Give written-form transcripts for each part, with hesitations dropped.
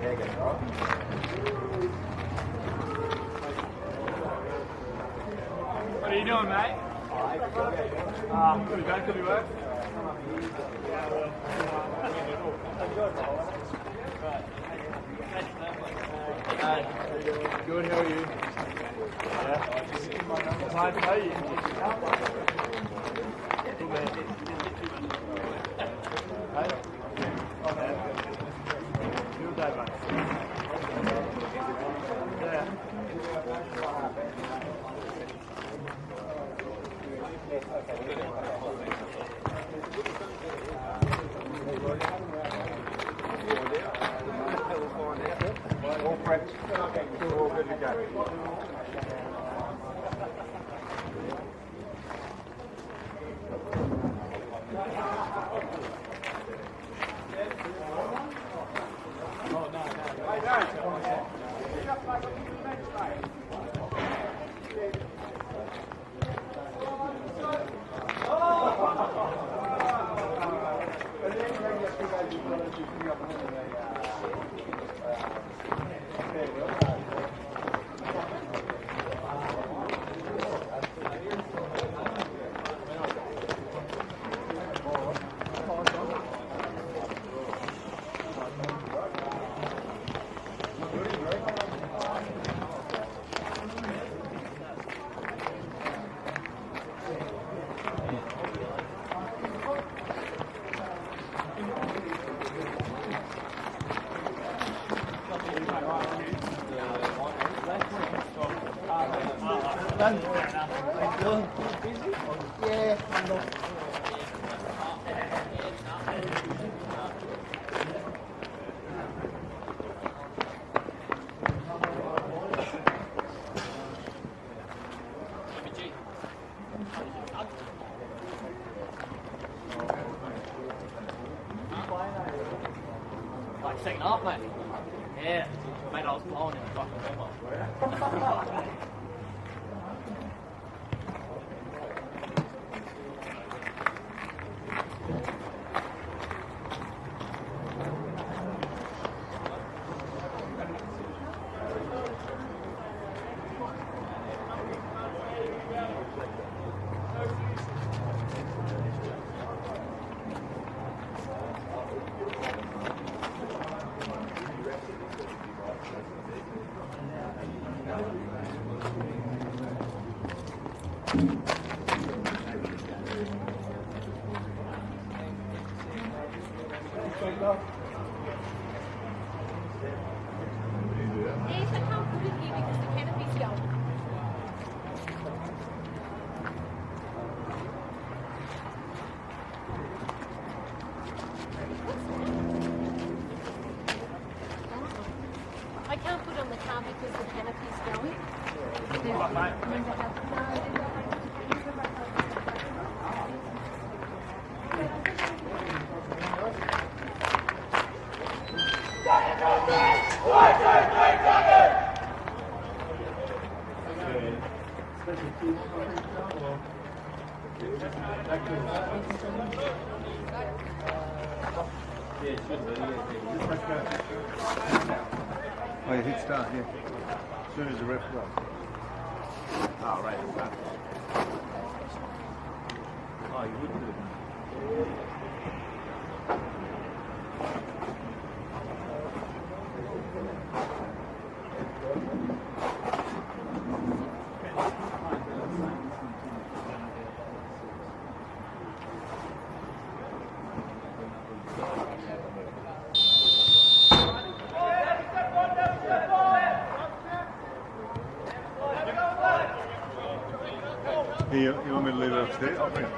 What are you doing, mate? Could be worse. Good, how are you? Yeah. It's hard to pay you. Good man. Hey? Oh man. Good day, mate. Yeah. All prepped. We're all good to go. Like second half, mate. Yeah. Mate, I was blowing in the fucking warm-up. Yes, I can't put it here because the canopy's going. I can't put it on the car because the canopy's going. Oh, you hit start, yeah. As soon as the ref goes. Oh, right. Oh, you wouldn't do it. You want me to leave it upstairs? I'll bring it.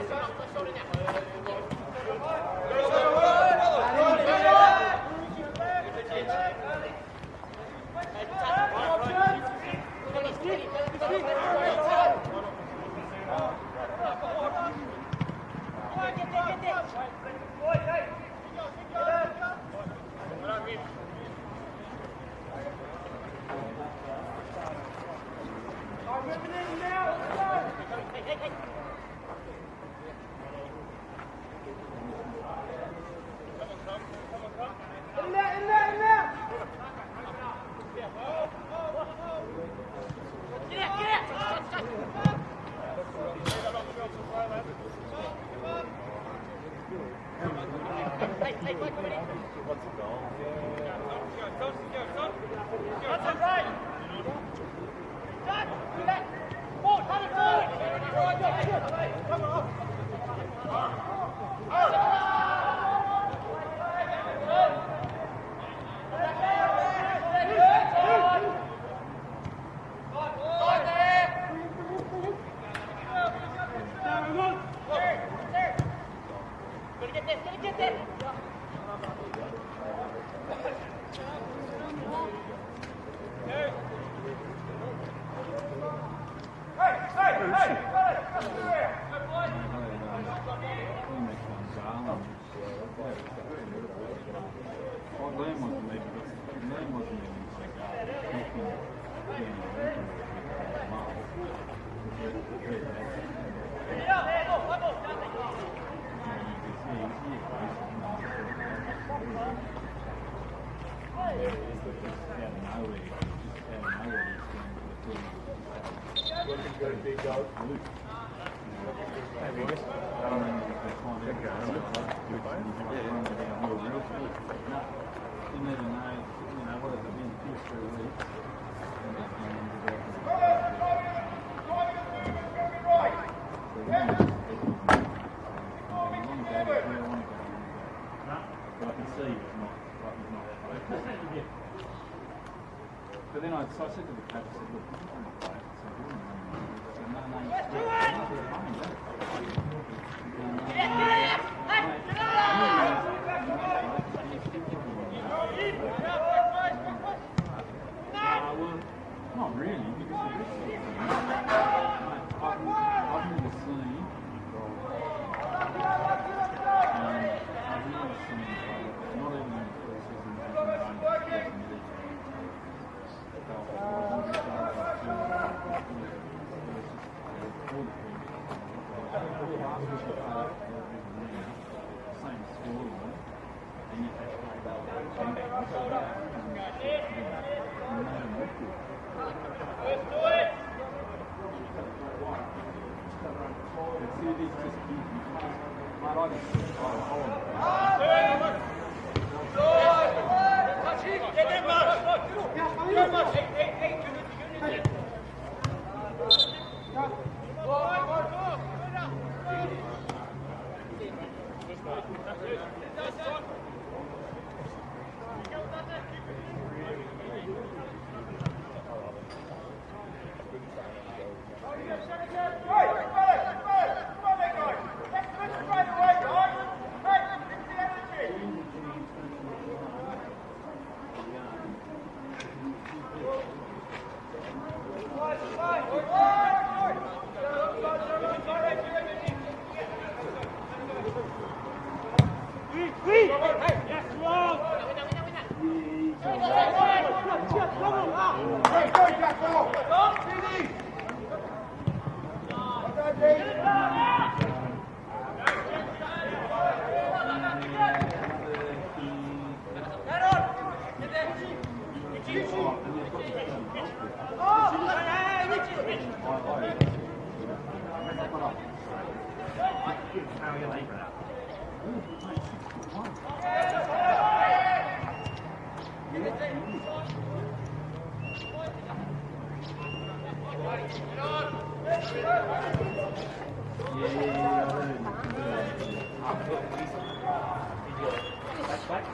But then I said to the coach, I said, look, you don't want to play. So I said, no, well, not really, because the I've never seen not even in pre-season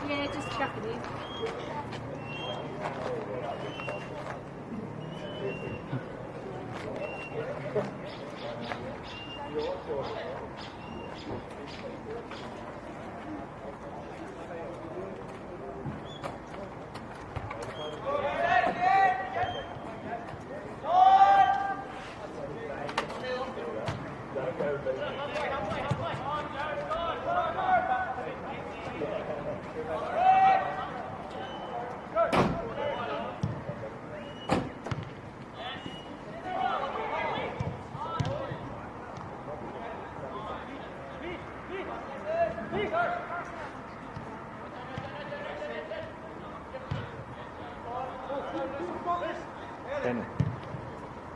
Yeah, just chuck it in.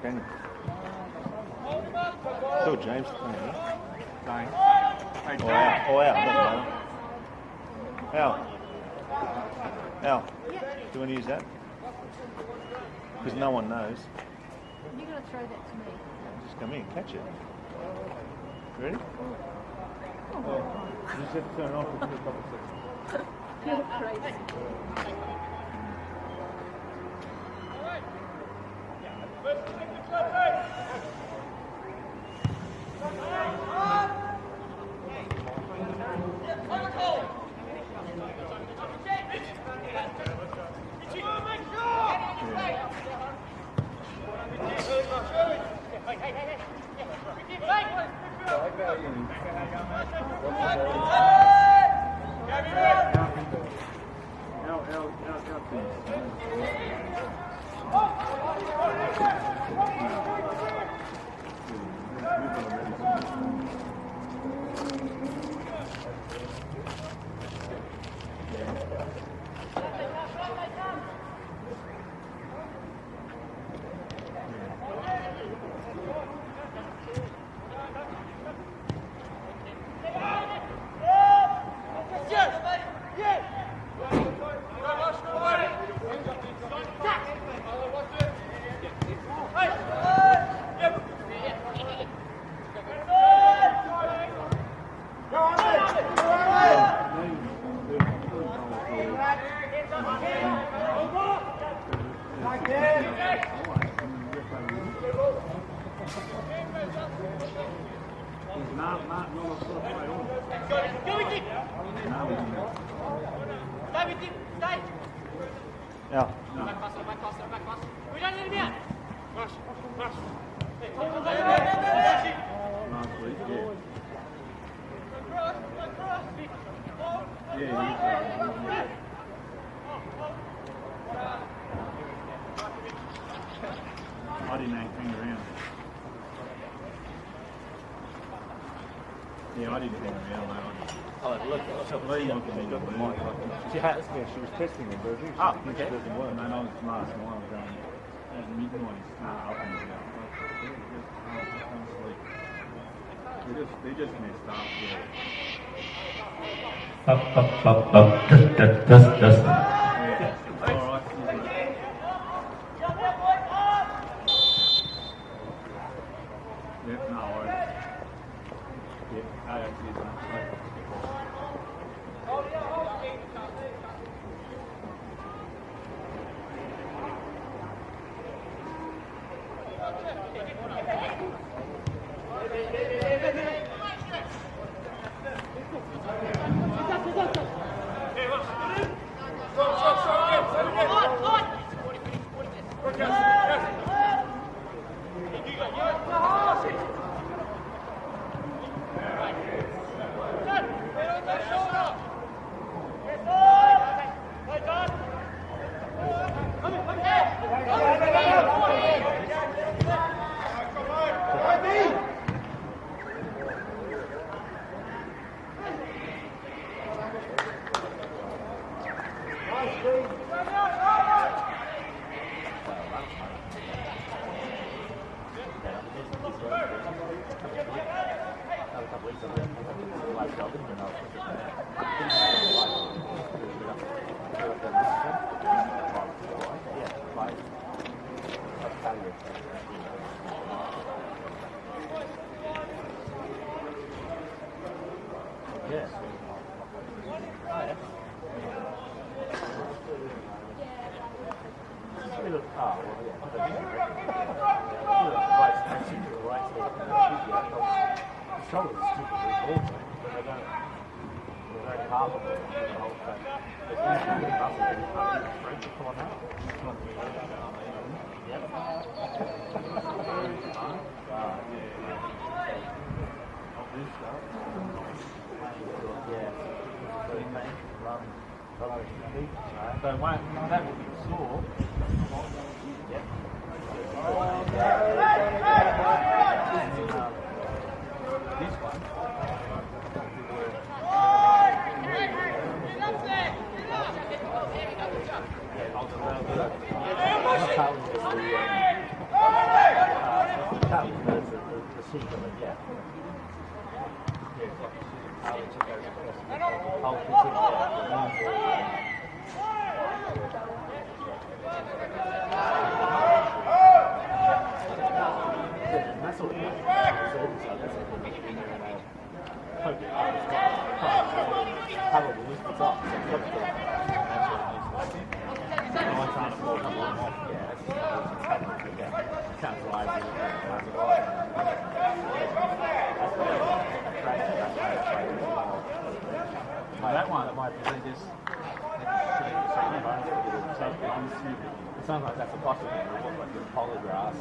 Daniel. Still James playing. Going. Or out. Or out. Al. Al. Do you want to use that? Because no one knows. You're going to throw that to me. Just come in, catch it. Ready? You just have to turn it off for a couple of seconds. You're crazy. Ja. Last week, yeah. Yeah, I didn't hang around. Yeah, I didn't hang around, mate. Oh, look, Lee looked at me. She has. Yeah, she was testing it, but Oh, okay. It doesn't work. No, I was last night. I was going at midnight. Up and down. They just messed up. Yeah. Up, just. Yeah. All right. Yep. No worries. Yep. I actually done. So that will be sore. This one. That one, it might be just. It sounds like that's a possible thing. It looks like a polygrass.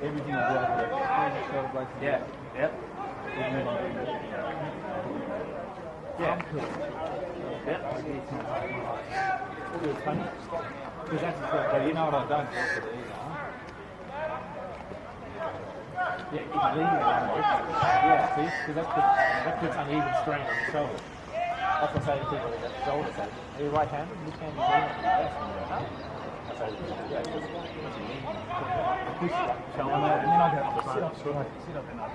Everything will go over the Yeah. Yep. Yeah. Yep. It's funny. Because that's you know what I've done? Yeah, you can lean it around the yeah, see? Because that puts uneven strain on the shoulder. That's what I say to people that the shoulder says, are you right-handed? Which hand do you lean on? Yes. I say, yeah, just lean. Push it like shoulder. And then I go, sit up straight. Sit up and up.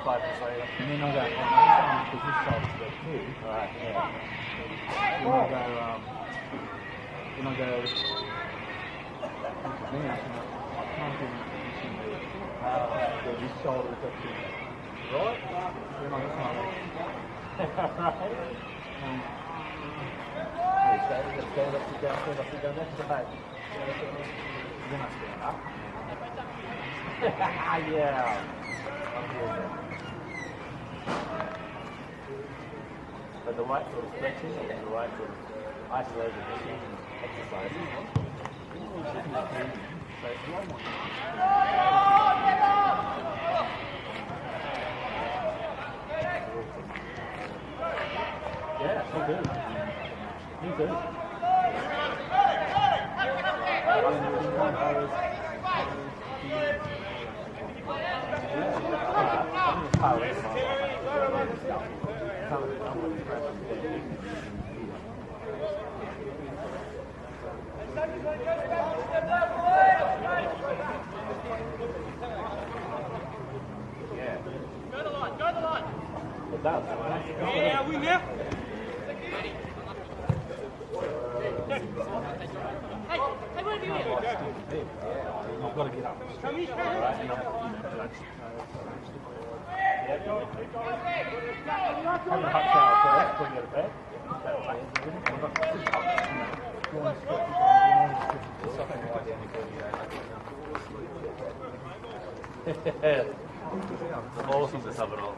5 minutes later. And then I go, oh, no, because this shoulder's got too. Right, yeah. Then I go, this shoulder's got too. Right? Then I go, Stand up, sit down, left to back. then I stand up. Yeah. But the right sort of stretching and the right sort of isolated exercises. So it's one more. Yeah, so good. Me too. Go the line. It does. Yeah, we now. Hey, what have you here? I've got to get up. Come here. Have a hot shower first before you go to bed. Awesome to have it all.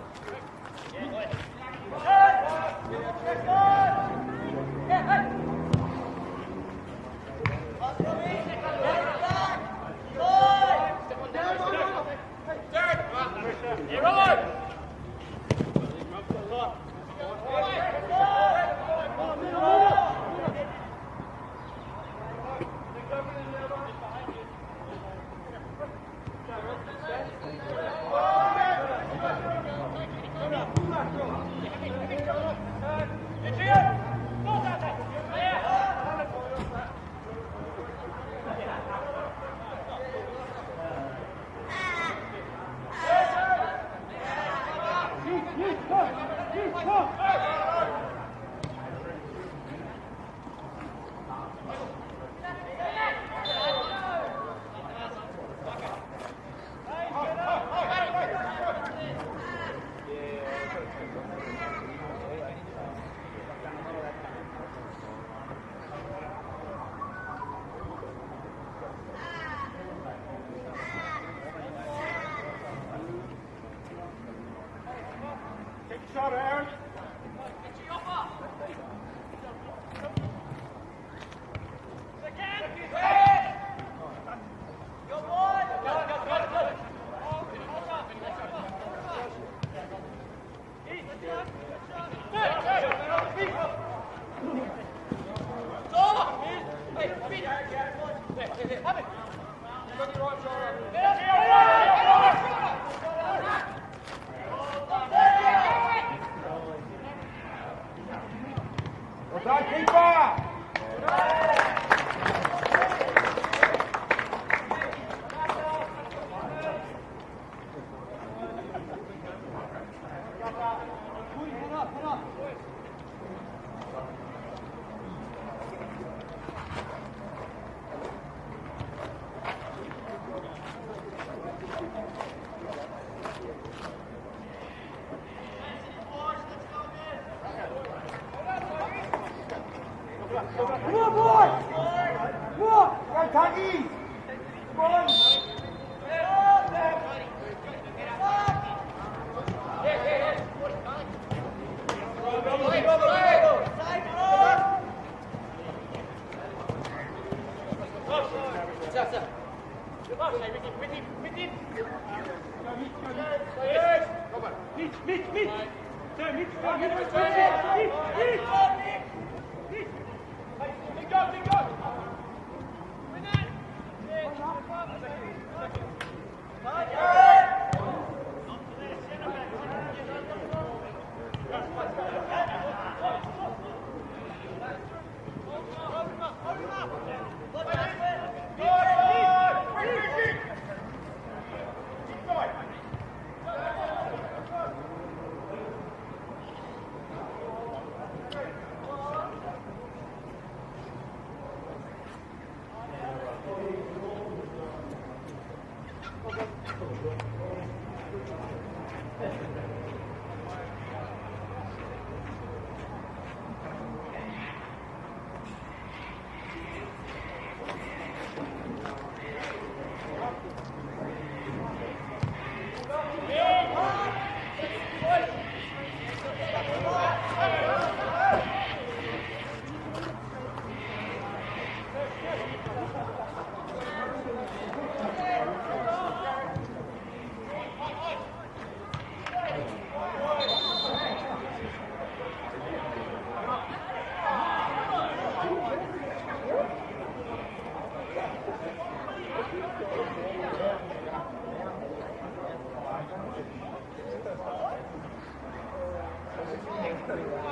Good.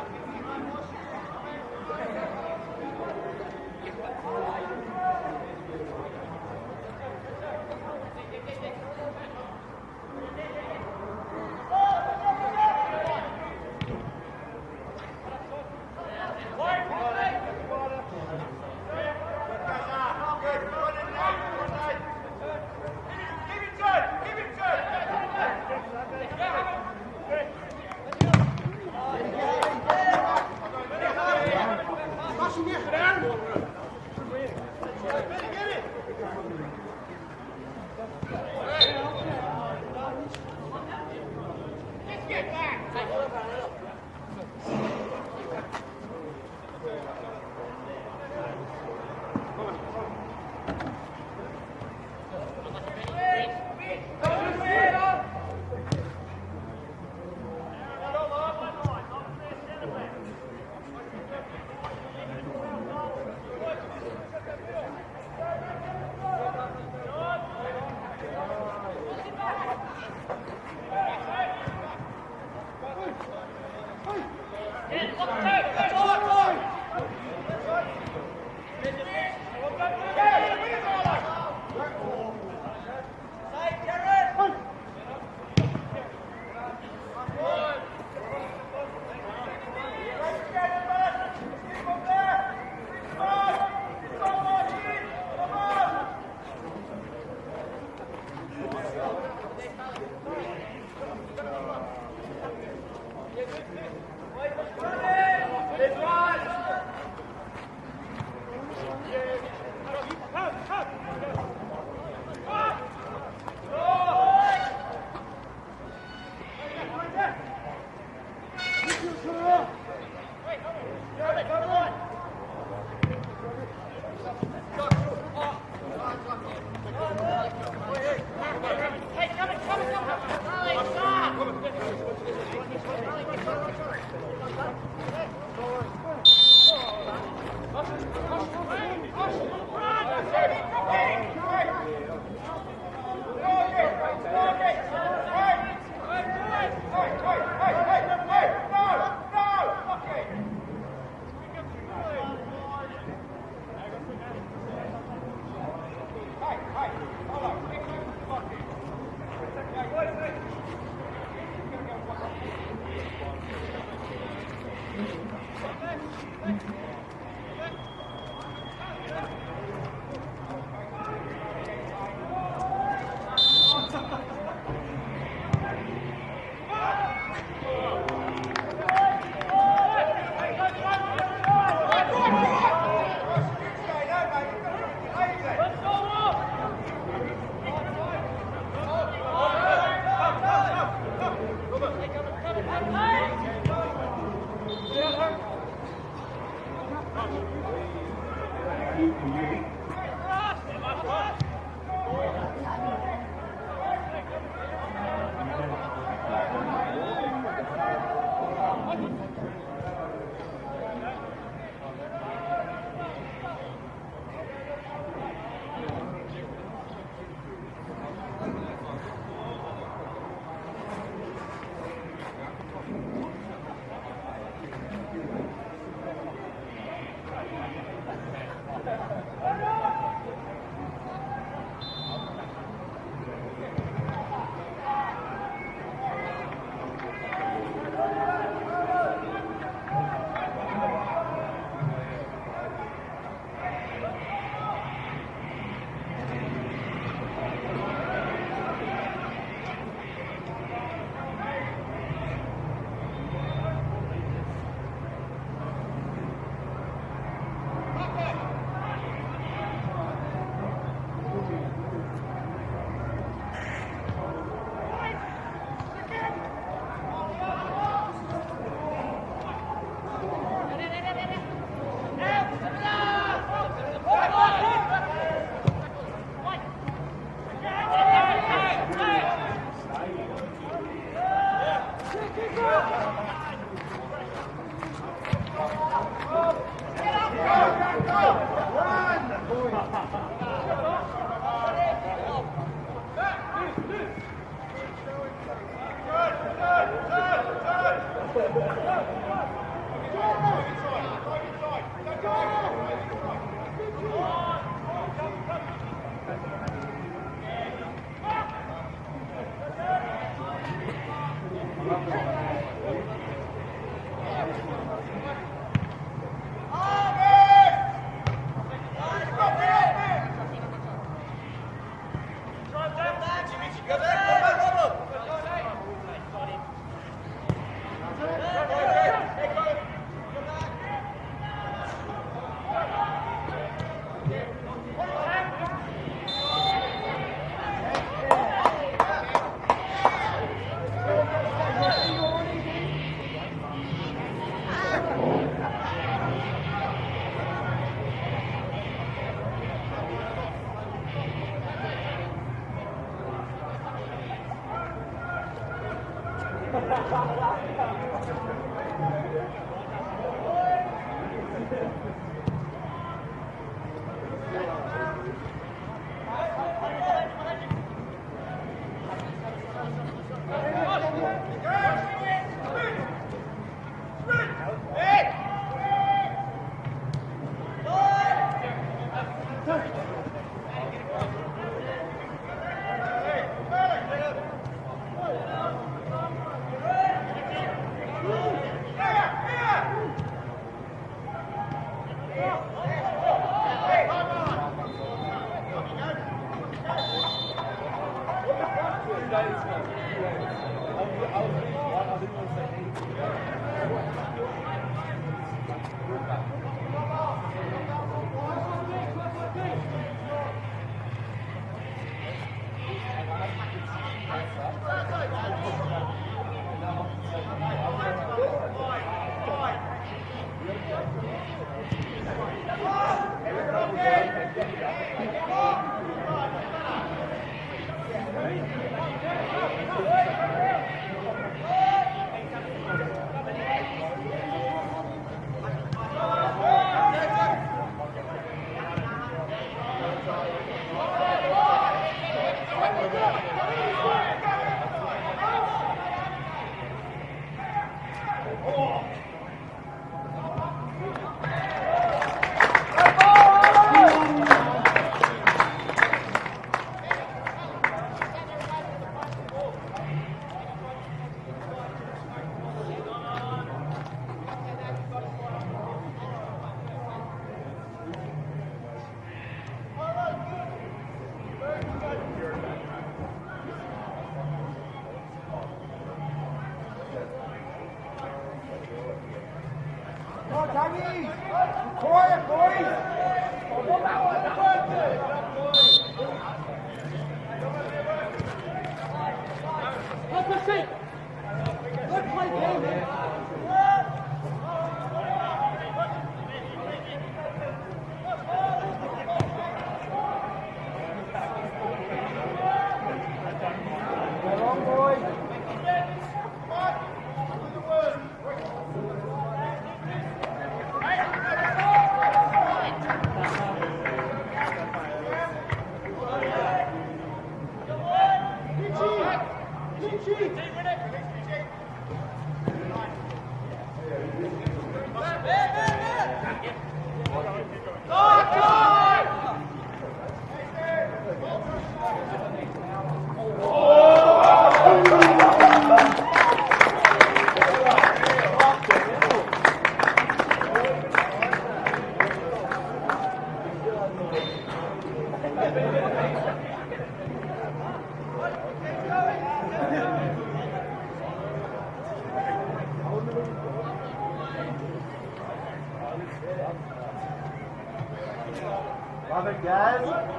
Love it, guys.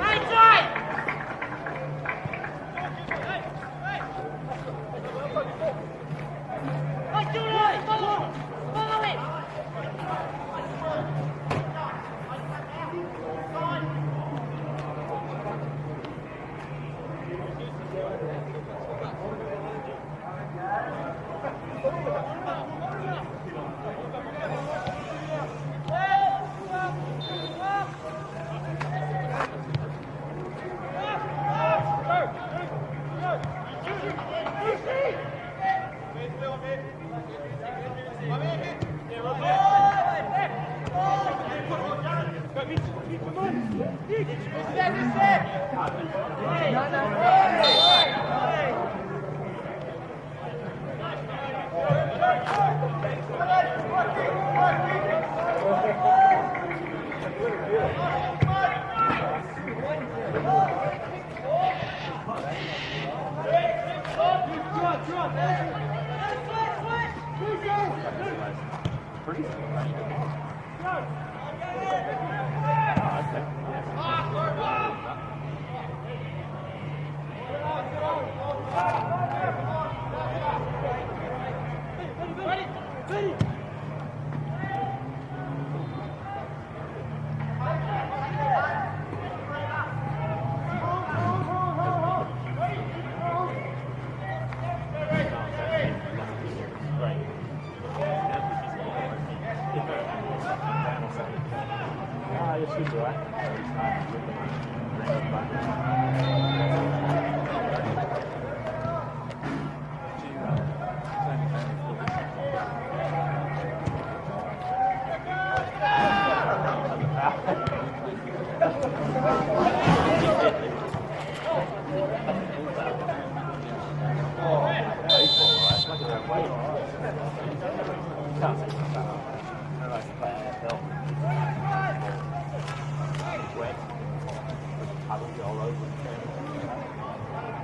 Right side!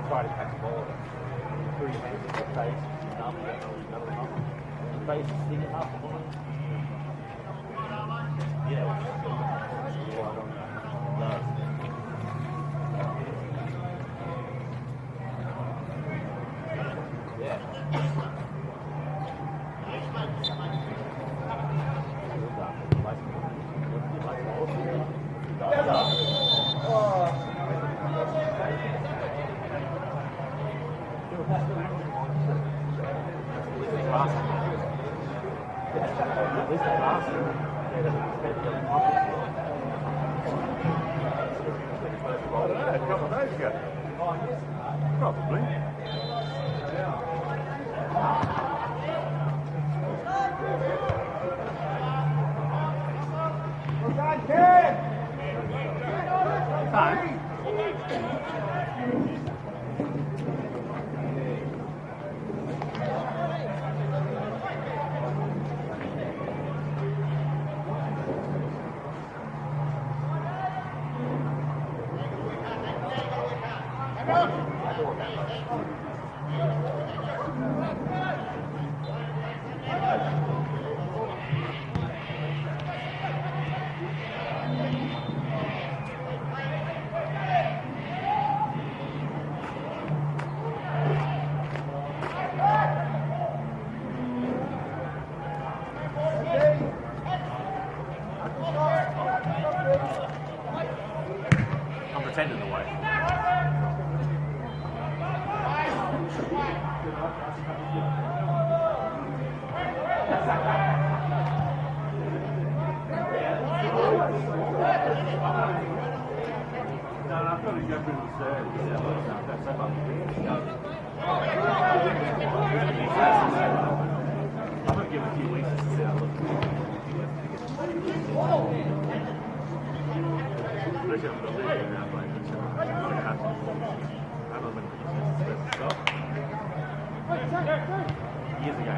Try to catch the ball. Put your hands in your face, your face is sticking up. Yeah. Probably. I'm pretending away. I've got to go through the service. I'm going to give it a few weeks to see how it looks. Years ago,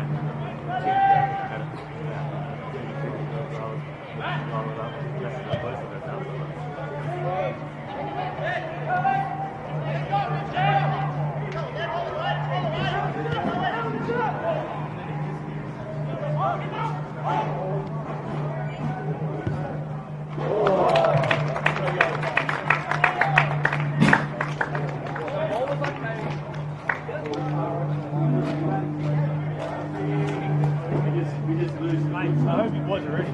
we just lose games. I hope he was already.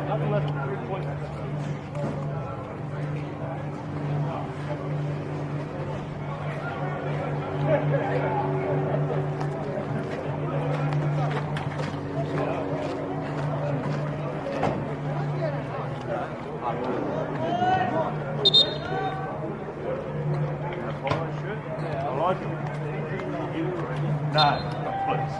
Nothing left for 3 points. I like it. No, please.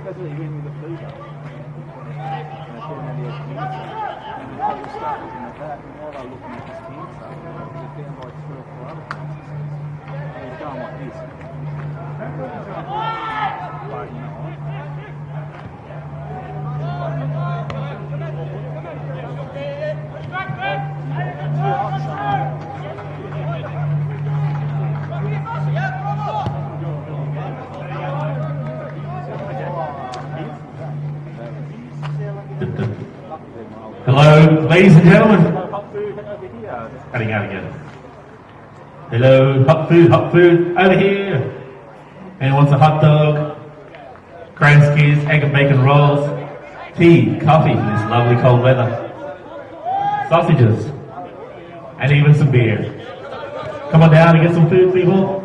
That's what he went with the blue though. And I said, now the opportunity. And the people start looking at that, and now they're looking at this team stuff. They're down by 3 or 4 other things. And he's going like this. But, you know what? Hello, ladies and gentlemen. Cutting out again. Hello, hot food, over here. Anyone wants a hot dog? Kranskis, egg and bacon rolls, tea, coffee in this lovely cold weather, sausages, and even some beer. Come on down and get some food, people.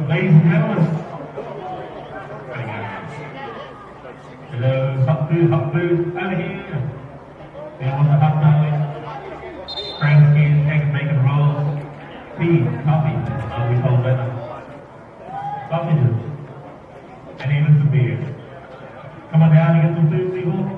Ladies and gentlemen. Hello, hot food, over here. Anyone want a hot dog? Kranskis, egg and bacon rolls, tea, coffee, lovely cold weather, sausages, and even some beer. Come on down and get some food, people.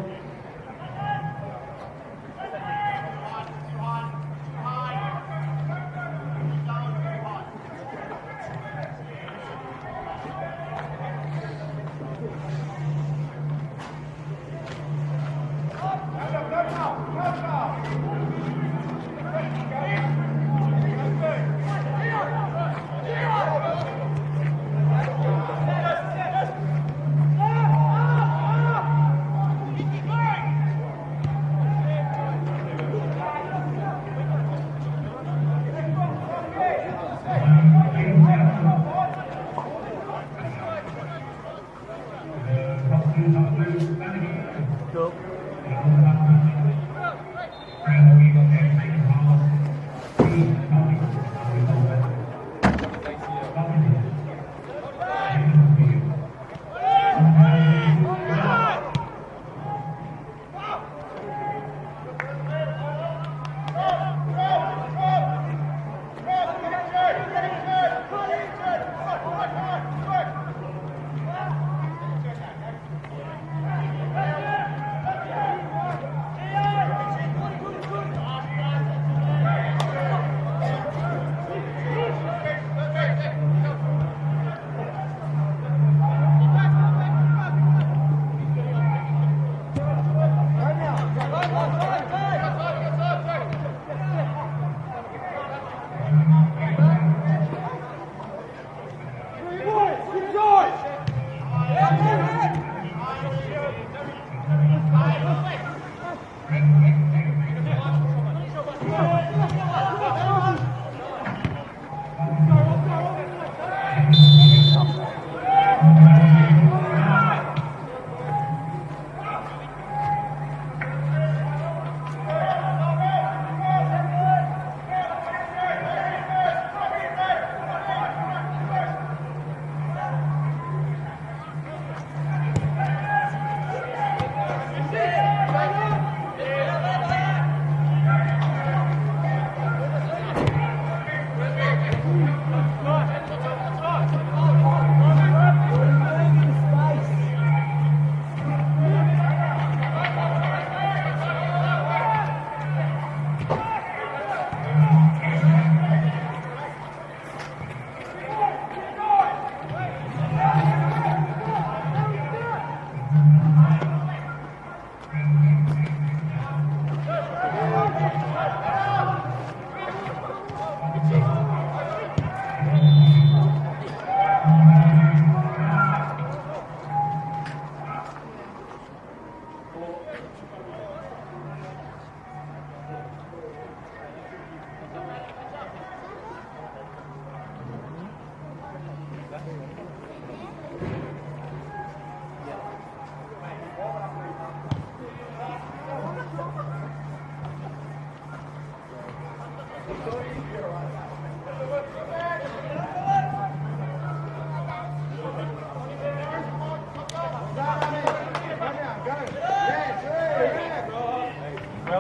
Well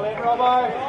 in, Robbo.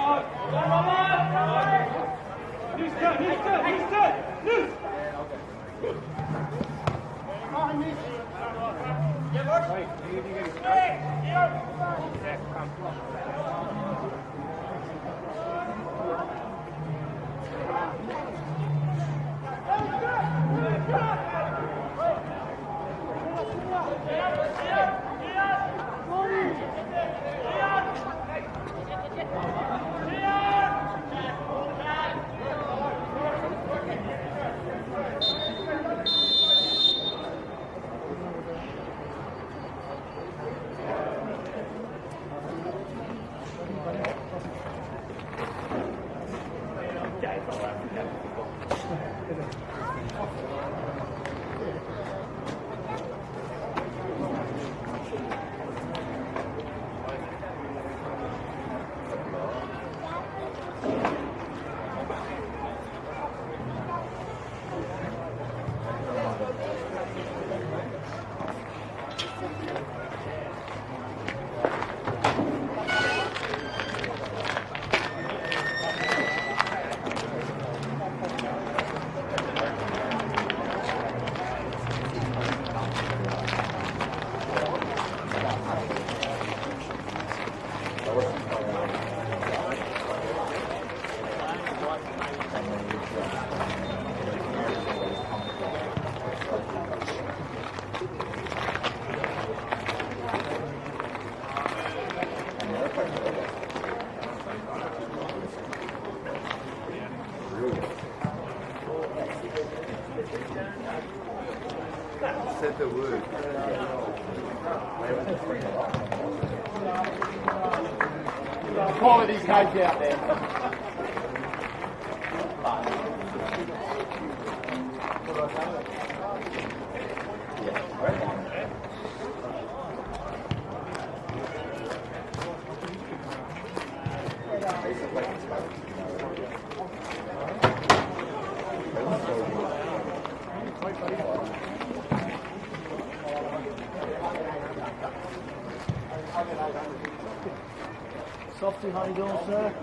Said the word. Quality's caked out there. Softy, how you doing, sir?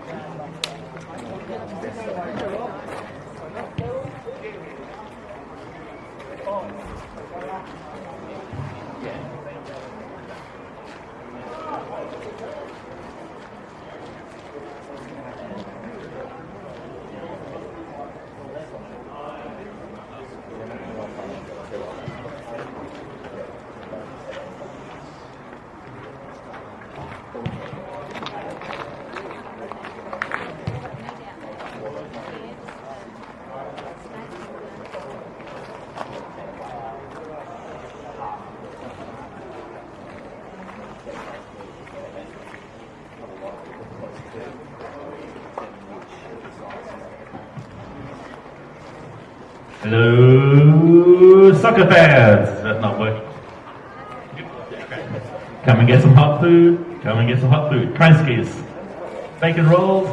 Hello, soccer fans. Is that not working? Come and get some hot food. Come and get some hot food. Kranskis, bacon rolls,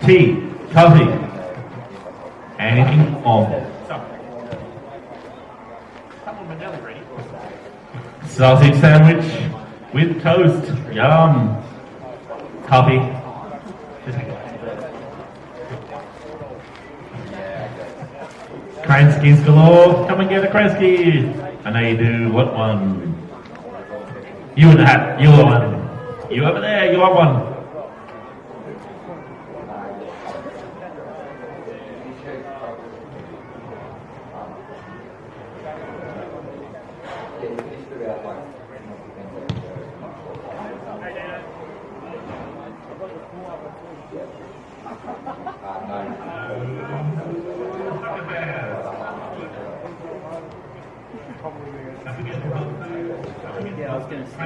tea, coffee, anything on. Sausage sandwich with toast. Yum. Coffee. Kranskis galore. Come and get a Kransky. I know you do. What one? You in the hat. You are one. You over there. You are one. Yeah, I was going to say.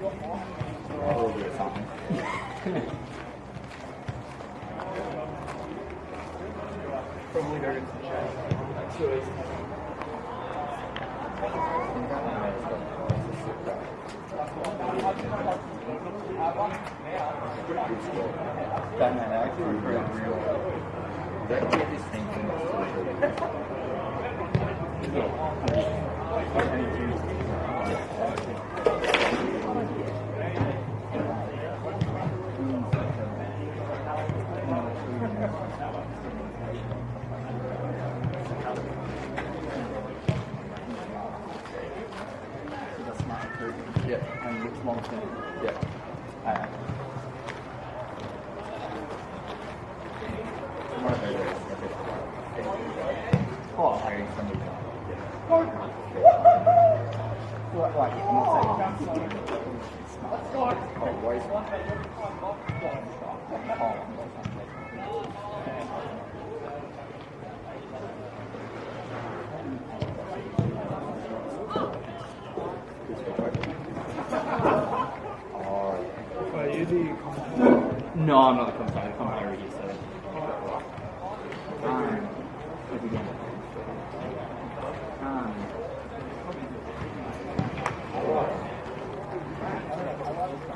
little bit of something. Probably go get some change. That man actually recruited real well. That kid is thinking and looks long term. Yeah. Oh, hiring somebody. Well, like, I'm not saying always. Are you the No, I'm not the commentator. The commentator is so.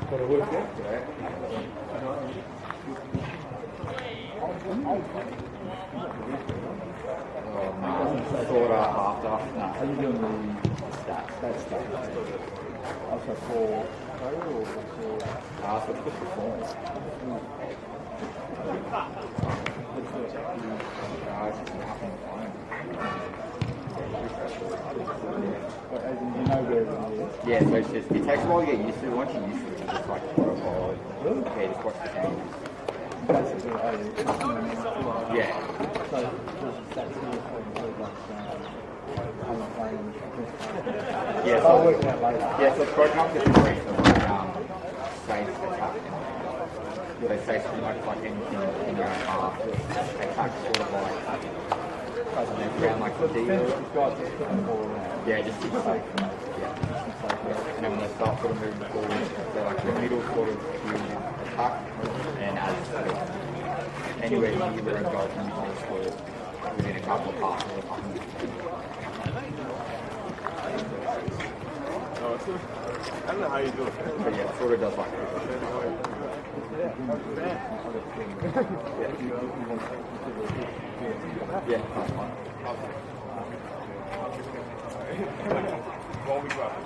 But it would have worked, right? Sort of after. No, are you doing the stats? That's stats. Also for total or for so it's good performance. But as in, you know where it is. Yeah, so it's just, it takes a while to get used to. Once you're used to it, it's just like protocol. Yeah, just watch the game. Basically, Yeah. so that's not Yeah, I'll so, work it out later. yeah, so it's broken up different rates of like, safe attack. They say pretty much like anything in your own half. Attack sort of like, around like the deal. Yeah, just keep safe. Yeah. And then when they start sort of moving forward, they're like the middle sort of field attack, and as anywhere near where a goal can be scored within a couple of passes or something. I don't know how you do it. But yeah, it sort of does like this. Yeah, that's fine. One week left.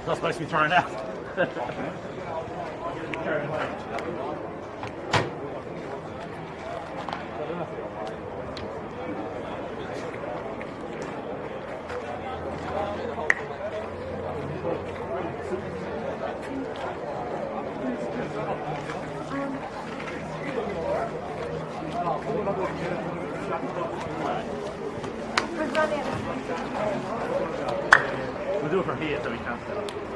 Not supposed to be thrown out. We'll do it from here so we can't stop.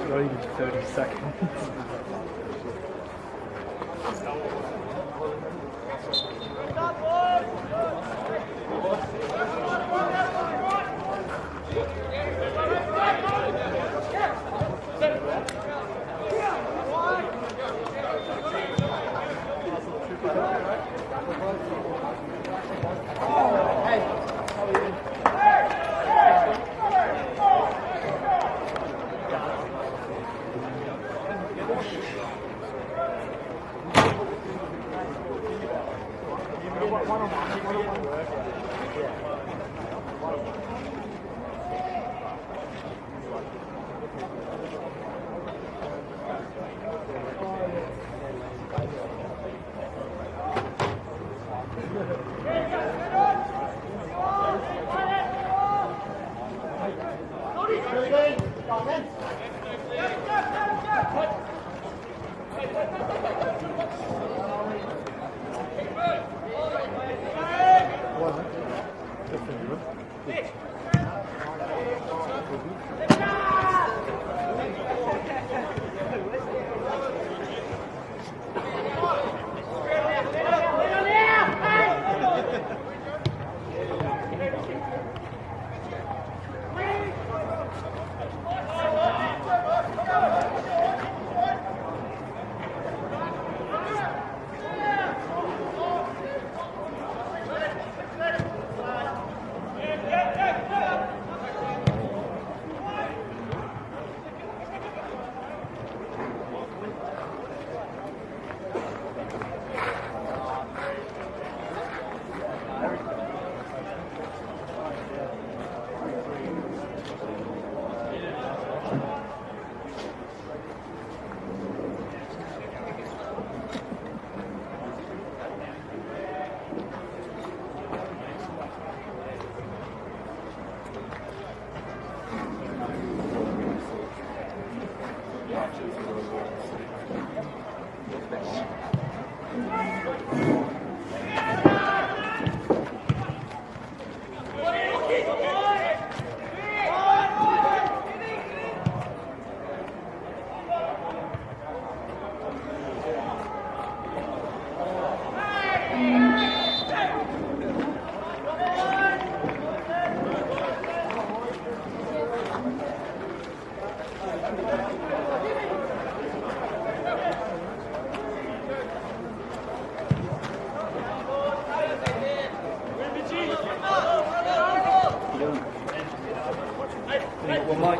Not even 30 seconds. Well, Mike.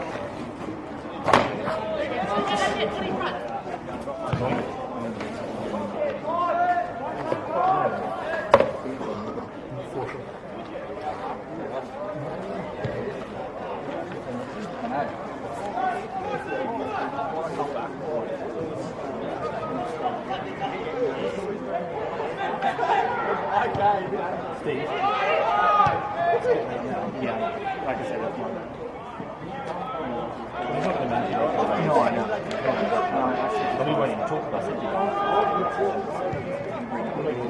Steve. Yeah, like I said, that's my bad. He's not going to manage it. No, I know. But we won't even talk about it.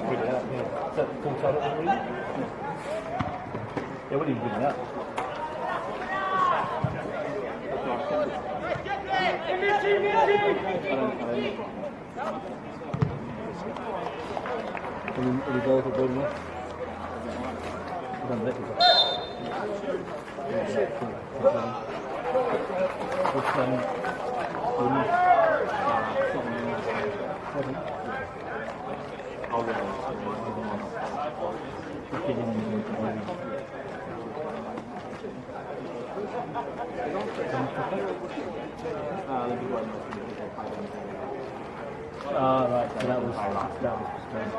Bring it up, yeah. Is that the full title already? Yeah, we didn't bring it up. Any goals are good enough? I don't let you go. Which one? I'll go. Right, so that was strange.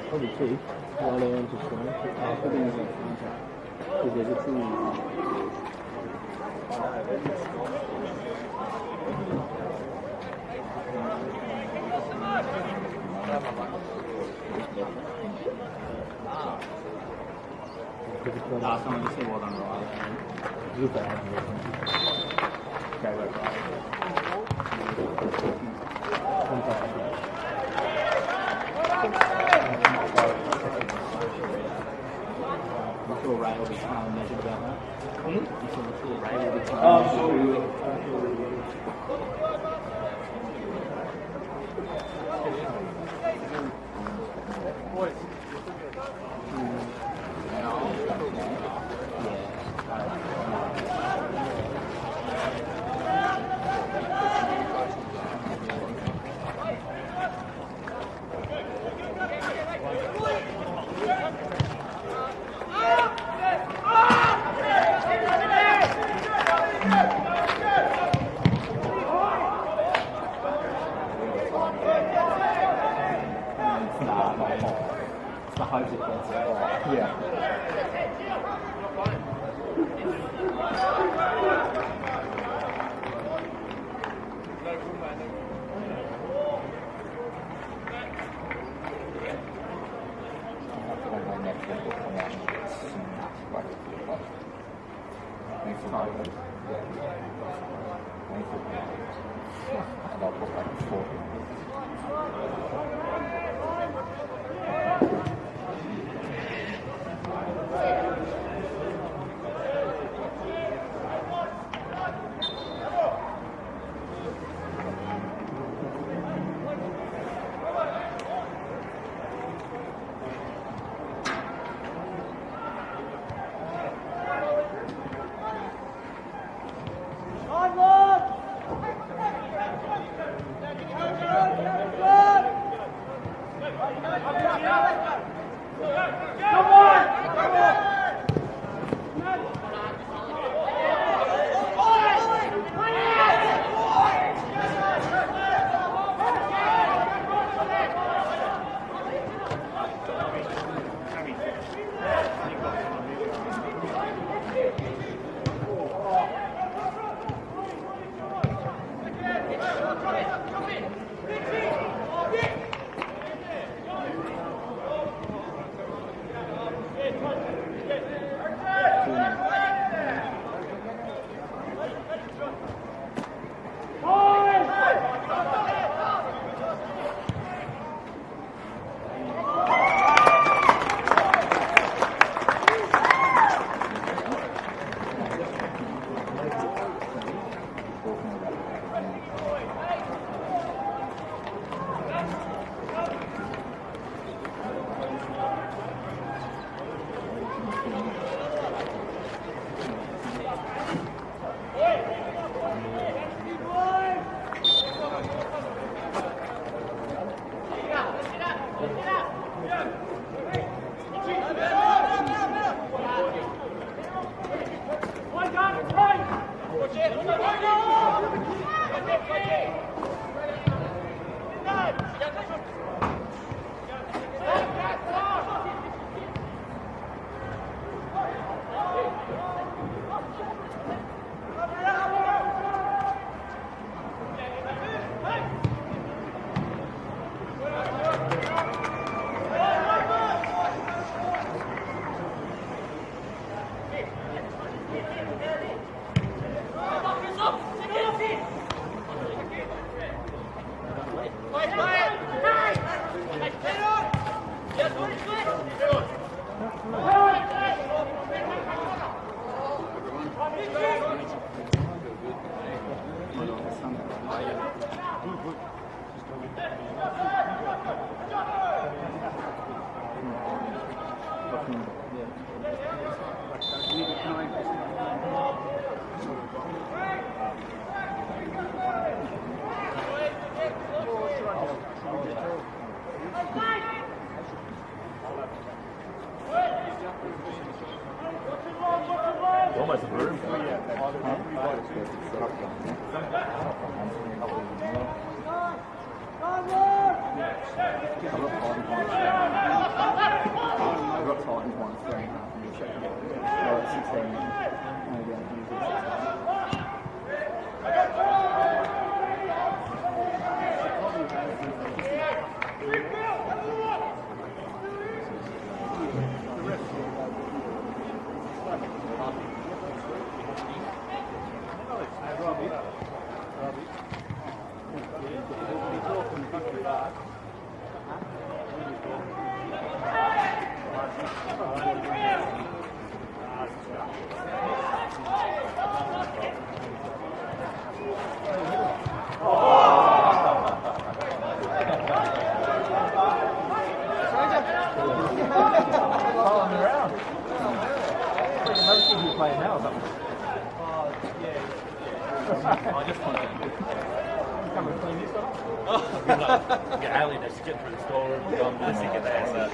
Probably two. While they're on to strike. After being in contact. Because there's a two. Last time I just said well done, right? Look at that. Okay, right. Ray will be trying to measure about that. Ray will be trying to measure. Almost a room. I've got Titans one 3.5 and check it. 16. Maybe I can use it. Playing now or something? I just want to come and clean this up. Get alien just get through the storeroom, go and get there. So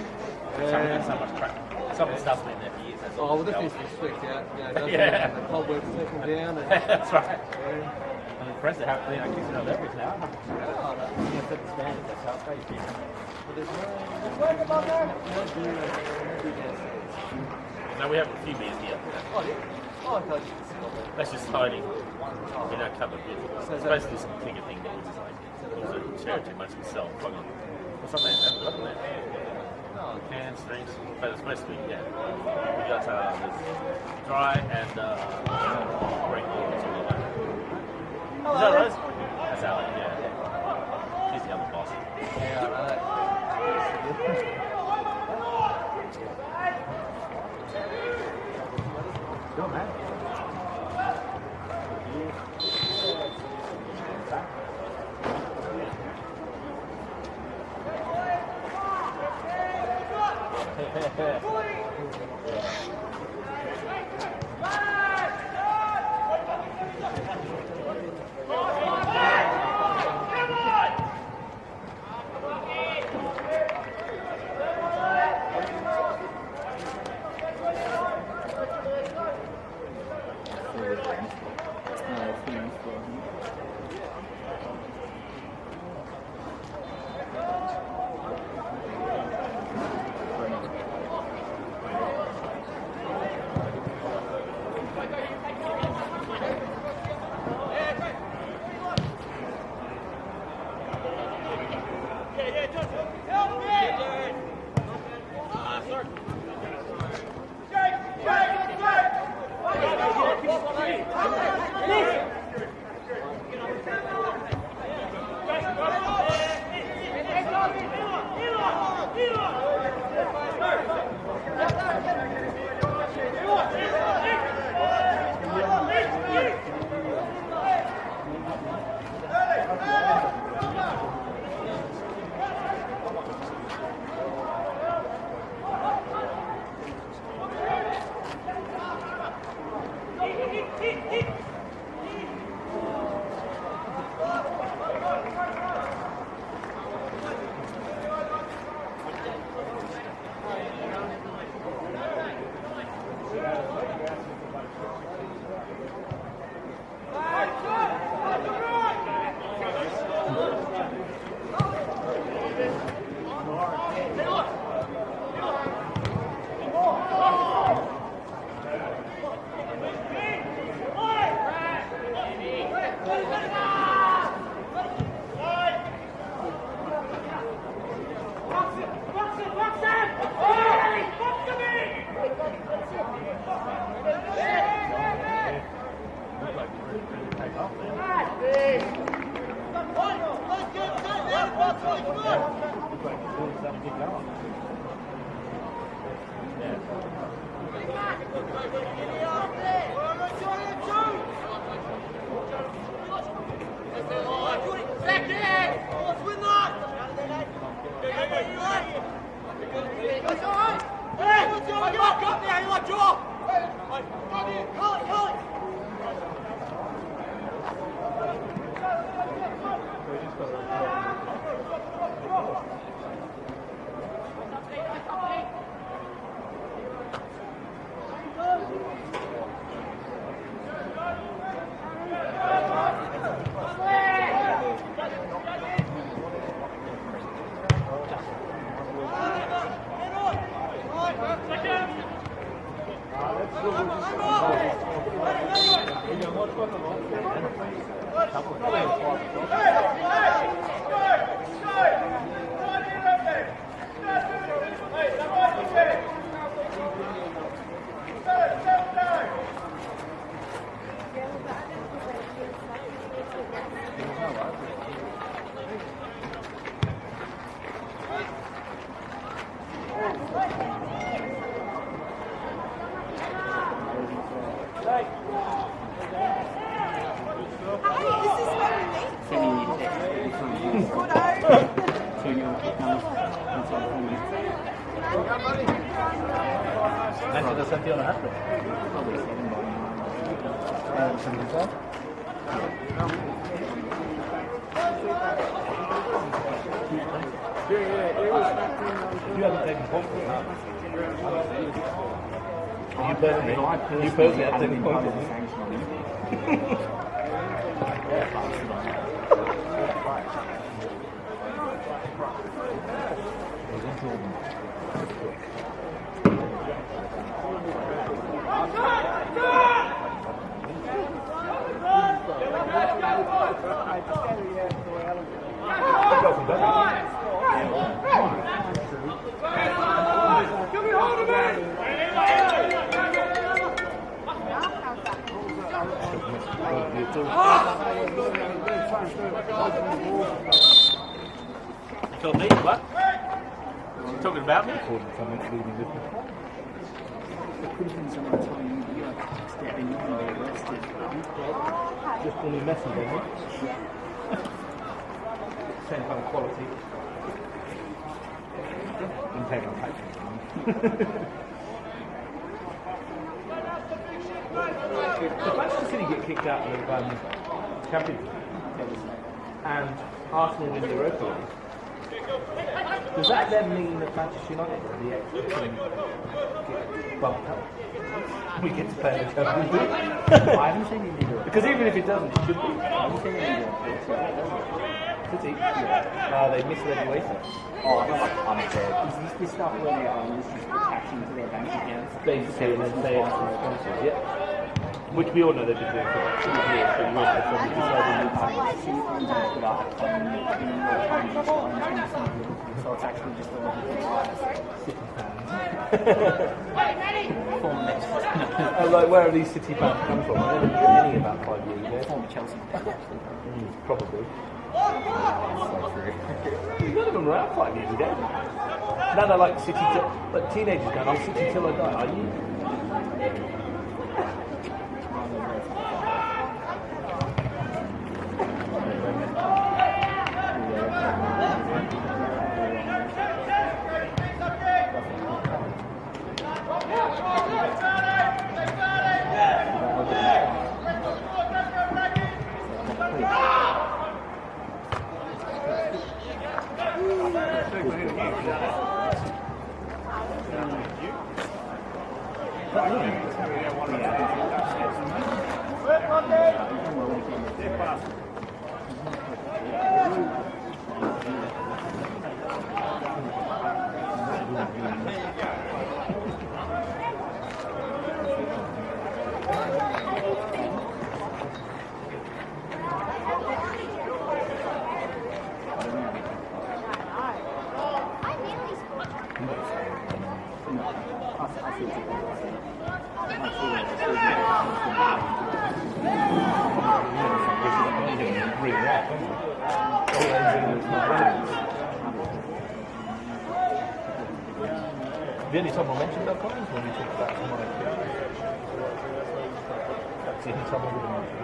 so much crap. Some of the stuff's been there for years. That's Oh, well, this needs to be swept out. Yeah. The cobwebs settle down. And, That's right. I'm impressed at how clean I keep it on leverage now. Yeah, set the standard. That's how it's going to be. No, we have a few beers here. oh, yeah. Oh, I thought you could see all that. That's just tiny. We don't cover beers. It's basically some bigger thing that we just like. It was a charity much we sell. What's on there? No, Cans, drinks, but it's mostly, yeah. We got this dry and break or something like that. hello. Is that Rose? That's Alan, yeah. She's the other boss. Yeah, I know. Go, man. Let's go! You personally have taken points. So me, what? You talking about me? There could have been someone telling you that you like stepping in and be arrested. Just only messy, don't you? Same kind of quality. And take on packaging. If Manchester City get kicked out of Champions League and Arsenal win the Europa League, does that then mean that Manchester United are the extra team get bumped up? We get to play in the Champions League? I haven't seen any video. Because even if it doesn't, it should be. I haven't seen any video. City? They misled UEFA. Oh, I feel like unfair. Is this stuff where this is taxing to their bank accounts? Basically, and then say it's sponsors, yeah. Which we all know they've been doing for 2 years, so you won't have So it's actually just a lot of like, where are these City fans come from? I never knew any about 5 years ago. former Chelsea. Probably. None of them were out 5 years ago. Now they're like City till, like teenagers going, "I'm City till I die." Are you? The only time I mentioned that point is when we talked about someone else. That's the only time I would have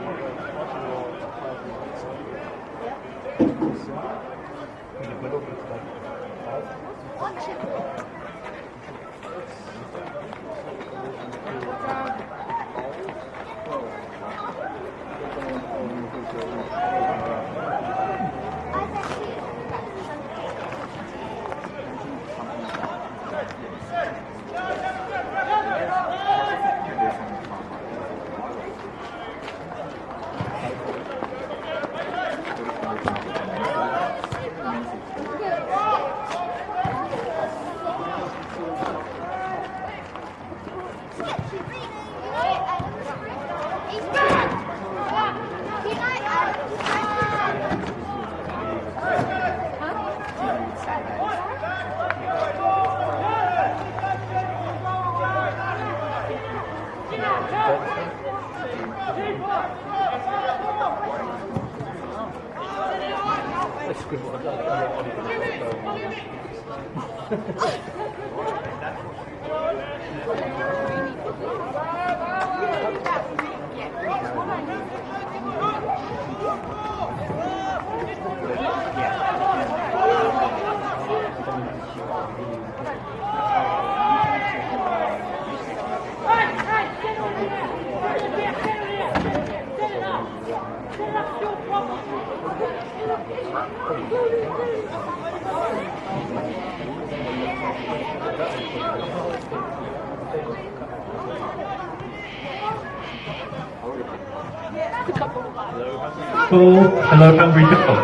Hello, hungry people.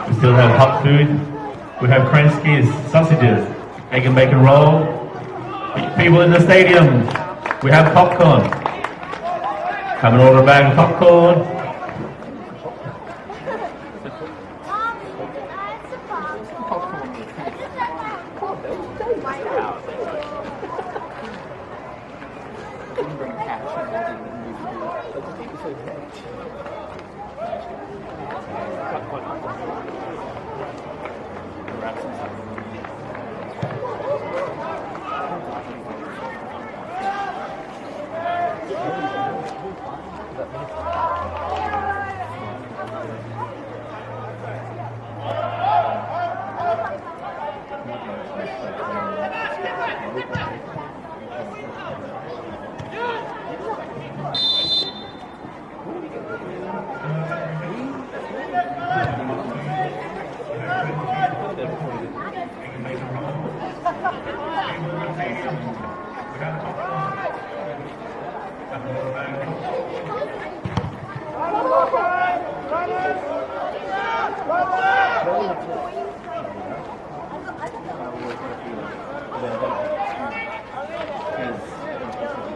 We still have hot food. We have Krenski's sausages, egg and bacon roll. People in the stadium, we have popcorn. Come and order a bag of popcorn. Yes,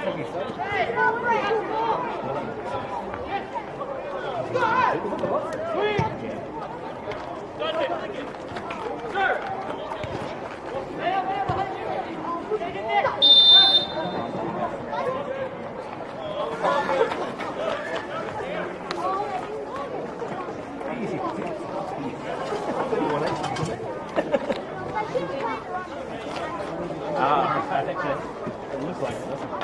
I think it looks like it, doesn't it?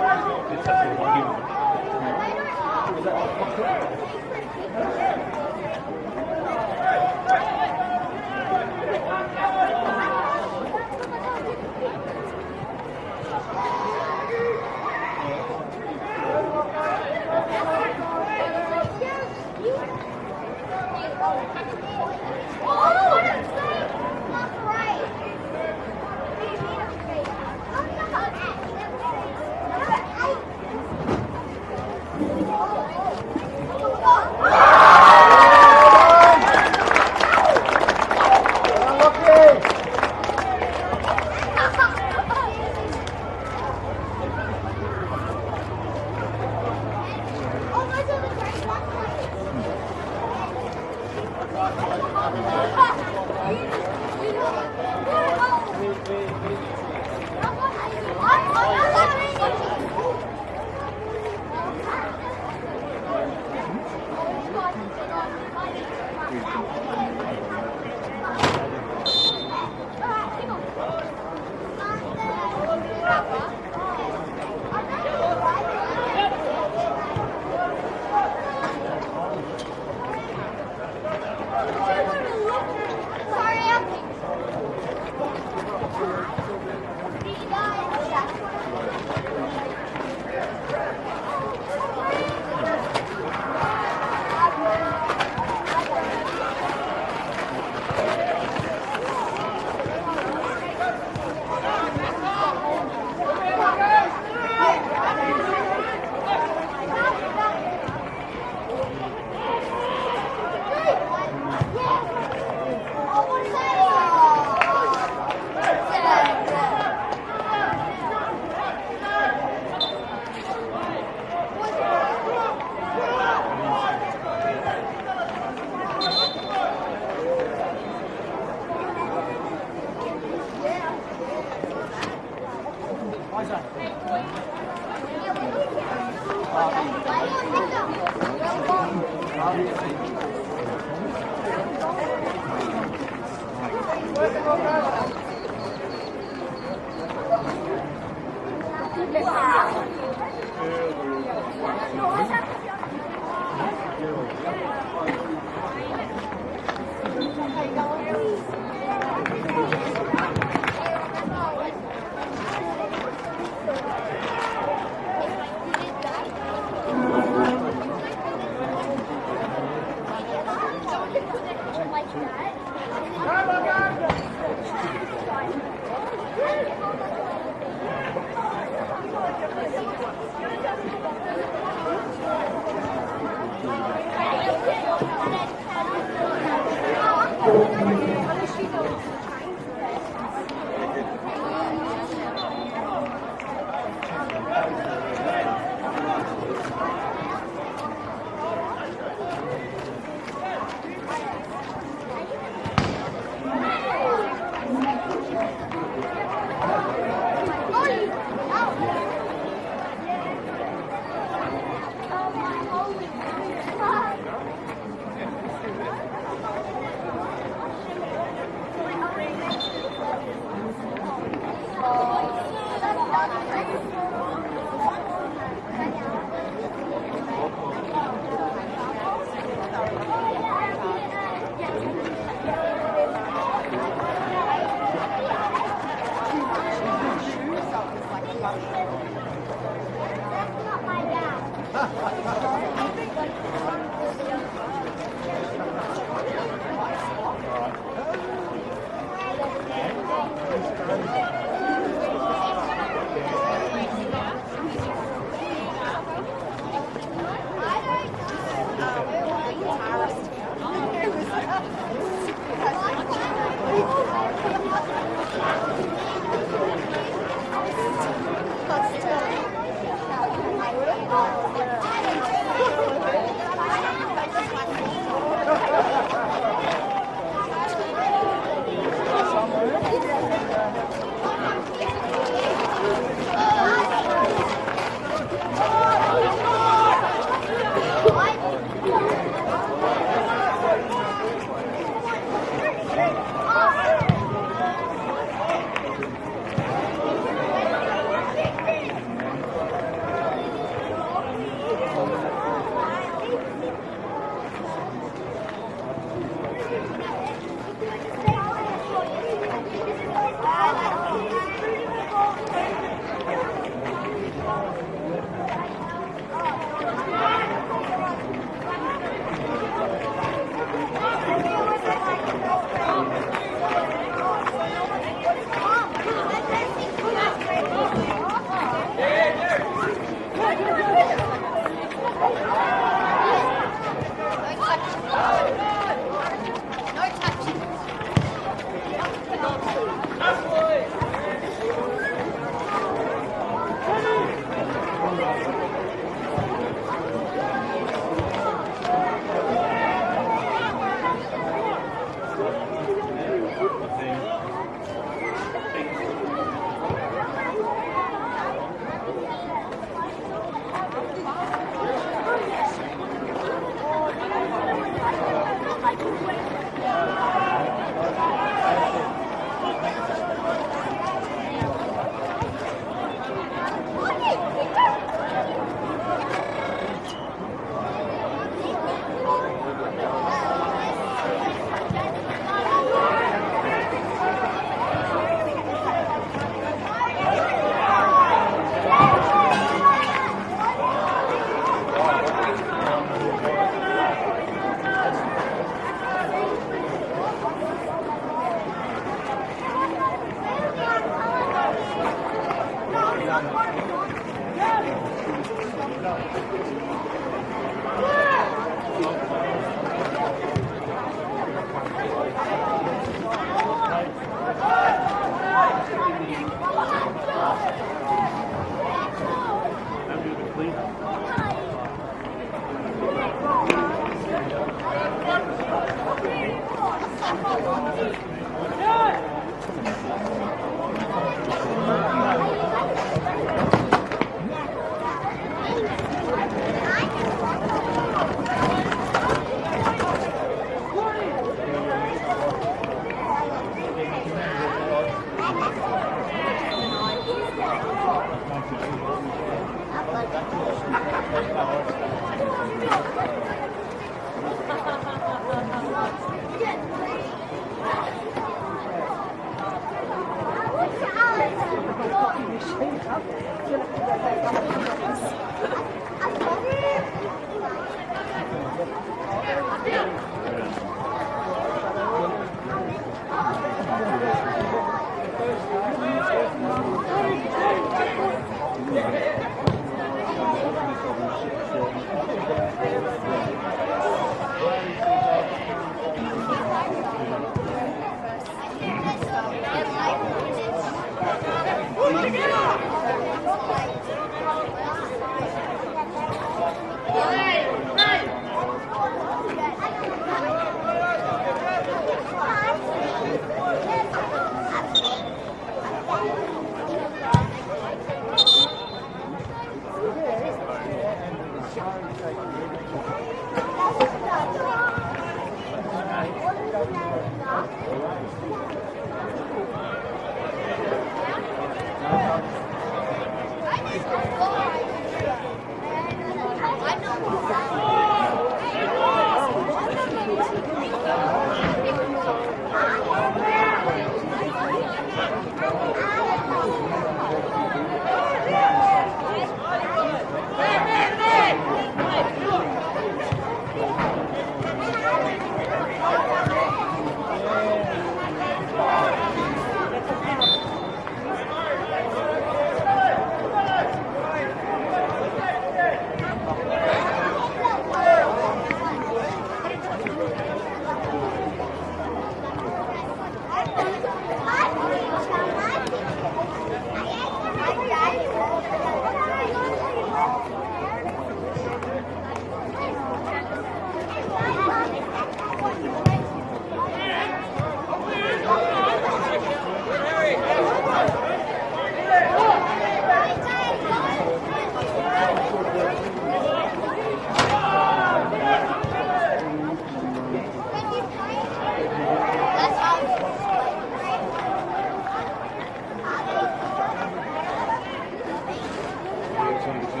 So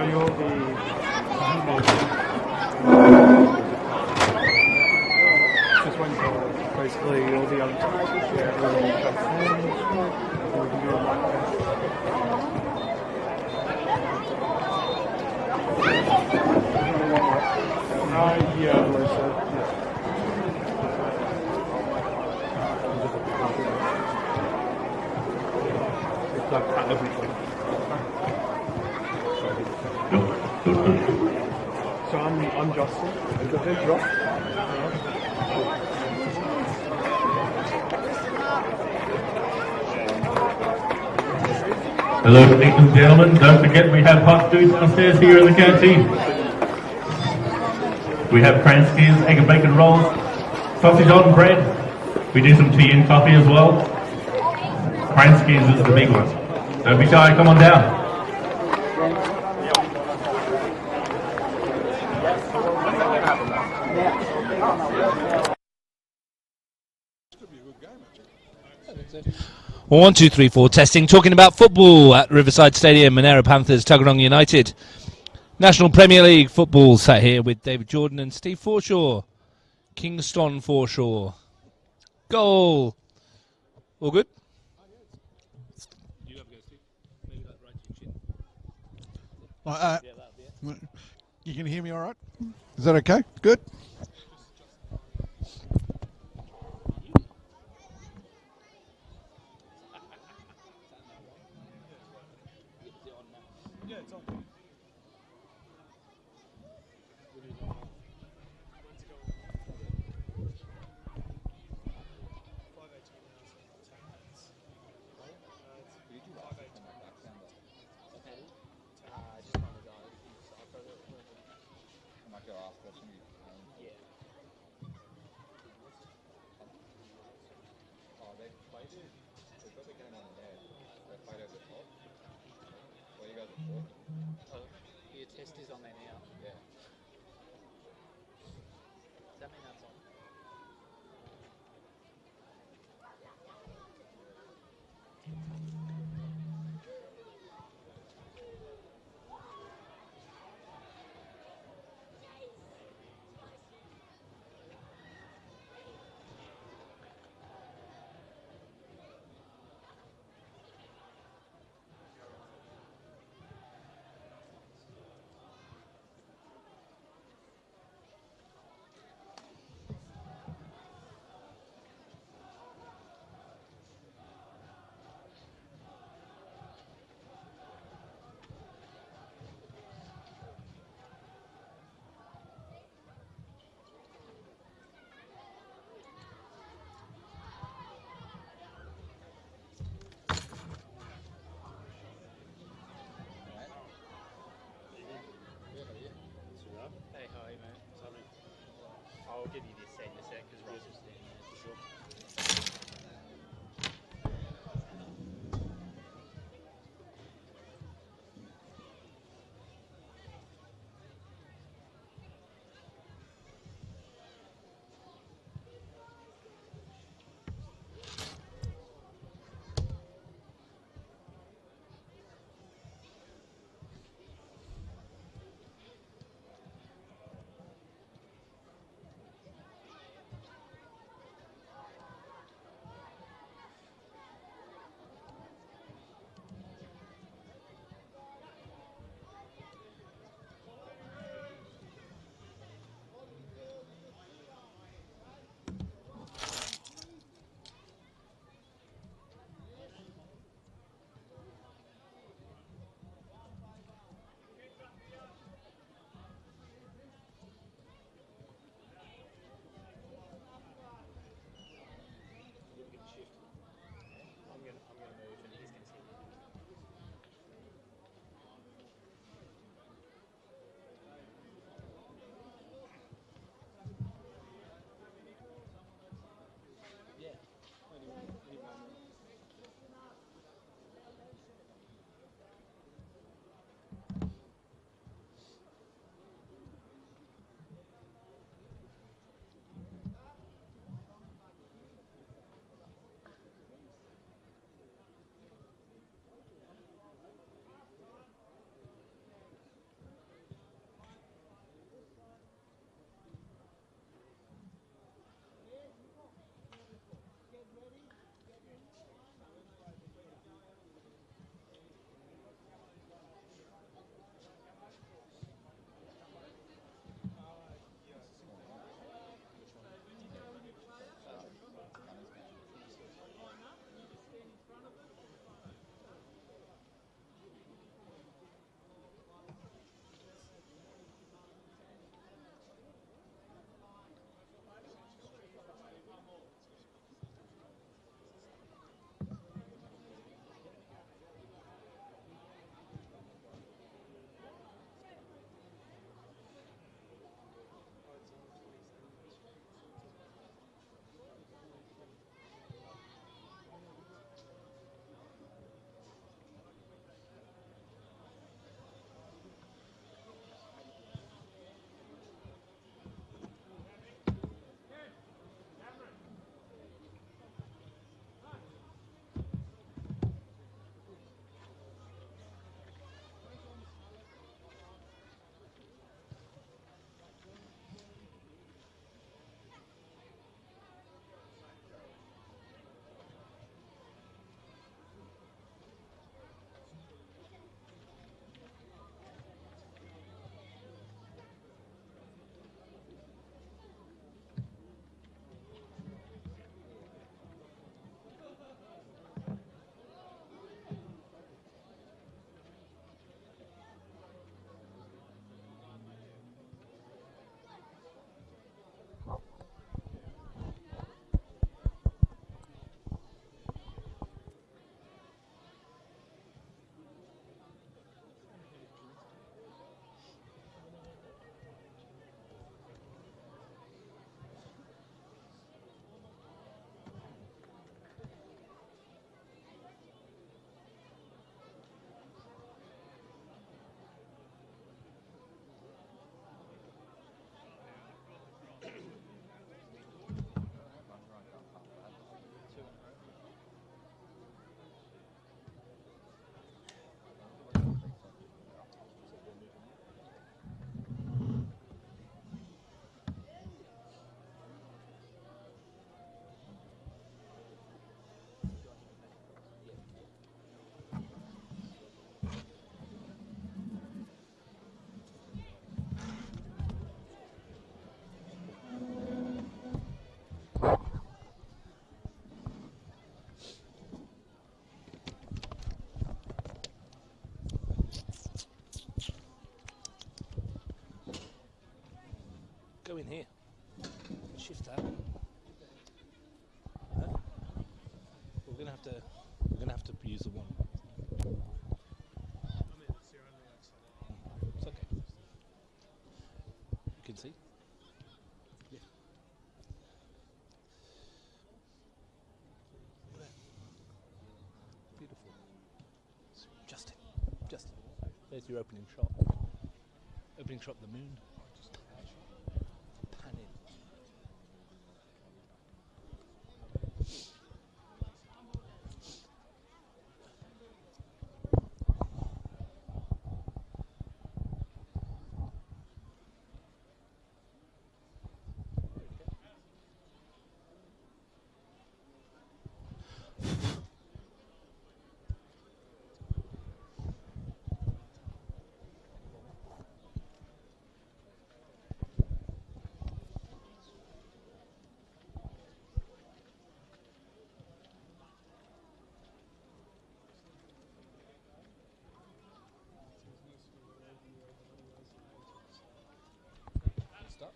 you're the just when basically you're the yeah, it's like everything. So I'm Justin. Is the big drop? Hello, ladies and gentlemen. Don't forget we have hot food downstairs here in the canteen. We have Kranskis, egg and bacon rolls, sausage on bread. We do some tea and coffee as well. Kranskis is the big one. Don't be shy, come on down. Well, 1, 2, 3, 4 testing. Talking about football at Riverside Stadium, Monaro Panthers, Tuggeranong United. National Premier League football. Sat here with David Jordan and Steve Forshaw. Kingston Forshaw. Goal. All good? You can hear me all right? Is that okay? Good. There's probably going on in there. That photo's at top. Well, you guys are talking. Oh, your test is on there now. Yeah. Does that mean that's on? Hey, how are you, mate? Sorry. I'll give you this set in a sec because Ross is standing there for sure. Go in here. Shift that. We're gonna have to use the one. It's okay. You can see. Yeah. Beautiful. Justin. There's your opening shot. Opening shot of the moon. Pan in. Stop.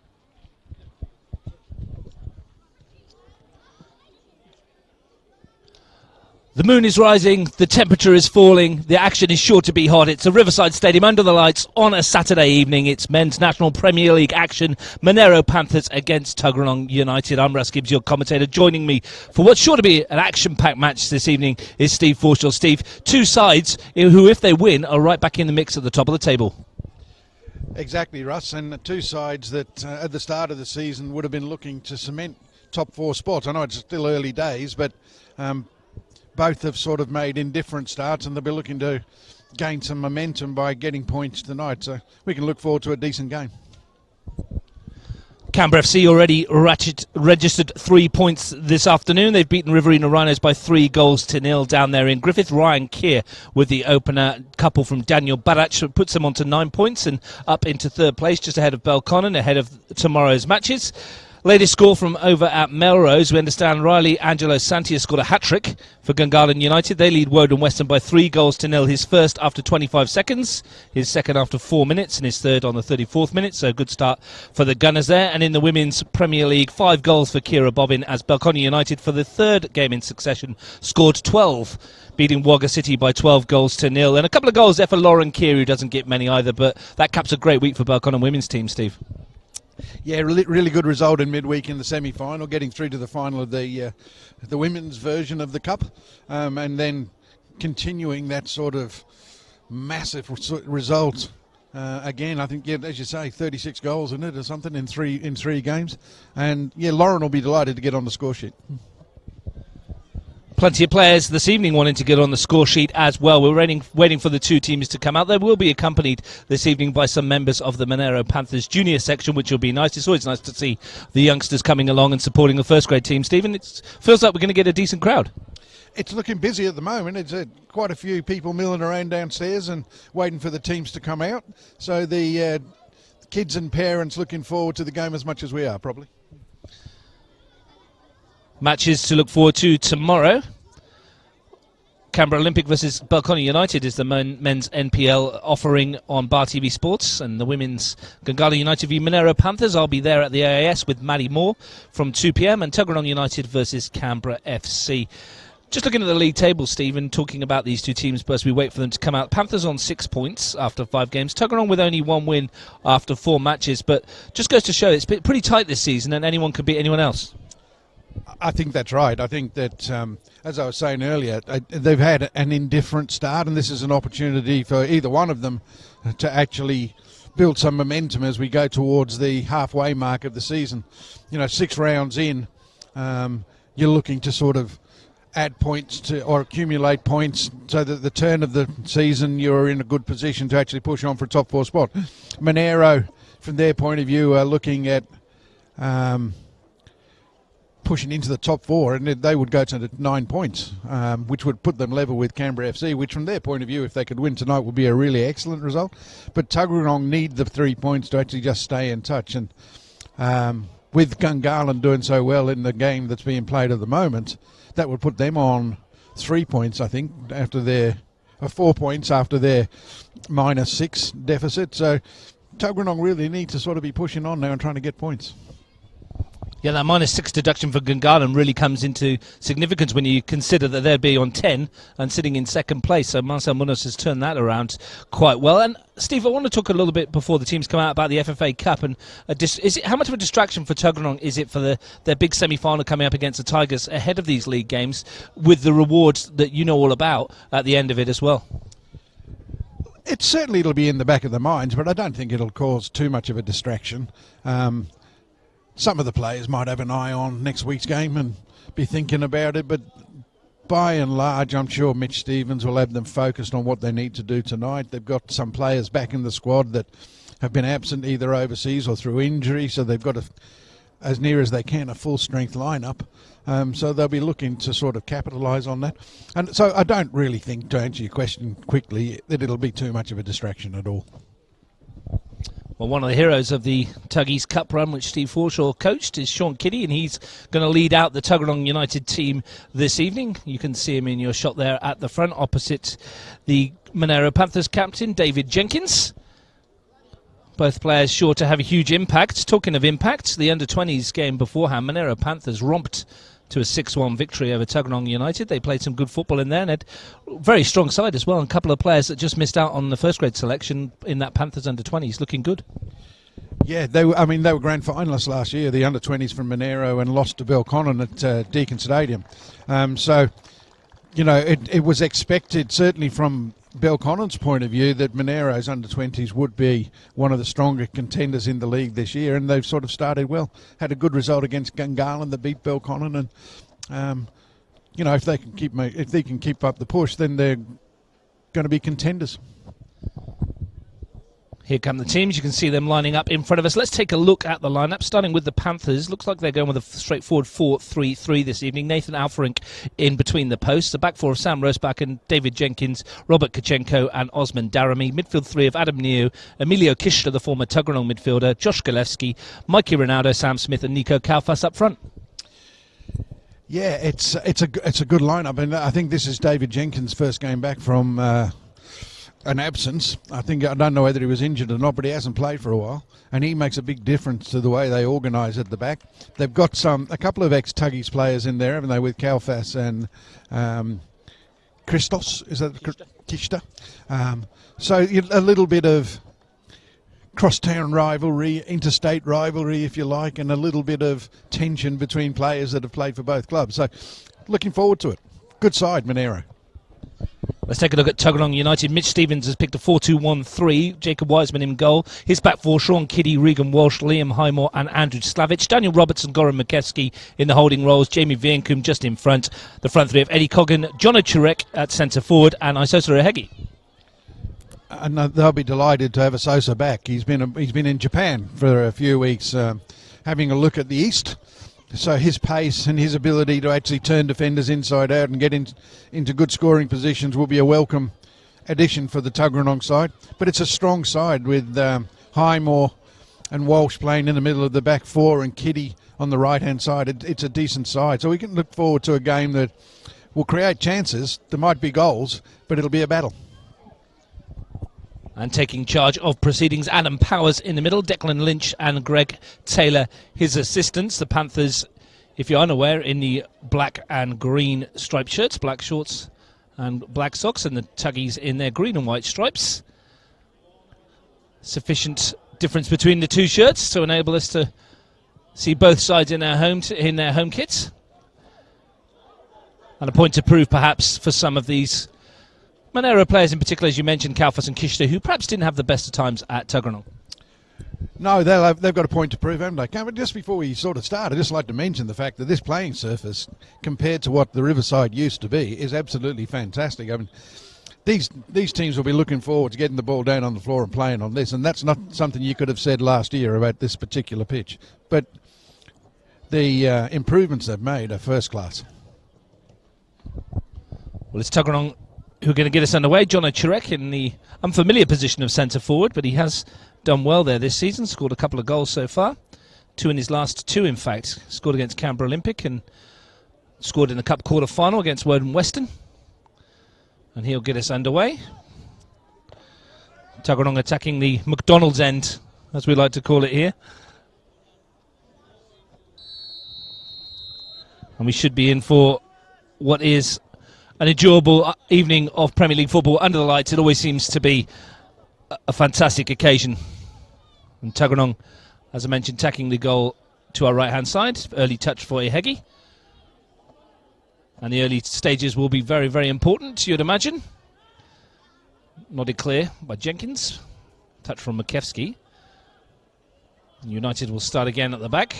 The moon is rising, the temperature is falling, the action is sure to be hot. It's a Riverside Stadium under the lights on a Saturday evening. It's Men's National Premier League action. Monaro Panthers against Tuggeranong United. I'm Russ Gibbs, your commentator. Joining me for what's sure to be an action-packed match this evening is Steve Forshall. Steve, two sides who, if they win, are right back in the mix at the top of the table. Exactly, Russ, and the two sides that at the start of the season would have been looking to cement top four spots. I know it's still early days, but both have sort of made indifferent starts, and they'll be looking to gain some momentum by getting points tonight. So we can look forward to a decent game. Canberra FC already registered 3 points this afternoon. They've beaten Riverina Rhinos by 3-0 down there in Griffith. Ryan Keir with the opener, couple from Daniel Barach, puts them on to 9 points and up into third place, just ahead of Belconnen, ahead of tomorrow's matches. Latest score from over at Melrose. We understand Riley Angelo Santi has scored a hat-trick for Gungahlin United. They lead Woden Western by 3-0. His first after 25 seconds, his second after 4 minutes, and his third on the 34th minute. So good start for the Gunners there. And in the Women's Premier League, 5 goals for Kira Bobbin as Belconnen United, for the third game in succession, scored 12, beating Wagga City by 12-0. And a couple of goals there for Lauren Keir, who doesn't get many either, but that caps a great week for Belconnen women's team, Steve. Yeah, really good result in midweek in the semi-final, getting through to the final of the women's version of the Cup, and then continuing that sort of massive result. Again, I think, yeah, as you say, 36 goals in it or something in three games. And, yeah, Lauren will be delighted to get on the score sheet. Plenty of players this evening wanting to get on the score sheet as well. We're waiting for the two teams to come out. They will be accompanied this evening by some members of the Monaro Panthers junior section, which will be nice. It's always nice to see the youngsters coming along and supporting the first grade team, Stephen. It feels like we're going to get a decent crowd. It's looking busy at the moment. It's quite a few people milling around downstairs and waiting for the teams to come out. So the kids and parents looking forward to the game as much as we are, probably. Matches to look forward to tomorrow. Canberra Olympic versus Belconnen United is the men's NPL offering on Bar TV Sports, and the women's Gungahlin United v Monaro Panthers. I'll be there at the AIS with Maddie Moore from 2 p.m. and Tuggeranong United versus Canberra FC. Just looking at the league table, Stephen, talking about these two teams as we wait for them to come out. Panthers on 6 points after 5 games. Tuggeranong with only 1 win after 4 matches, but just goes to show it's been pretty tight this season and anyone could beat anyone else. I think that's right. I think that, as I was saying earlier, they've had an indifferent start, and this is an opportunity for either one of them to actually build some momentum as we go towards the halfway mark of the season. 6 rounds in, you're looking to sort of add points to or accumulate points so that at the turn of the season you're in a good position to actually push on for a top 4 spot. Monaro, from their point of view, are looking at pushing into the top 4, and they would go to 9 points, which would put them level with Canberra FC, which from their point of view, if they could win tonight, would be a really excellent result. But Tuggeranong need the 3 points to actually just stay in touch, and with Gungahlin doing so well in the game that's being played at the moment, that would put them on 3 points, I think, after their 4 points after their -6 deficit. So Tuggeranong really need to sort of be pushing on now and trying to get points. Yeah, that -6 deduction for Gungahlin really comes into significance when you consider that they'd be on 10 and sitting in second place. So Marcel Munoz has turned that around quite well. And Steve, I want to talk a little bit before the teams come out about the FFA Cup. And how much of a distraction for Tuggeranong is it for their big semi-final coming up against the Tigers ahead of these league games, with the rewards that you know all about at the end of it as well? It'll be in the back of their minds, but I don't think it'll cause too much of a distraction. Some of the players might have an eye on next week's game and be thinking about it, but by and large, I'm sure Mitch Stevens will have them focused on what they need to do tonight. They've got some players back in the squad that have been absent either overseas or through injury, so they've got, as near as they can, a full-strength lineup. So they'll be looking to sort of capitalise on that. And so I don't really think, to answer your question quickly, that it'll be too much of a distraction at all. Well, one of the heroes of the Tuggies Cup run, which Steve Forshaw coached, is Sean Kiddie, and he's going to lead out the Tuggeranong United team this evening. You can see him in your shot there at the front, opposite the Monaro Panthers captain, David Jenkins. Both players sure to have a huge impact. Talking of impact, the under-20s game beforehand, Monaro Panthers romped to a 6-1 victory over Tuggeranong United. They played some good football in there and had a very strong side as well. And a couple of players that just missed out on the first grade selection in that Panthers under-20s, looking good. Yeah, they were grand finalists last year, the under-20s from Monaro, and lost to Belconnen at Deakin Stadium. So, you know, it was expected, certainly from Belconnen's point of view, that Monaro's under-20s would be one of the stronger contenders in the league this year, and they've sort of started well. Had a good result against Gungahlin that beat Belconnen, and you know, if they can keep up the push, then they're going to be contenders. Here come the teams. You can see them lining up in front of us. Let's take a look at the lineup, starting with the Panthers. Looks like they're going with a straightforward 4-3-3 this evening. Nathan Alferink in between the posts. The back four of Sam Rosbach and David Jenkins, Robert Kachenko and Osman Daramy. Midfield three of Adam Neo, Emilio Kishler, the former Tuggeranong midfielder, Josh Galewski, Mikey Ronaldo, Sam Smith and Nico Kaufas up front. Yeah, it's a good lineup, and I think this is David Jenkins' first game back from an absence. I don't know whether he was injured or not, but he hasn't played for a while, and he makes a big difference to the way they organise at the back. They've got a couple of ex-Tuggies players in there, haven't they, with Kaufas and Christos, is that Kishta? So a little bit of crosstown rivalry, interstate rivalry, if you like, and a little bit of tension between players that have played for both clubs. So looking forward to it. Good side, Monaro. Let's take a look at Tuggeranong United. Mitch Stevens has picked a 4-2-1-3. Jacob Wiseman in goal. His back four, Sean Kiddie, Regan Walsh, Liam Highmore and Andrew Slavic. Daniel Robertson, Goran McKeskey in the holding roles. Jamie Vienkum just in front. The front three of Eddie Coggan, Jono Chirek at centre forward and Isosa Ehegi. And they'll be delighted to have Isosa back. He's been in Japan for a few weeks having a look at the East. So his pace and his ability to actually turn defenders inside out and get into good scoring positions will be a welcome addition for the Tuggeranong side. But it's a strong side with Highmore and Walsh playing in the middle of the back four and Kiddie on the right-hand side. It's a decent side. So we can look forward to a game that will create chances. There might be goals, but it'll be a battle. And taking charge of proceedings, Adam Powers in the middle, Declan Lynch and Greg Taylor, his assistants. The Panthers, if you're unaware, in the black and green striped shirts, black shorts and black socks, and the Tuggies in their green and white stripes. Sufficient difference between the two shirts to enable us to see both sides in their home kits. And a point to prove, perhaps, for some of these Monaro players in particular, as you mentioned, Kaufas and Kishta, who perhaps didn't have the best of times at Tuggeranong. No, they've got a point to prove, haven't they? But just before we sort of start, I'd just like to mention the fact that this playing surface, compared to what the Riverside used to be, is absolutely fantastic. I mean, these teams will be looking forward to getting the ball down on the floor and playing on this, and that's not something you could have said last year about this particular pitch. But the improvements they've made are first class. Well, it's Tuggeranong who are going to get us underway. Jono Chirek in the unfamiliar position of centre forward, but he has done well there this season, scored a couple of goals so far. 2 in his last 2, in fact. Scored against Canberra Olympic and scored in the Cup quarter-final against Woden Western. And he'll get us underway. Tuggeranong attacking the McDonald's end, as we like to call it here. And we should be in for what is an enjoyable evening of Premier League football under the lights. It always seems to be a fantastic occasion. And Tuggeranong, as I mentioned, tacking the goal to our right-hand side. Early touch for Ehegi. And the early stages will be very, very important, you'd imagine. Nodded clear by Jenkins. Touch from Makevsky. United will start again at the back.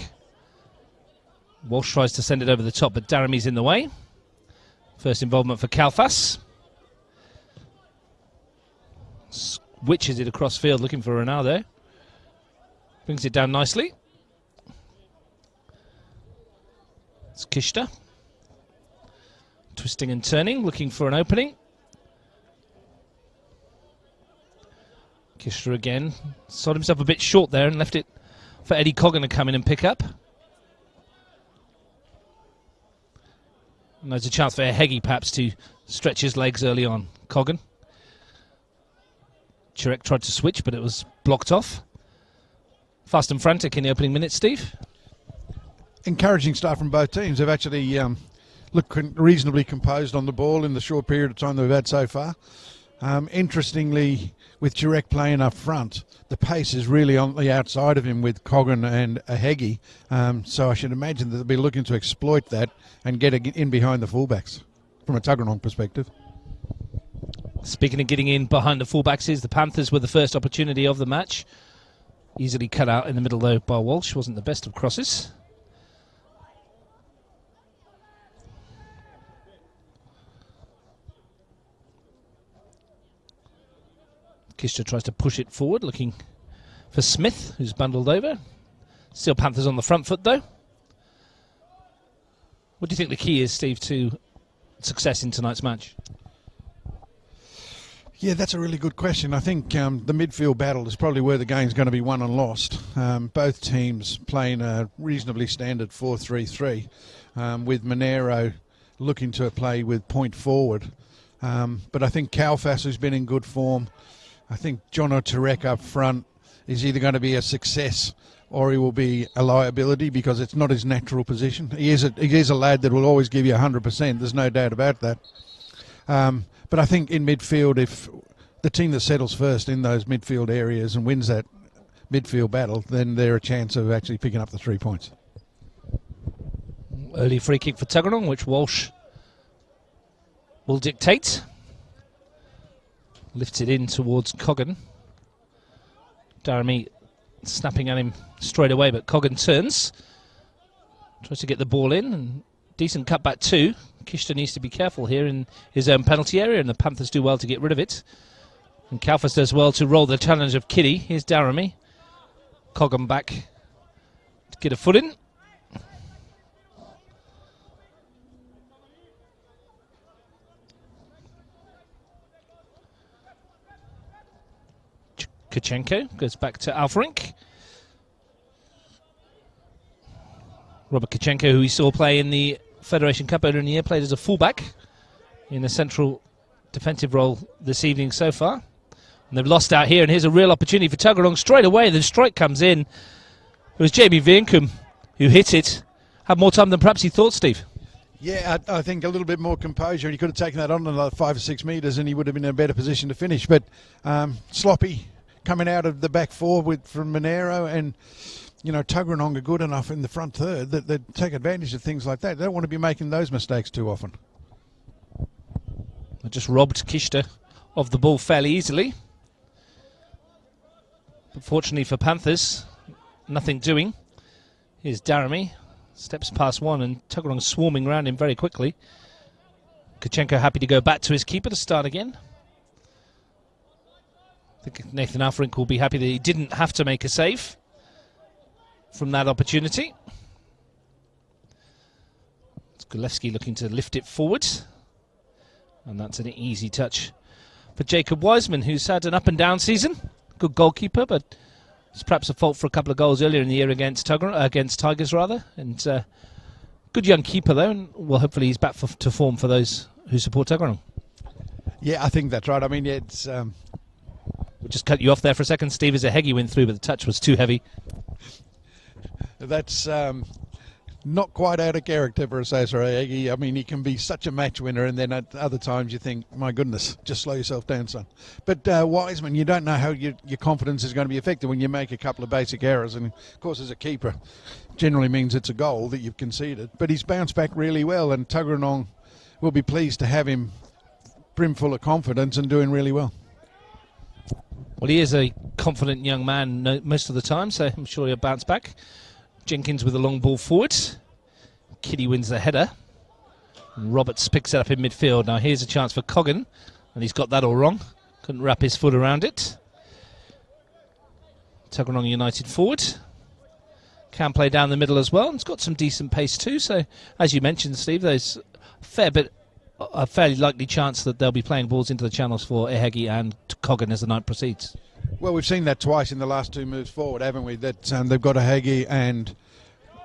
Walsh tries to send it over the top, but Daramy's in the way. First involvement for Kalfas. Switches it across field, looking for Ronaldo. Brings it down nicely. It's Kishta. Twisting and turning, looking for an opening. Kishta again. Sold himself a bit short there and left it for Eddie Coggan to come in and pick up. And there's a chance for Ehegi perhaps to stretch his legs early on. Coggan. Chirek tried to switch, but it was blocked off. Fast and frantic in the opening minutes, Steve. Encouraging start from both teams. They've actually looked reasonably composed on the ball in the short period of time that we've had so far. Interestingly, with Chirek playing up front, the pace is really on the outside of him with Coggan and Ehegi. So I should imagine that they'll be looking to exploit that and get in behind the fullbacks from a Tuggeranong perspective. Speaking of getting in behind the fullbacks, the Panthers were the first opportunity of the match. Easily cut out in the middle though by Walsh. Wasn't the best of crosses. Kishta tries to push it forward, looking for Smith, who's bundled over. Still Panthers on the front foot, though. What do you think the key is, Steve, to success in tonight's match? Yeah, that's a really good question. I think the midfield battle is probably where the game's going to be won and lost. Both teams playing a reasonably standard 4-3-3, with Monaro looking to play with point forward. But I think Kalfas, who's been in good form, I think John O'Turek up front is either going to be a success or he will be a liability because it's not his natural position. He is a lad that will always give you 100%. There's no doubt about that. But I think in midfield, if the team that settles first in those midfield areas and wins that midfield battle, then they're a chance of actually picking up the 3 points. Early free kick for Tuggeranong, which Walsh will dictate. Lifts it in towards Coggan. Daramy snapping at him straight away, but Coggan turns. Tries to get the ball in, and decent cutback too. Kishta needs to be careful here in his own penalty area, and the Panthers do well to get rid of it. And Kalfas does well to roll the challenge of Kitty. Here's Daramy. Coggan back to get a foot in. Kachenko goes back to Alferink. Robert Kachenko, who we saw play in the Federation Cup earlier in the year, played as a fullback in a central defensive role this evening so far. And they've lost out here, and here's a real opportunity for Tuggeranong. Straight away, the strike comes in. It was Jamie Vienkum who hit it. Had more time than perhaps he thought, Steve. Yeah, I think a little bit more composure. He could have taken that on another 5 or 6 metres and he would have been in a better position to finish. But sloppy coming out of the back four from Monaro, and Tuggeranong are good enough in the front third that they take advantage of things like that. They don't want to be making those mistakes too often. I just robbed Kishta of the ball fairly easily. But fortunately for Panthers, nothing doing. Here's Daramy. Steps past one, and Tuggeranong swarming around him very quickly. Kachenko happy to go back to his keeper to start again. I think Nathan Alferink will be happy that he didn't have to make a save from that opportunity. It's Gulewski looking to lift it forward. And that's an easy touch for Jacob Wiseman, who's had an up and down season. Good goalkeeper, but It's perhaps a fault for a couple of goals earlier in the year against Tigers rather, and good young keeper though, and well, hopefully he's back to form for those who support Tuggeranong. Yeah, I think that's right. I mean, it's We'll just cut you off there for a second, Steve, as a Heggie went through, but the touch was too heavy. that's not quite out of character for a Sasori. I mean, he can be such a match winner, and then at other times you think, my goodness, just slow yourself down, son. But Wiseman, you don't know how your confidence is going to be affected when you make a couple of basic errors. And, of course, as a keeper, generally means it's a goal that you've conceded. But he's bounced back really well, and Tuggeranong will be pleased to have him brimful of confidence and doing really well. Well, he is a confident young man most of the time, so I'm sure he'll bounce back. Jenkins with a long ball forward. Kitty wins the header. Roberts picks it up in midfield. Now here's a chance for Coggan, and he's got that all wrong. Couldn't wrap his foot around it. Tuggeranong United forward. Can play down the middle as well. It's got some decent pace too, so as you mentioned, Steve, there's a fairly likely chance that they'll be playing balls into the channels for Ehegi and Coggan as the night proceeds. Well, we've seen that twice in the last two moves forward, haven't we? That they've got Ehegi and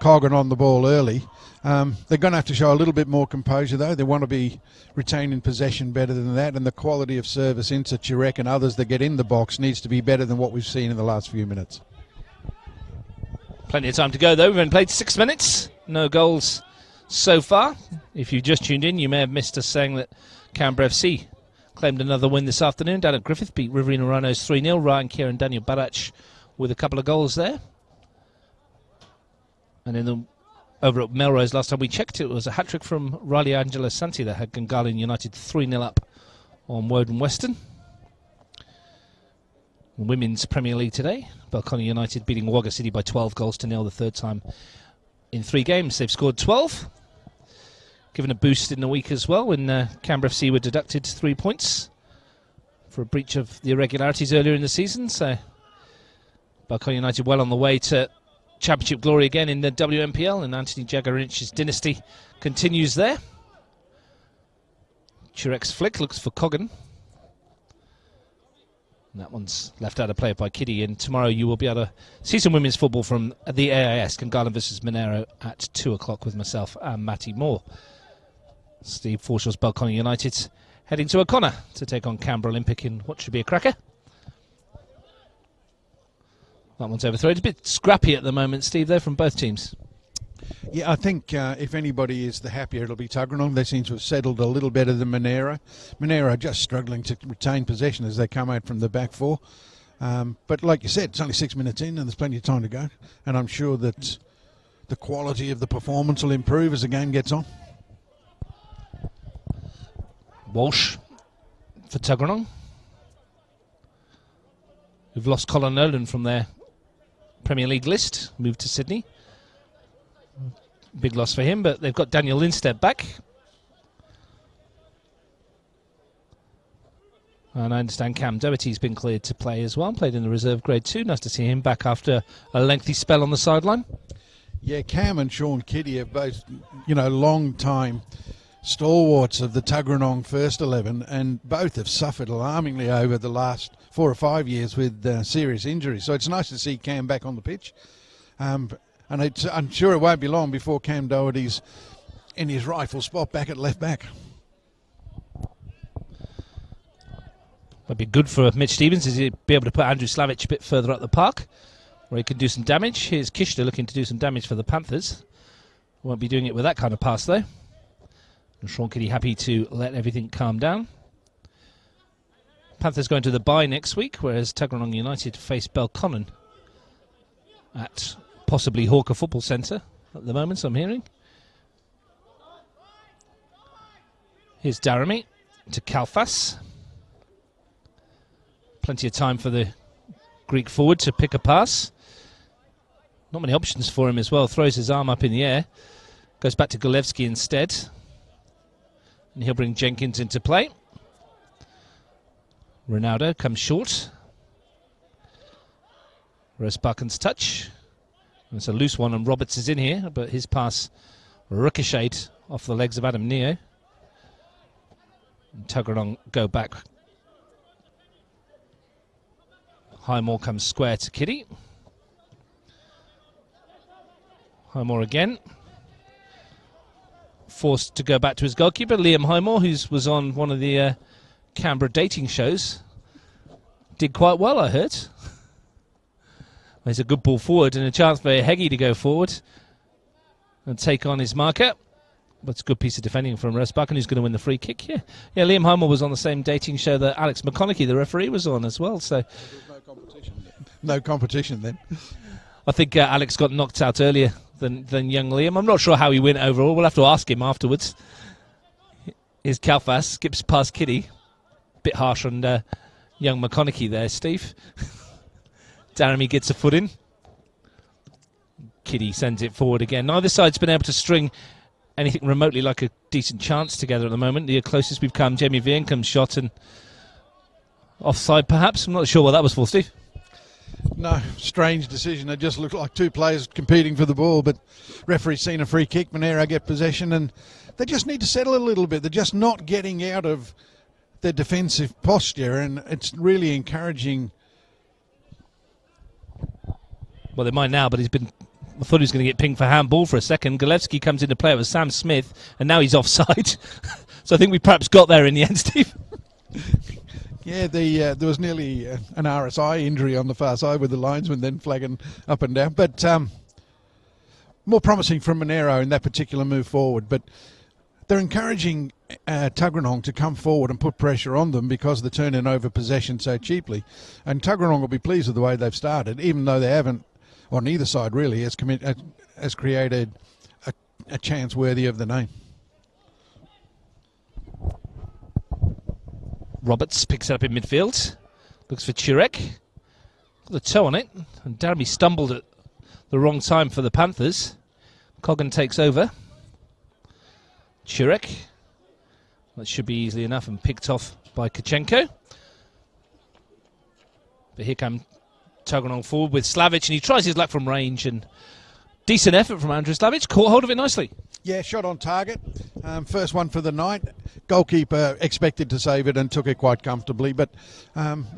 Coggan on the ball early. They're going to have to show a little bit more composure, though. They want to be retaining possession better than that, and the quality of service into Chirek and others that get in the box needs to be better than what we've seen in the last few minutes. Plenty of time to go, though. We've only played 6 minutes. No goals so far. If you just tuned in, you may have missed us saying that Canberra FC claimed another win this afternoon down at Griffith, beat Riverina Rhinos 3-0. Ryan Keir and Daniel Barach with a couple of goals there. And over at Melrose, last time we checked, it was a hat-trick from Riley Angela Santi that had Gungahlin United 3-0 up on Woden Western. Women's Premier League today, Belconnen United beating Wagga City by 12 goals to 0 the third time in 3 games. They've scored 12. Given a boost in the week as well when Canberra FC were deducted 3 points for a breach of the irregularities earlier in the season. So Belconnen United well on the way to championship glory again in the WMPL, and Anthony Jagarich's dynasty continues there. Chirek's flick looks for Coggan. And that one's left out of play by Kitty, and tomorrow you will be able to see some women's football from the AIS, Gungahlin versus Monaro at 2 o'clock with myself and Matty Moore. Steve Forshaw's Belconnen United heading to O'Connor to take on Canberra Olympic in what should be a cracker. That one's overthrown. It's a bit scrappy at the moment, Steve, though, from both teams. Yeah, I think if anybody is the happier, it'll be Tuggeranong. They seem to have settled a little better than Monaro. Monaro are just struggling to retain possession as they come out from the back four. But like you said, it's only 6 minutes in and there's plenty of time to go. And I'm sure that the quality of the performance will improve as the game gets on. Walsh for Tuggeranong. We've lost Colin Nolan from their Premier League list, moved to Sydney. Big loss for him, but they've got Daniel Lindstedt back. And I understand Cam Doherty's been cleared to play as well, played in the reserve grade 2. Nice to see him back after a lengthy spell on the sideline. Yeah, Cam and Sean Kitty are both, long time stalwarts of the Tuggeranong first 11, and both have suffered alarmingly over the last 4 or 5 years with serious injuries. So it's nice to see Cam back on the pitch. And I'm sure it won't be long before Cam Doherty's in his rightful spot back at left back. Might be good for Mitch Stevens, is he'd be able to put Andrew Slavic a bit further up the park where he can do some damage. Here's Kishner looking to do some damage for the Panthers. Won't be doing it with that kind of pass though. And Sean Kitty happy to let everything calm down. Panthers going to the bye next week, whereas Tuggeranong United face Belconnen at possibly Hawker Football Centre at the moment, I'm hearing. Here's Daramy to Kalfas. Plenty of time for the Greek forward to pick a pass. Not many options for him as well. Throws his arm up in the air. Goes back to Golevsky instead. And he'll bring Jenkins into play. Ronaldo comes short. Whereas Buchan's touch. It's a loose one and Roberts is in here, but his pass ricocheted off the legs of Adam Neo. And Tuggeranong go back. Highmore comes square to Kitty. Highmore again. Forced to go back to his goalkeeper, Liam Highmore, who was on one of the Canberra dating shows. Did quite well, I heard. There's a good ball forward and a chance for Heggie to go forward and take on his marker. But it's a good piece of defending from Rosbakken, who's going to win the free kick here. Yeah, Liam Highmore was on the same dating show that Alex McConaughey, the referee, was on as well. So no competition then. I think Alex got knocked out earlier than young Liam. I'm not sure how he went overall. We'll have to ask him afterwards. Here's Kalfas, skips past Kitty. Bit harsh on young McConaughey there, Steve. Daramy gets a foot in. Kitty sends it forward again. Neither side's been able to string anything remotely like a decent chance together at the moment. The closest we've come, Jamie Vienkam's shot and offside perhaps. I'm not sure what that was for, Steve. No, strange decision. It just looked like two players competing for the ball, but referee's seen a free kick. Monaro get possession, and they just need to settle a little bit. They're just not getting out of their defensive posture, and it's really encouraging. Well, they might now, but I thought he was going to get pinged for handball for a second. Golevsky comes into play with Sam Smith, and now he's offside. So I think we perhaps got there in the end, Steve. Yeah, there was nearly an RSI injury on the far side with the linesman then flagging up and down. But more promising from Monaro in that particular move forward. But they're encouraging Tuggeranong to come forward and put pressure on them because they're turning over possession so cheaply. And Tuggeranong will be pleased with the way they've started, even though they haven't, on either side really, has created a chance worthy of the name. Roberts picks it up in midfield. Looks for Chirek. Got the toe on it. And Daramy stumbled at the wrong time for the Panthers. Coggan takes over. Chirek. That should be easily enough and picked off by Kachenko. But here comes Tuggeranong forward with Slavic, and he tries his luck from range, and decent effort from Andrew Slavic. Caught hold of it nicely. Yeah, shot on target. First one for the night. Goalkeeper expected to save it and took it quite comfortably. But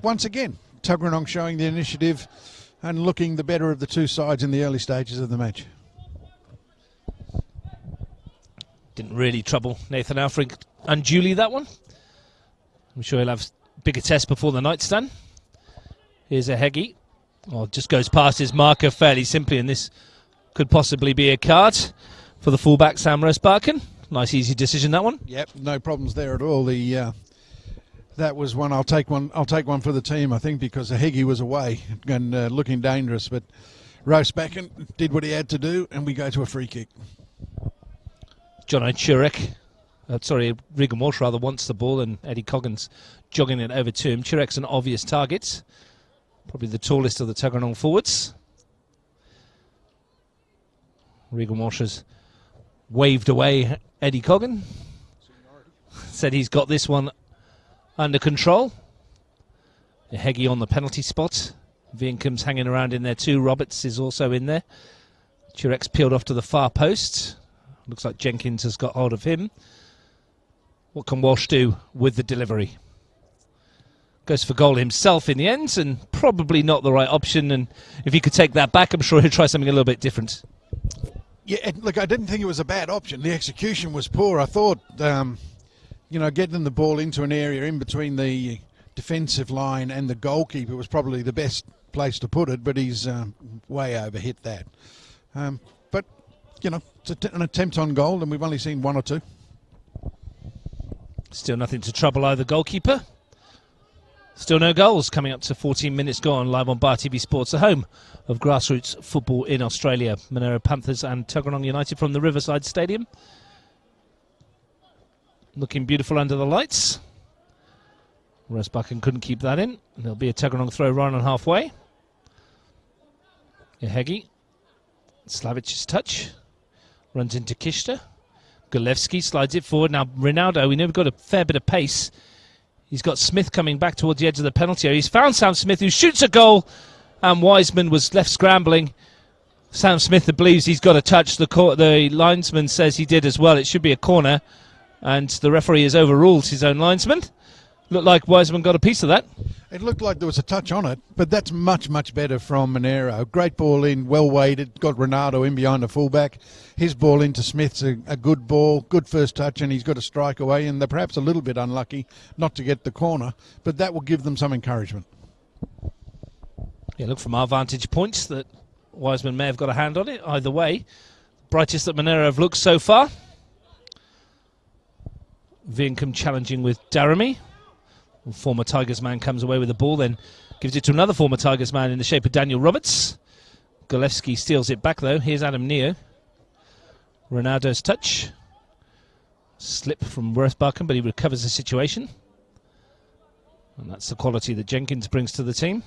once again, Tuggeranong showing the initiative and looking the better of the two sides in the early stages of the match. Didn't really trouble Nathan Alfred unduly, that one. I'm sure he'll have bigger tests before the night's done. Here's a Heggie. Oh, just goes past his marker fairly simply, and this could possibly be a card for the fullback Sam Rosbakken. Nice easy decision, that one. Yep, no problems there at all. That was one. I'll take one for the team, I think, because the Heggie was away and looking dangerous, but Rosbakken did what he had to do, and we go to a free kick. Regan Walsh rather wants the ball, and Eddie Coggan's jogging it over to him. Chirek's an obvious target, probably the tallest of the Tuggeranong forwards. Regan Walsh has waved away Eddie Coggan. Said he's got this one under control. Heggie on the penalty spot. Vienkam's hanging around in there too. Roberts is also in there. Chirek's peeled off to the far post. Looks like Jenkins has got hold of him. What can Walsh do with the delivery? Goes for goal himself in the end, and probably not the right option. And if he could take that back, I'm sure he'll try something a little bit different. Yeah, look, I didn't think it was a bad option. The execution was poor. I thought, getting the ball into an area in between the defensive line and the goalkeeper was probably the best place to put it, but he's way overhit that. But, it's an attempt on goal, and we've only seen one or two. Still nothing to trouble either goalkeeper. Still no goals. Coming up to 14 minutes gone, live on Bar TV Sports, the home of grassroots football in Australia. Monaro Panthers and Tuggeranong United from the Riverside Stadium. Looking beautiful under the lights. Rosbakken couldn't keep that in. There'll be a Tuggeranong throw right on halfway. Heggie. Slavic's touch. Runs into Kishta. Golevsky slides it forward. Now Ronaldo, we know we've got a fair bit of pace. He's got Smith coming back towards the edge of the penalty area. He's found Sam Smith, who shoots a goal, and Wiseman was left scrambling. Sam Smith believes he's got a touch. The linesman says he did as well. It should be a corner, and the referee has overruled his own linesman. Looked like Wiseman got a piece of that. It looked like there was a touch on it, but that's much, much better from Monaro. Great ball in, well weighted, got Ronaldo in behind the fullback. His ball into Smith's a good ball, good first touch, and he's got a strike away, and they're perhaps a little bit unlucky not to get the corner, but that will give them some encouragement. Yeah, look, from our vantage points that Wiseman may have got a hand on it. Either way, brightest that Monaro have looked so far. Vincom challenging with Daramy. Former Tigers man comes away with the ball, then gives it to another former Tigers man in the shape of Daniel Roberts. Golewski steals it back though. Here's Adam Neo. Ronaldo's touch. Slip from Worthbarkham, but he recovers the situation. And that's the quality that Jenkins brings to the team.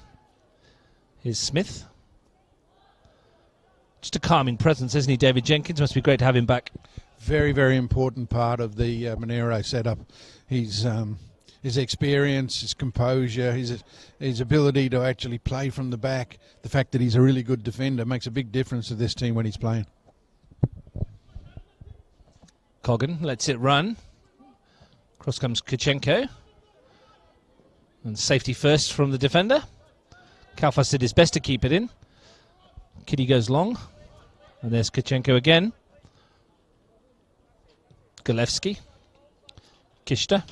Here's Smith. Just a calming presence, isn't he, David Jenkins? Must be great to have him back. Very, very important part of the Monaro setup. His experience, his composure, his ability to actually play from the back, the fact that he's a really good defender makes a big difference to this team when he's playing. Coggan lets it run. Cross comes Kachenko. And safety first from the defender. Kalfas did his best to keep it in. Kitty goes long. And there's Kachenko again. Golewski. Kishta.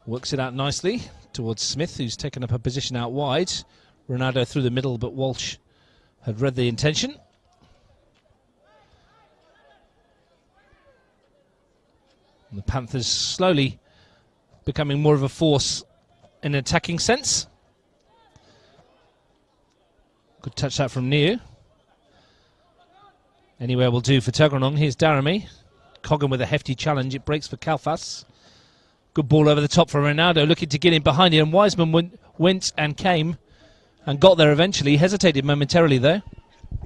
Works it out nicely towards Smith, who's taken up a position out wide. Ronaldo through the middle, but Walsh had read the intention. And the Panthers slowly becoming more of a force in an attacking sense. Good touch that from Niu. Anywhere will do for Tuggeranong. Here's Daramy. Coggan with a hefty challenge. It breaks for Kalfas. Good ball over the top for Ronaldo, looking to get in behind it, and Wiseman went and came and got there eventually. Hesitated momentarily though.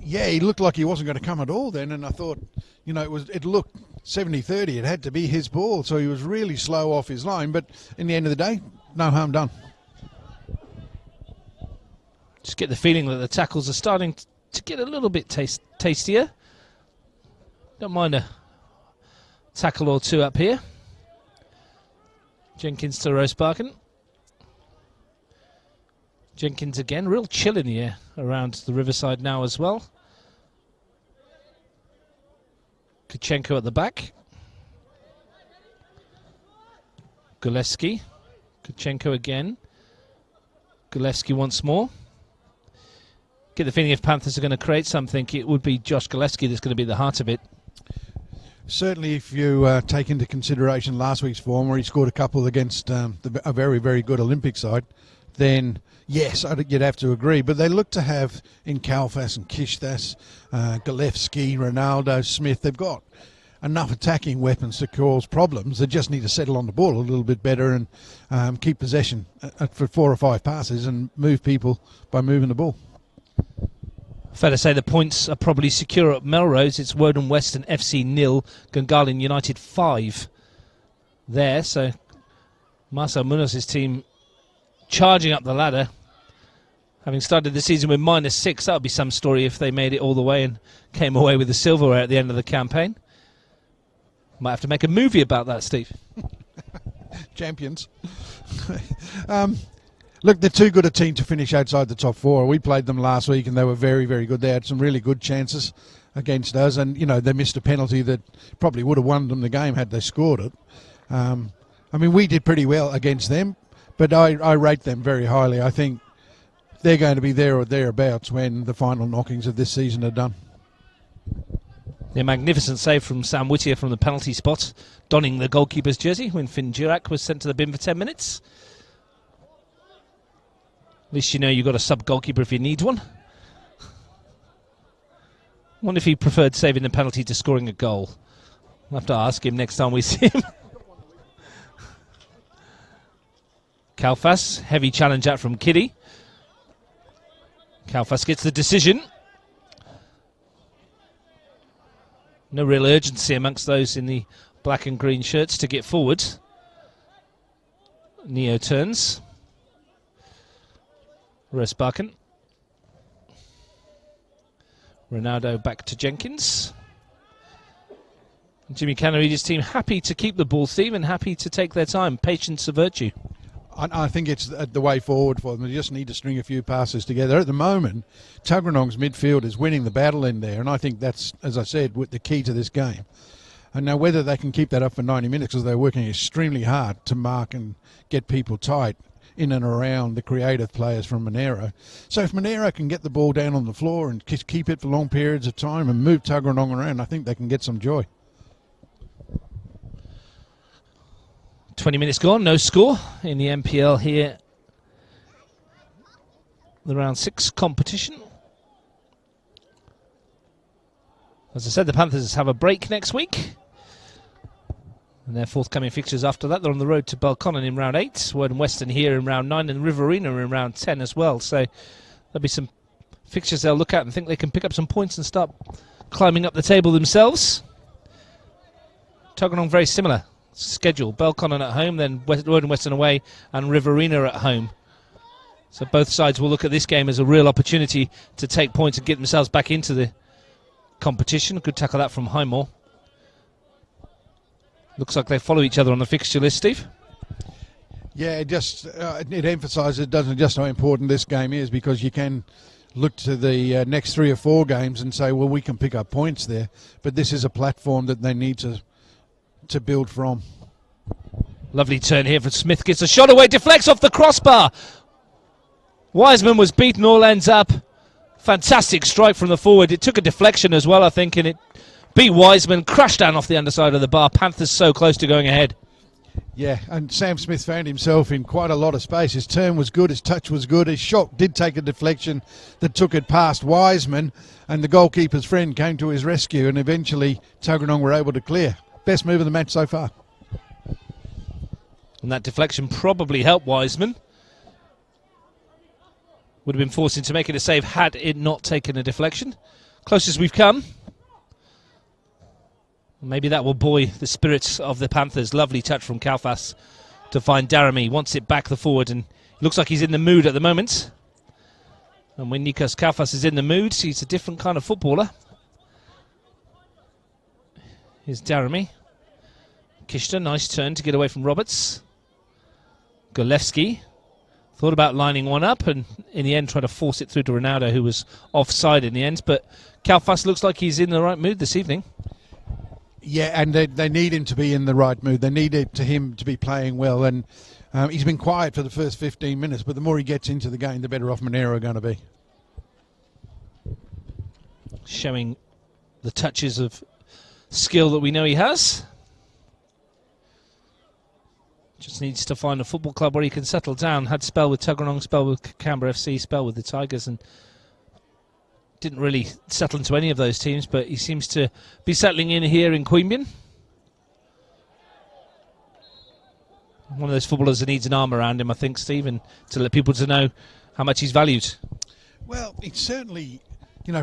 Yeah, he looked like he wasn't going to come at all then, and I thought, it looked 70-30. It had to be his ball, so he was really slow off his line, but in the end of the day, no harm done. Just get the feeling that the tackles are starting to get a little bit tastier. Don't mind a tackle or two up here. Jenkins to Rosebarken. Jenkins again, real chill in the air around the Riverside now as well. Kachenko at the back. Golewski. Kachenko again. Golewski once more. Get the feeling if Panthers are going to create something, it would be Josh Golewski that's going to be the heart of it. Certainly, if you take into consideration last week's form where he scored a couple against a very, very good Olympic side, then yes, you'd have to agree. But they look to have in Kalfas and Kishtas, Golewski, Ronaldo, Smith, they've got enough attacking weapons to cause problems. They just need to settle on the ball a little bit better and keep possession for 4 or 5 passes and move people by moving the ball. Fair to say the points are probably secure at Melrose. It's Woden Western FC 0, Gungahlin United 5 there. So Marcel Munoz's team charging up the ladder. Having started the season with -6, that would be some story if they made it all the way and came away with the silverware at the end of the campaign. Might have to make a movie about that, Steve. Champions. Look, they're too good a team to finish outside the top 4. We played them last week and they were very, very good. They had some really good chances against us, and they missed a penalty that probably would have won them the game had they scored it. We did pretty well against them, but I rate them very highly. I think they're going to be there or thereabouts when the final knockings of this season are done. A magnificent save from Sam Whittier from the penalty spot, donning the goalkeeper's jersey when Finn Durack was sent to the bin for 10 minutes. At least you know you've got a sub-goalkeeper if you need one. I wonder if he preferred saving the penalty to scoring a goal. I'll have to ask him next time we see him. Kalfas, heavy challenge out from Kitty. Kalfas gets the decision. No real urgency amongst those in the black and green shirts to get forward. Neo turns. Resbarken. Ronaldo back to Jenkins. Jimmy Canarides' team happy to keep the ball, Steve, and happy to take their time. Patience a virtue. I think it's the way forward for them. They just need to string a few passes together. At the moment, Tuggeranong's midfield is winning the battle in there, and I think that's, as I said, the key to this game. And now whether they can keep that up for 90 minutes, because they're working extremely hard to mark and get people tight in and around the creative players from Monaro. So if Monaro can get the ball down on the floor and keep it for long periods of time and move Tuggeranong around, I think they can get some joy. 20 minutes gone, no score in the MPL here. The round 6 competition. As I said, the Panthers have a break next week. And their forthcoming fixtures after that, they're on the road to Belconnen in round 8, Woden Western here in round 9, and Riverina in round 10 as well. So there'll be some fixtures they'll look at and think they can pick up some points and start climbing up the table themselves. Tuggeranong very similar schedule. Belconnen at home, then Woden Western away, and Riverina at home. So both sides will look at this game as a real opportunity to take points and get themselves back into the competition. Good tackle that from Highmore. Looks like they follow each other on the fixture list, Steve. Yeah, it emphasises, it doesn't just how important this game is, because you can look to the next 3 or 4 games and say, well, we can pick up points there. But this is a platform that they need to build from. Lovely turn here for Smith. Gets a shot away, deflects off the crossbar. Wiseman was beaten all ends up. Fantastic strike from the forward. It took a deflection as well, I think, and it beat Wiseman, crashed down off the underside of the bar. Panthers so close to going ahead. Yeah, and Sam Smith found himself in quite a lot of space. His turn was good, his touch was good, his shot did take a deflection that took it past Wiseman, and the goalkeeper's friend came to his rescue, and eventually Tuggeranong were able to clear. Best move of the match so far. And that deflection probably helped Wiseman. Would have been forced into making a save had it not taken a deflection. Closest we've come. Maybe that will buoy the spirits of the Panthers. Lovely touch from Kalfas to find Daramy. Wants it back the forward, and looks like he's in the mood at the moment. And when Nikos Kalfas is in the mood, he's a different kind of footballer. Here's Daramy. Kishta, nice turn to get away from Roberts. Golevsky thought about lining one up, and in the end tried to force it through to Ronaldo, who was offside in the end. But Kalfas looks like he's in the right mood this evening. Yeah, and they need him to be in the right mood. They need him to be playing well. And he's been quiet for the first 15 minutes, but the more he gets into the game, the better off Monaro are going to be. Showing the touches of skill that we know he has. Just needs to find a football club where he can settle down. Had spell with Tuggeranong, spell with Canberra FC, spell with the Tigers, and didn't really settle into any of those teams, but he seems to be settling in here in Queanbeyan. One of those footballers that needs an arm around him, I think, Stephen, to let people to know how much he's valued. Well, it's certainly,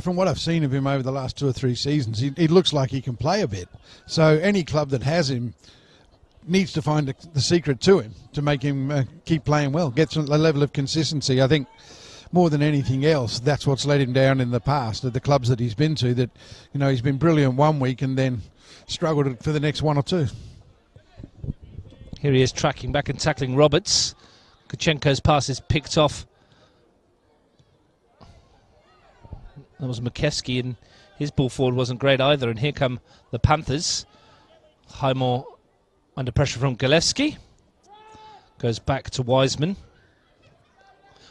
from what I've seen of him over the last 2 or 3 seasons, he looks like he can play a bit. So any club that has him needs to find the secret to him to make him keep playing well, get some a level of consistency. I think more than anything else, that's what's let him down in the past at the clubs that he's been to, that he's been brilliant one week and then struggled for the next 1 or 2. Here he is tracking back and tackling Roberts. Kuchenko's pass is picked off. That was McKeskey, and his ball forward wasn't great either. And here come the Panthers. Highmore under pressure from Golevsky. Goes back to Wiseman.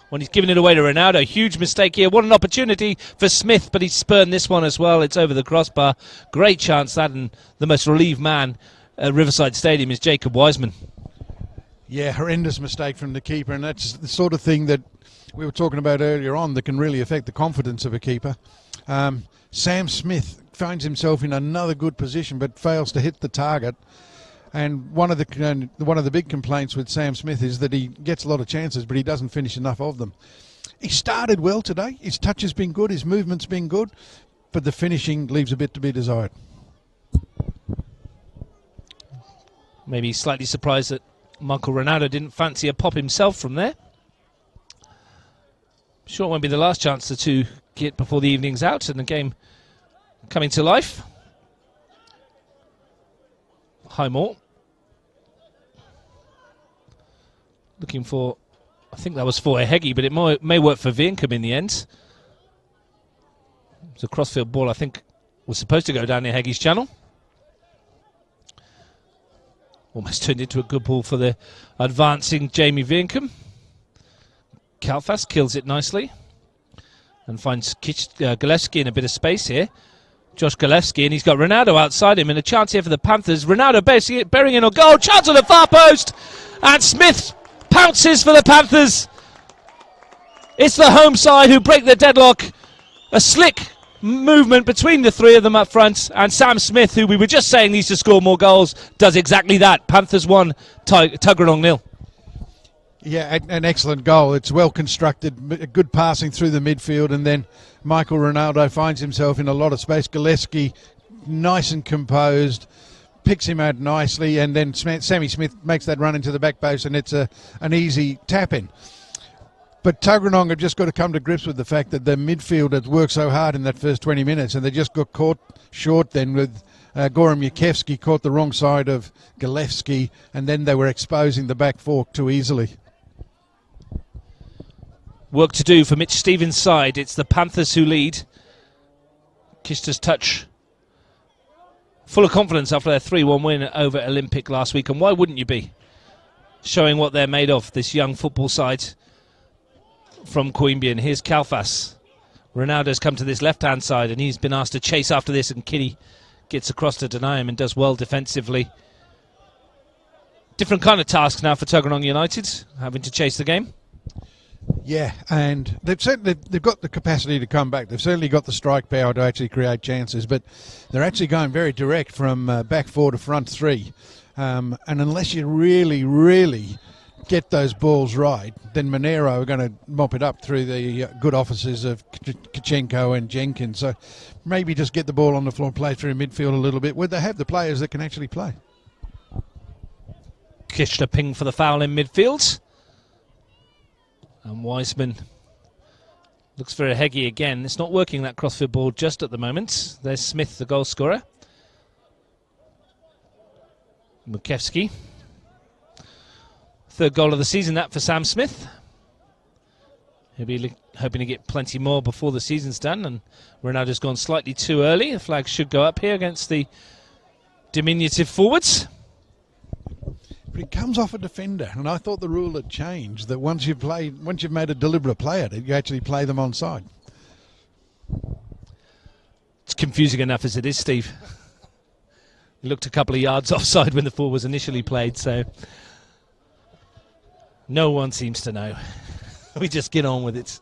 When he's giving it away to Ronaldo. Huge mistake here. What an opportunity for Smith, but he's spurned this one as well. It's over the crossbar. Great chance that, and the most relieved man at Riverside Stadium is Jacob Wiseman. Yeah, horrendous mistake from the keeper, and that's the sort of thing that we were talking about earlier on that can really affect the confidence of a keeper. Sam Smith finds himself in another good position but fails to hit the target. And one of the big complaints with Sam Smith is that he gets a lot of chances, but he doesn't finish enough of them. He started well today. His touch has been good. His movement's been good. But the finishing leaves a bit to be desired. Maybe slightly surprised that Michael Ronaldo didn't fancy a pop himself from there. Sure it won't be the last chance the two get before the evening's out and the game coming to life. Highmore. Looking for, I think that was for Ehegi, but it may work for Vienkum in the end. It's a crossfield ball, I think, was supposed to go down Ehegi's channel. Almost turned into a good ball for the advancing Jamie Vienkum. Kalfas kills it nicely and finds Gillespie in a bit of space here. Josh Gillespie, and he's got Ronaldo outside him, and a chance here for the Panthers. Ronaldo bearing in a goal, chance on the far post, and Smith pounces for the Panthers. It's the home side who break the deadlock. A slick movement between the three of them up front, and Sam Smith, who we were just saying needs to score more goals, does exactly that. Panthers 1, Tuggeranong 0. Yeah, an excellent goal. It's well constructed, good passing through the midfield, and then Michael Ronaldo finds himself in a lot of space. Gillespie, nice and composed, picks him out nicely, and then Sammy Smith makes that run into the back post, and it's an easy tap-in. But Tuggeranong have just got to come to grips with the fact that the midfield had worked so hard in that first 20 minutes, and they just got caught short then with Goran Yukevski caught the wrong side of Gillespie, and then they were exposing the back four too easily. Work to do for Mitch Stevens' side. It's the Panthers who lead. Kishta's touch. Full of confidence after their 3-1 win over Olympic last week, and why wouldn't you be? Showing what they're made of, this young football side from Queanbeyan. Here's Kalfas. Ronaldo's come to this left-hand side, and he's been asked to chase after this, and Kitty gets across to deny him and does well defensively. Different kind of task now for Tuggeranong United, having to chase the game. Yeah, and they've got the capacity to come back. They've certainly got the strike power to actually create chances, but they're actually going very direct from back four to front three. And unless you really, really get those balls right, then Monaro are going to mop it up through the good offices of Kachenko and Jenkins. So maybe just get the ball on the floor and play through midfield a little bit, where they have the players that can actually play. Kishta ping for the foul in midfield. And Wiseman looks for Ehegi again. It's not working, that crossfield ball, just at the moment. There's Smith, the goal scorer. Mukevski. Third goal of the season, that for Sam Smith. He'll be hoping to get plenty more before the season's done. And Ronaldo's gone slightly too early. The flag should go up here against the diminutive forwards. But it comes off a defender, and I thought the rule had changed, that once you've made a deliberate play at it, you actually play them onside. It's confusing enough as it is, Steve. He looked a couple of yards offside when the ball was initially played, so no one seems to know. We just get on with it.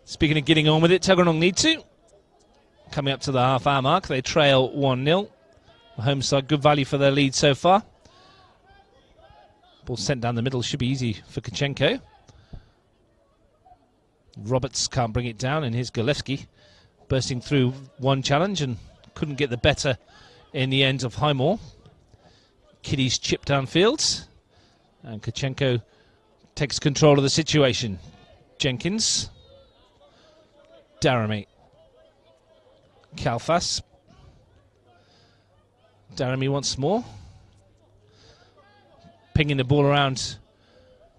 Speaking of getting on with it, Tuggeranong need to. Coming up to the half-hour mark, they trail 1-0. The home side, good value for their lead so far. Ball sent down the middle, should be easy for Kachenko. Roberts can't bring it down, and here's Gillespie bursting through one challenge and couldn't get the better in the end of Highmore. Kitty's chip downfield, and Kachenko takes control of the situation. Jenkins, Daramy, Kalfas. Daramy once more. Pinging the ball around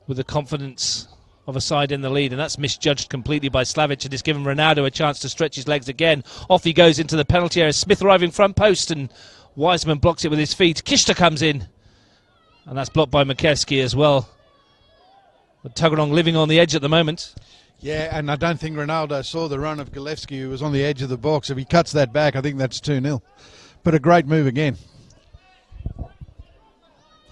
with the confidence of a side in the lead, and that's misjudged completely by Slavic, and it's given Ronaldo a chance to stretch his legs again. Off he goes into the penalty area. Smith arriving front post, and Wiseman blocks it with his feet. Kishta comes in, and that's blocked by Mukevski as well. But Tuggeranong living on the edge at the moment. Yeah, and I don't think Ronaldo saw the run of Gillespie, who was on the edge of the box. If he cuts that back, I think that's 2-0. But a great move again.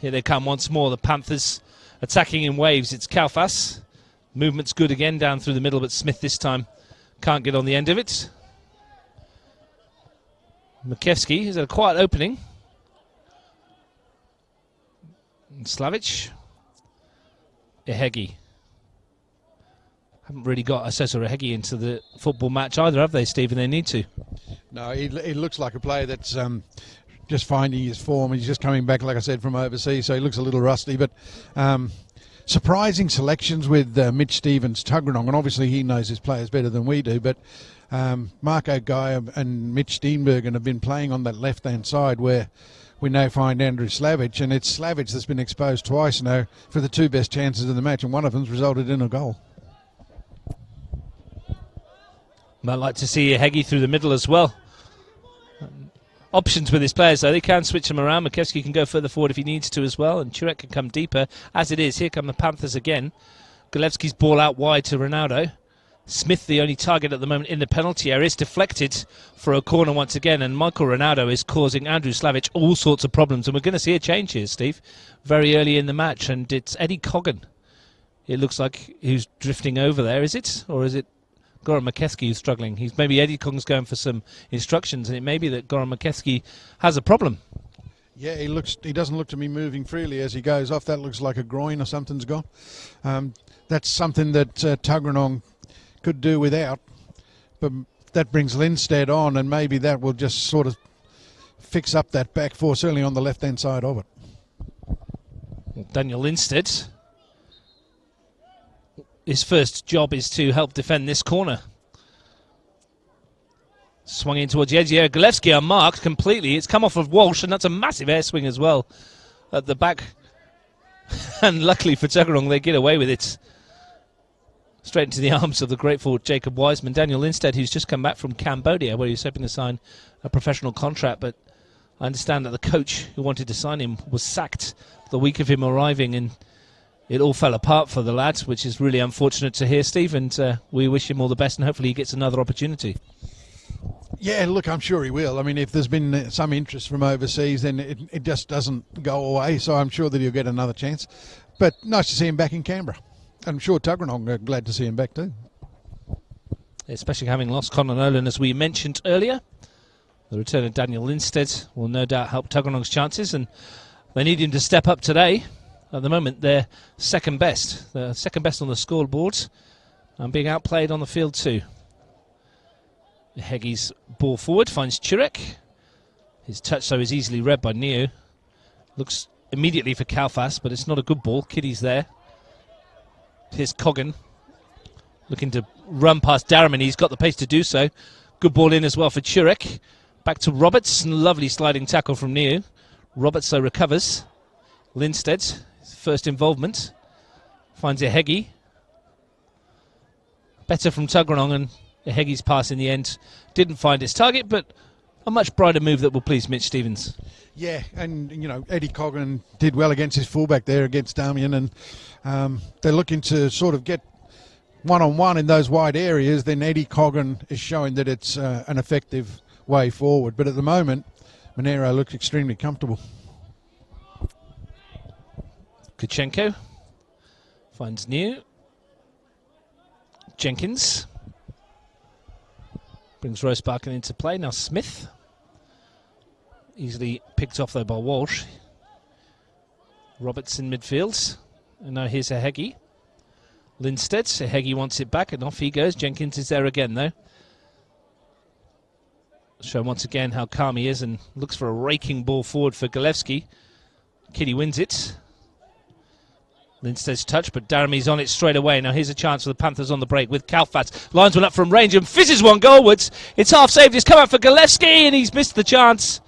Here they come once more, the Panthers attacking in waves. It's Kalfas. Movement's good again down through the middle, but Smith this time can't get on the end of it. Mukevski has had a quiet opening. And Slavic. Ehegi. Haven't really got Assessor Ehegi into the football match either, have they, Stephen? They need to. No, he looks like a player that's just finding his form. He's just coming back, like I said, from overseas, so he looks a little rusty. But surprising selections with Mitch Stevens, Tuggeranong, and obviously he knows his players better than we do. But Marco Guy and Mitch Steenbergen have been playing on that left-hand side where we now find Andrew Slavic, and it's Slavic that's been exposed twice now for the two best chances of the match, and one of them's resulted in a goal. Might like to see Heggie through the middle as well. Options with his players, though. They can switch them around. Makewski can go further forward if he needs to as well, and Turek can come deeper. As it is, here come the Panthers again. Golevski's ball out wide to Ronaldo. Smith, the only target at the moment in the penalty area, is deflected for a corner once again, and Michael Ronaldo is causing Andrew Slavic all sorts of problems, and we're going to see a change here, Steve, very early in the match, and it's Eddie Coggan. It looks like who's drifting over there, is it? Or is it Goran Makewski who's struggling? Maybe Eddie Coggan's going for some instructions, and it may be that Goran Makewski has a problem. Yeah, he doesn't look to be moving freely as he goes off. That looks like a groin or something's gone. That's something that Tuggeranong could do without, but that brings Lindstedt on, and maybe that will just sort of fix up that back four, certainly on the left-hand side of it. Daniel Lindstedt, his first job is to help defend this corner. Swung in towards the edge here. Golevski unmarked completely. It's come off of Walsh, and that's a massive air swing as well at the back. And luckily for Tuggeranong, they get away with it. Straight into the arms of the grateful Jacob Wiseman. Daniel Lindstedt, who's just come back from Cambodia, where he was hoping to sign a professional contract, but I understand that the coach who wanted to sign him was sacked the week of him arriving, and it all fell apart for the lad, which is really unfortunate to hear, Steve, and we wish him all the best, and hopefully he gets another opportunity. Yeah, look, I'm sure he will. I mean, if there's been some interest from overseas, then it just doesn't go away, so I'm sure that he'll get another chance. But nice to see him back in Canberra. I'm sure Tuggeranong are glad to see him back too. Especially having lost Conor Nolan, as we mentioned earlier. The return of Daniel Lindstedt will no doubt help Tuggeranong's chances, and they need him to step up today. At the moment, they're second best. They're second best on the scoreboard, and being outplayed on the field too. Heggie's ball forward finds Turek. His touch, though, is easily read by Neo. Looks immediately for Kalfas, but it's not a good ball. Kitty's there. Here's Coggan looking to run past Darriman. He's got the pace to do so. Good ball in as well for Turek. Back to Roberts. Lovely sliding tackle from Neo. Roberts, though, recovers. Lindstedt, his first involvement. Finds a Heggie. Better from Tuggeranong, and Heggie's pass in the end didn't find its target, but a much brighter move that will please Mitch Stevens. Yeah, and, you know, Eddie Coggan did well against his fullback there against Damien, and they're looking to sort of get one-on-one in those wide areas. Then Eddie Coggan is showing that it's an effective way forward. But at the moment, Monaro looks extremely comfortable. Kuchenko finds New. Jenkins brings Rosebarken into play. Now Smith. Easily picked off though by Walsh. Roberts in midfield. And now here's Heggie. Lindstedt. Heggie wants it back and off he goes. Jenkins is there again though. Show once again how calm he is and looks for a raking ball forward for Golevski. Kitty wins it. Lindstedt's touch, but Darramy's on it straight away. Now here's a chance for the Panthers on the break with Kalfas. Lines one up from range and fizzes one goalwards. It's half saved. It's come out for Golevski and he's missed the chance.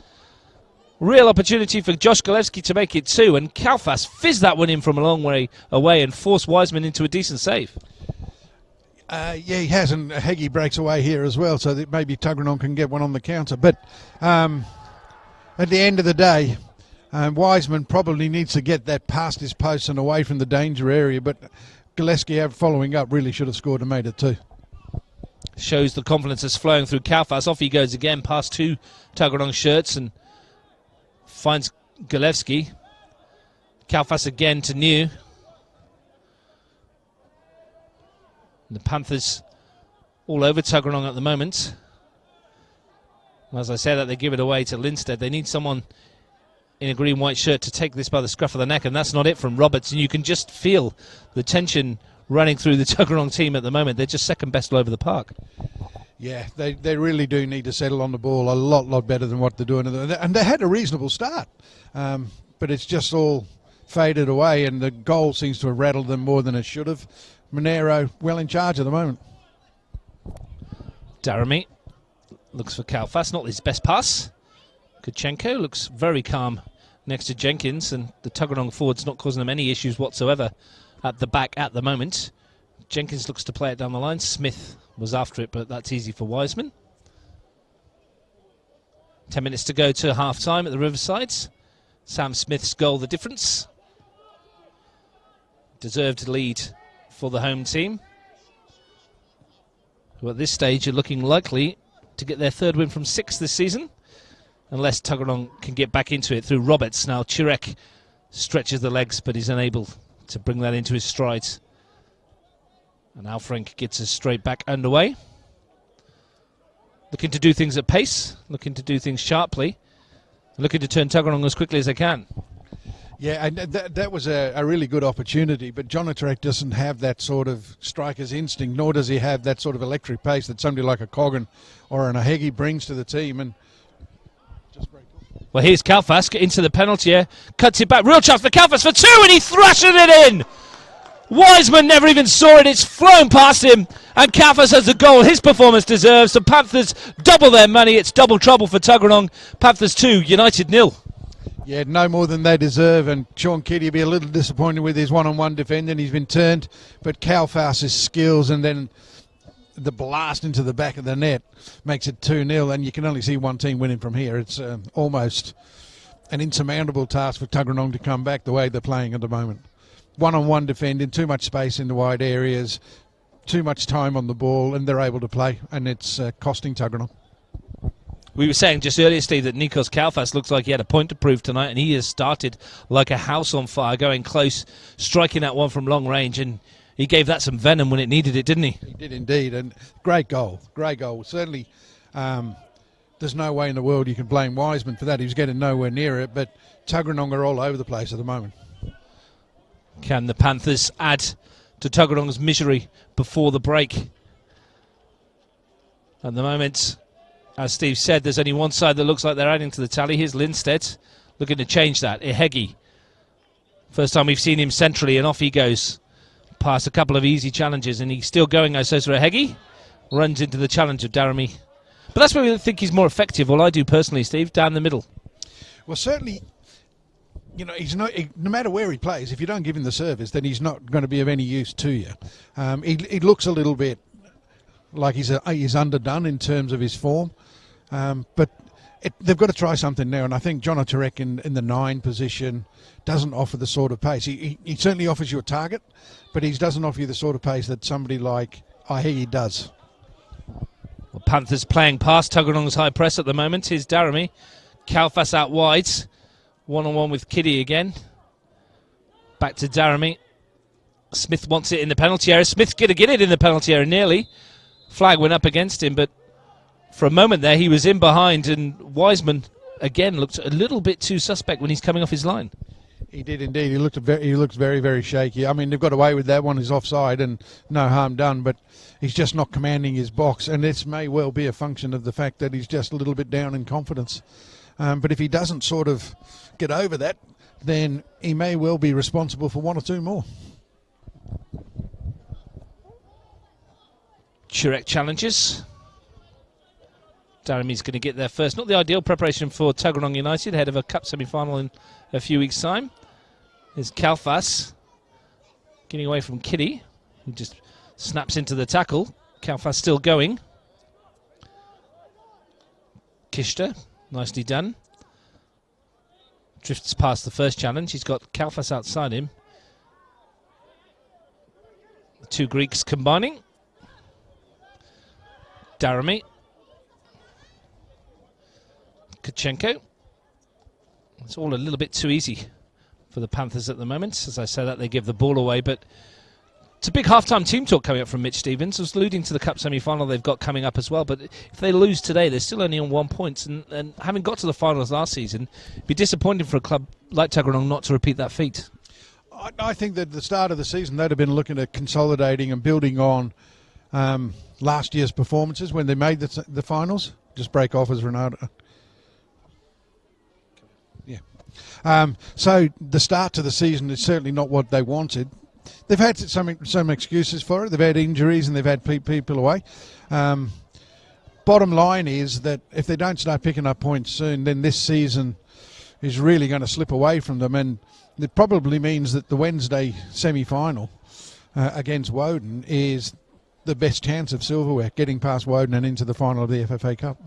Real opportunity for Josh Golevski to make it two, and Kalfas fizzed that one in from a long way away and forced Wiseman into a decent save. Yeah, he has, and Heggie breaks away here as well, so that maybe Tuggeranong can get one on the counter. But at the end of the day, Wiseman probably needs to get that past his post and away from the danger area, but Golevski, following up, really should have scored and made it too. Shows the confidence that's flowing through Kalfas. Off he goes again, past two Tuggeranong shirts, and finds Golevski. Kalfas again to New. The Panthers all over Tuggeranong at the moment. As I say that, they give it away to Lindstedt. They need someone in a green-white shirt to take this by the scruff of the neck, and that's not it from Roberts. And you can just feel the tension running through the Tuggeranong team at the moment. They're just second best all over the park. Yeah, they really do need to settle on the ball a lot better than what they're doing. And they had a reasonable start, but it's just all faded away, and the goal seems to have rattled them more than it should have. Monaro well in charge at the moment. Daramy looks for Kalfas, not his best pass. Kutchenko looks very calm next to Jenkins, and the Tuggeranong forward's not causing them any issues whatsoever at the back at the moment. Jenkins looks to play it down the line. Smith was after it, but that's easy for Wiseman. 10 minutes to go to half-time at the Riversides. Sam Smith's goal the difference. Deserved lead for the home team, who at this stage are looking likely to get their third win from 6 this season, unless Tuggeranong can get back into it through Roberts. Now Chirek stretches the legs, but he's unable to bring that into his strides. And Alfrank gets us straight back underway. Looking to do things at pace, looking to do things sharply, looking to turn Tuggeranong as quickly as they can. Yeah, and that was a really good opportunity, but John Attrek doesn't have that sort of striker's instinct, nor does he have that sort of electric pace that somebody like a Coggan or an Ahegi brings to the team. And just break off. Well, here's Kalfas into the penalty area, cuts it back, real chance for Kalfas for 2, and he thrashes it in! Wiseman never even saw it, it's flown past him, and Kalfas has the goal his performance deserves. The Panthers double their money, it's double trouble for Tuggeranong. Panthers 2, United 0. Yeah, no more than they deserve, and Sean Kitty will be a little disappointed with his one-on-one defending. He's been turned, but Kalfas's skills and then the blast into the back of the net makes it 2-0, and you can only see one team winning from here. It's almost an insurmountable task for Tuggeranong to come back the way they're playing at the moment. One-on-one defending, too much space in the wide areas, too much time on the ball, and they're able to play, and it's costing Tuggeranong. We were saying just earlier, Steve, that Nikos Kalfas looks like he had a point to prove tonight, and he has started like a house on fire, going close, striking that one from long range, and he gave that some venom when it needed it, didn't he? He did indeed, and great goal, great goal. Certainly, there's no way in the world you can blame Wiseman for that. He was getting nowhere near it, but Tuggeranong are all over the place at the moment. Can the Panthers add to Tuggeranong's misery before the break? At the moment, as Steve said, there's only one side that looks like they're adding to the tally. Here's Lindstedt looking to change that. Ihegi. First time we've seen him centrally, and off he goes. Past a couple of easy challenges, and he's still going, I says, for Ihegi. Runs into the challenge of Daramy. But that's where we think he's more effective. Well, I do personally, Steve, down the middle. Well, certainly, you know, he's not. No matter where he plays, if you don't give him the service, then he's not going to be of any use to you. He looks a little bit like he's underdone in terms of his form, but they've got to try something now. And I think John Turek in the 9 position doesn't offer the sort of pace. He certainly offers you a target, but he doesn't offer you the sort of pace that somebody like Ahegi does. Well, Panthers playing past Tuggeranong's high press at the moment. Here's Daramy. Kalfas out wide. One-on-one with Kitty again. Back to Daramy. Smith wants it in the penalty area. Smith's going to get it in the penalty area nearly. Flag went up against him, but for a moment there he was in behind, and Wiseman again looked a little bit too suspect when he's coming off his line. He did indeed. He looked very, very shaky. I mean, they've got away with that one. He's offside and no harm done, but he's just not commanding his box, and this may well be a function of the fact that he's just a little bit down in confidence. But if he doesn't sort of get over that, then he may well be responsible for 1 or 2 more. Chirek challenges. Daramy's going to get there first. Not the ideal preparation for Tuggeranong United ahead of a cup semi-final in a few weeks' time. There's Kalfas getting away from Kitty, who just snaps into the tackle. Kalfas still going. Kishta, nicely done. Drifts past the first challenge. He's got Kalfas outside him. The 2 Greeks combining. Daramy. Kutchenko. It's all a little bit too easy for the Panthers at the moment. As I say that, they give the ball away, but it's a big half-time team talk coming up from Mitch Stevens. I was alluding to the cup semi-final they've got coming up as well, but if they lose today, they're still only on 1 point, and having got to the finals last season, it'd be disappointing for a club like Tuggeranong not to repeat that feat. I think that at the start of the season, they'd have been looking at consolidating and building on last year's performances when they made the finals. Just break off as Ronaldo. Yeah. So the start to the season is certainly not what they wanted. They've had some excuses for it. They've had injuries and they've had people away. bottom line is that if they don't start picking up points soon, then this season is really going to slip away from them, and it probably means that the Wednesday semi-final against Woden is the best chance of silverware, getting past Woden and into the final of the FFA Cup.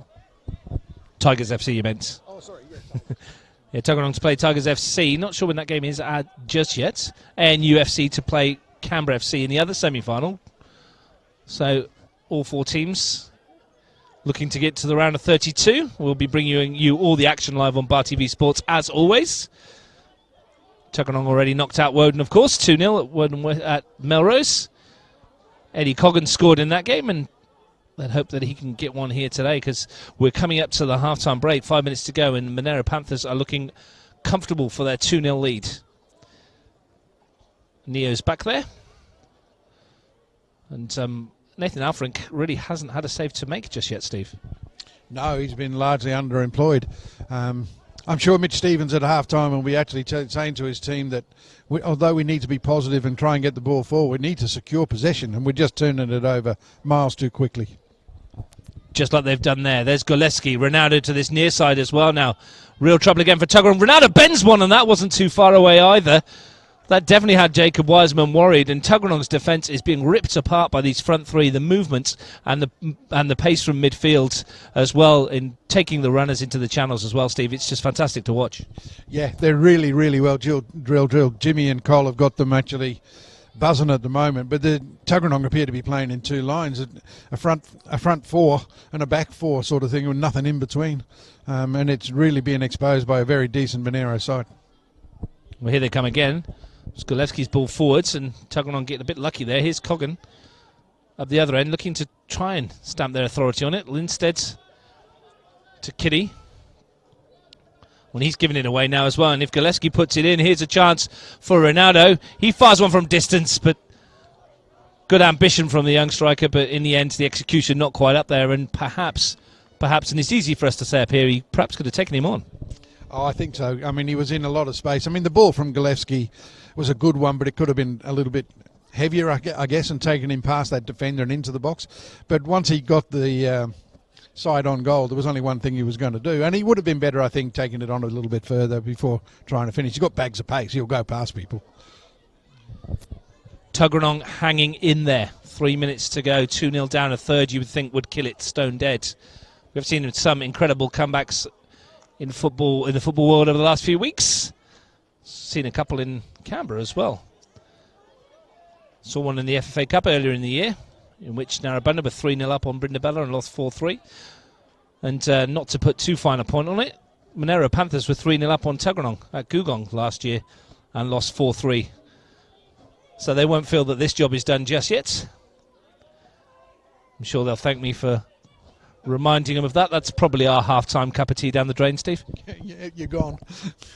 Tigers FC, you meant? Oh, sorry, yes. Yeah, Tuggeranong to play Tigers FC. Not sure when that game is just yet. And UFC to play Canberra FC in the other semi-final. So all four teams looking to get to the round of 32. We'll be bringing you all the action live on Bar TV Sports as always. Tuggeranong already knocked out Woden, of course, 2-0 at Woden at Melrose. Eddie Coggan scored in that game, and let's hope that he can get one here today, because we're coming up to the half-time break, 5 minutes to go, and Monaro Panthers are looking comfortable for their 2-0 lead. Neo's back there. And Nathan Alfrink really hasn't had a save to make just yet, Steve. No, he's been largely underemployed. I'm sure Mitch Stevens at half-time will be actually saying to his team that although we need to be positive and try and get the ball forward, we need to secure possession, and we're just turning it over miles too quickly. Just like they've done there. There's Goleski. Ronaldo to this near side as well now. Real trouble again for Tuggeranong. Ronaldo bends one, and that wasn't too far away either. That definitely had Jacob Wiseman worried, and Tuggeranong's defence is being ripped apart by these front three, the movements and the pace from midfield as well, in taking the runners into the channels as well, Steve. It's just fantastic to watch. Yeah, they're really, really well drilled. Jimmy and Cole have got them actually buzzing at the moment, but the Tuggeranong appear to be playing in two lines, a front four and a back four sort of thing with nothing in between, and it's really being exposed by a very decent Monaro side. Well, here they come again. Skolewski's ball forwards, and Tuggeranong getting a bit lucky there. Here's Coggan up the other end, looking to try and stamp their authority on it. Lindstedt to Kitty. Well, he's giving it away now as well, and if Gillespie puts it in, here's a chance for Ronaldo. He fires one from distance, but good ambition from the young striker, but in the end, the execution not quite up there, and perhaps, and it's easy for us to say up here, he perhaps could have taken him on. Oh, I think so. I mean, he was in a lot of space. I mean, the ball from Gillespie was a good one, but it could have been a little bit heavier, I guess, and taken him past that defender and into the box. But once he got the side on goal, there was only one thing he was going to do. And he would have been better, I think, taking it on a little bit further before trying to finish. He's got bags of pace. He'll go past people. Tuggeranong hanging in there. 3 minutes to go. 2-0 down. A third you would think would kill it stone dead. We've seen some incredible comebacks in the football world over the last few weeks. Seen a couple in Canberra as well. Saw one in the FFA Cup earlier in the year, in which Narrabundah were 3-0 up on Brindabella and lost 4-3. And not to put too fine a point on it, Monaro Panthers were 3-0 up on Tuggeranong at Googong last year and lost 4-3. So they won't feel that this job is done just yet. I'm sure they'll thank me for reminding them of that. That's probably our half-time cup of tea down the drain, Steve. Yeah, you're gone.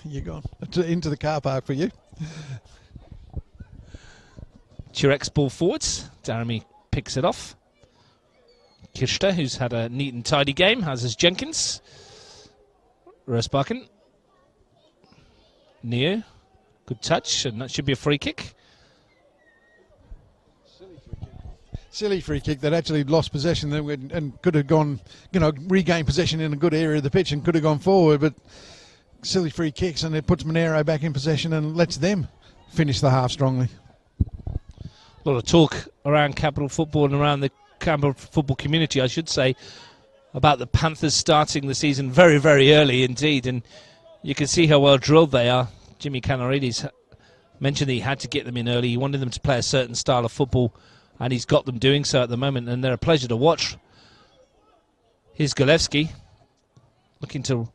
You're gone. Into the car park for you. Chirek's ball forwards. Daramy picks it off. Kishta, who's had a neat and tidy game, has his Jenkins. Rosbakken. Neo. Good touch, and that should be a free kick. Silly free kick that actually lost possession and could have gone, regained possession in a good area of the pitch and could have gone forward, but silly free kicks, and it puts Monaro back in possession and lets them finish the half strongly. A lot of talk around Capital Football and around the Canberra football community, I should say, about the Panthers starting the season very, very early indeed, and you can see how well drilled they are. Jimmy Canarides mentioned that he had to get them in early. He wanted them to play a certain style of football, and he's got them doing so at the moment, and they're a pleasure to watch. Here's Golevsky looking to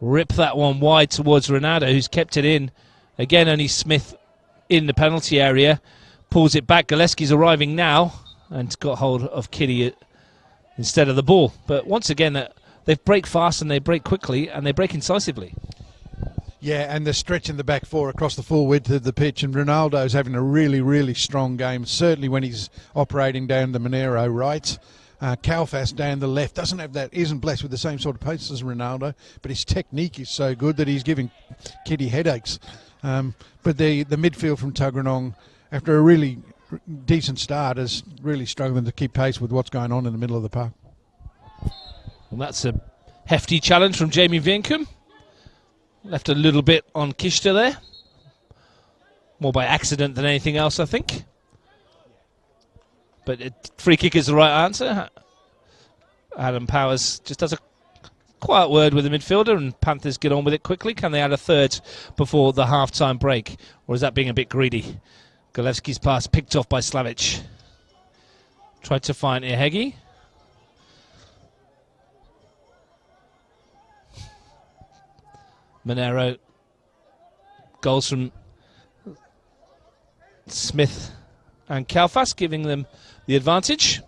rip that one wide towards Ronaldo, who's kept it in. Again, only Smith in the penalty area. Pulls it back. Golevsky's arriving now and got hold of Kitty instead of the ball. But once again, they break fast and they break quickly and they break incisively. Yeah, and they're stretching the back four across the full width of the pitch, and Ronaldo's having a really, really strong game, certainly when he's operating down the Monaro right. Kalfas down the left isn't blessed with the same sort of pace as Ronaldo, but his technique is so good that he's giving Kitty headaches. But the midfield from Tuggeranong, after a really decent start, is really struggling to keep pace with what's going on in the middle of the park. And that's a hefty challenge from Jamie Vienkum. Left a little bit on Kishta there. More by accident than anything else, I think. But free kick is the right answer. Adam Powers just does a quiet word with the midfielder, and Panthers get on with it quickly. Can they add a third before the half-time break? Or is that being a bit greedy? Golevski's pass picked off by Slavic. Tried to find Ihegi. Monaro. Goals from Smith and Kalfas, giving them the advantage.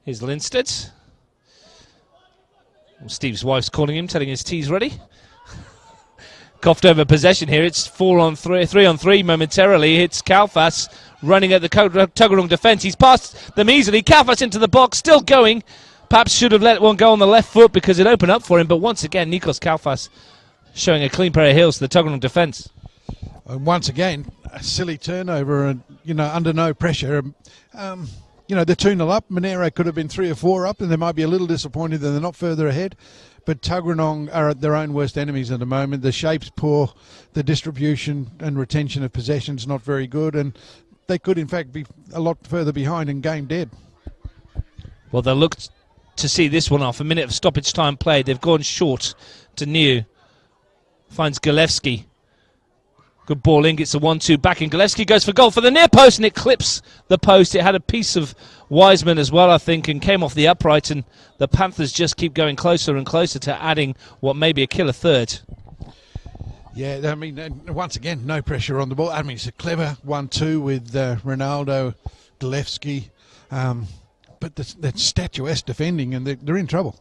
Here's Lindstedt. Steve's wife's calling him, telling his tea's ready. Coughed over possession here. It's 3-on-3 momentarily. It's Kalfas running at the Tuggeranong defence. He's passed them easily. Kalfas into the box, still going. Perhaps should have let one go on the left foot because it opened up for him. But once again, Nikos Kalfas showing a clean pair of heels to the Tuggeranong defence. Once again, a silly turnover, and under no pressure. They're 2-0 up. Monaro could have been 3 or 4 up, and they might be a little disappointed that they're not further ahead. But Tuggeranong are their own worst enemies at the moment. The shape's poor, the distribution and retention of possession's not very good, and they could, in fact, be a lot further behind and game dead. Well, they'll look to see this one off. A minute of stoppage time played. They've gone short to New. Finds Golevski. Good ball in, gets a 1-2 back, and Golevski goes for goal for the near post, and it clips the post. It had a piece of Wiseman as well, I think, and came off the upright, and the Panthers just keep going closer and closer to adding what may be a killer third. Yeah, I mean, once again, no pressure on the ball. I mean, it's a clever 1-2 with Ronaldo, Golevski, but that's statuesque defending, and they're in trouble.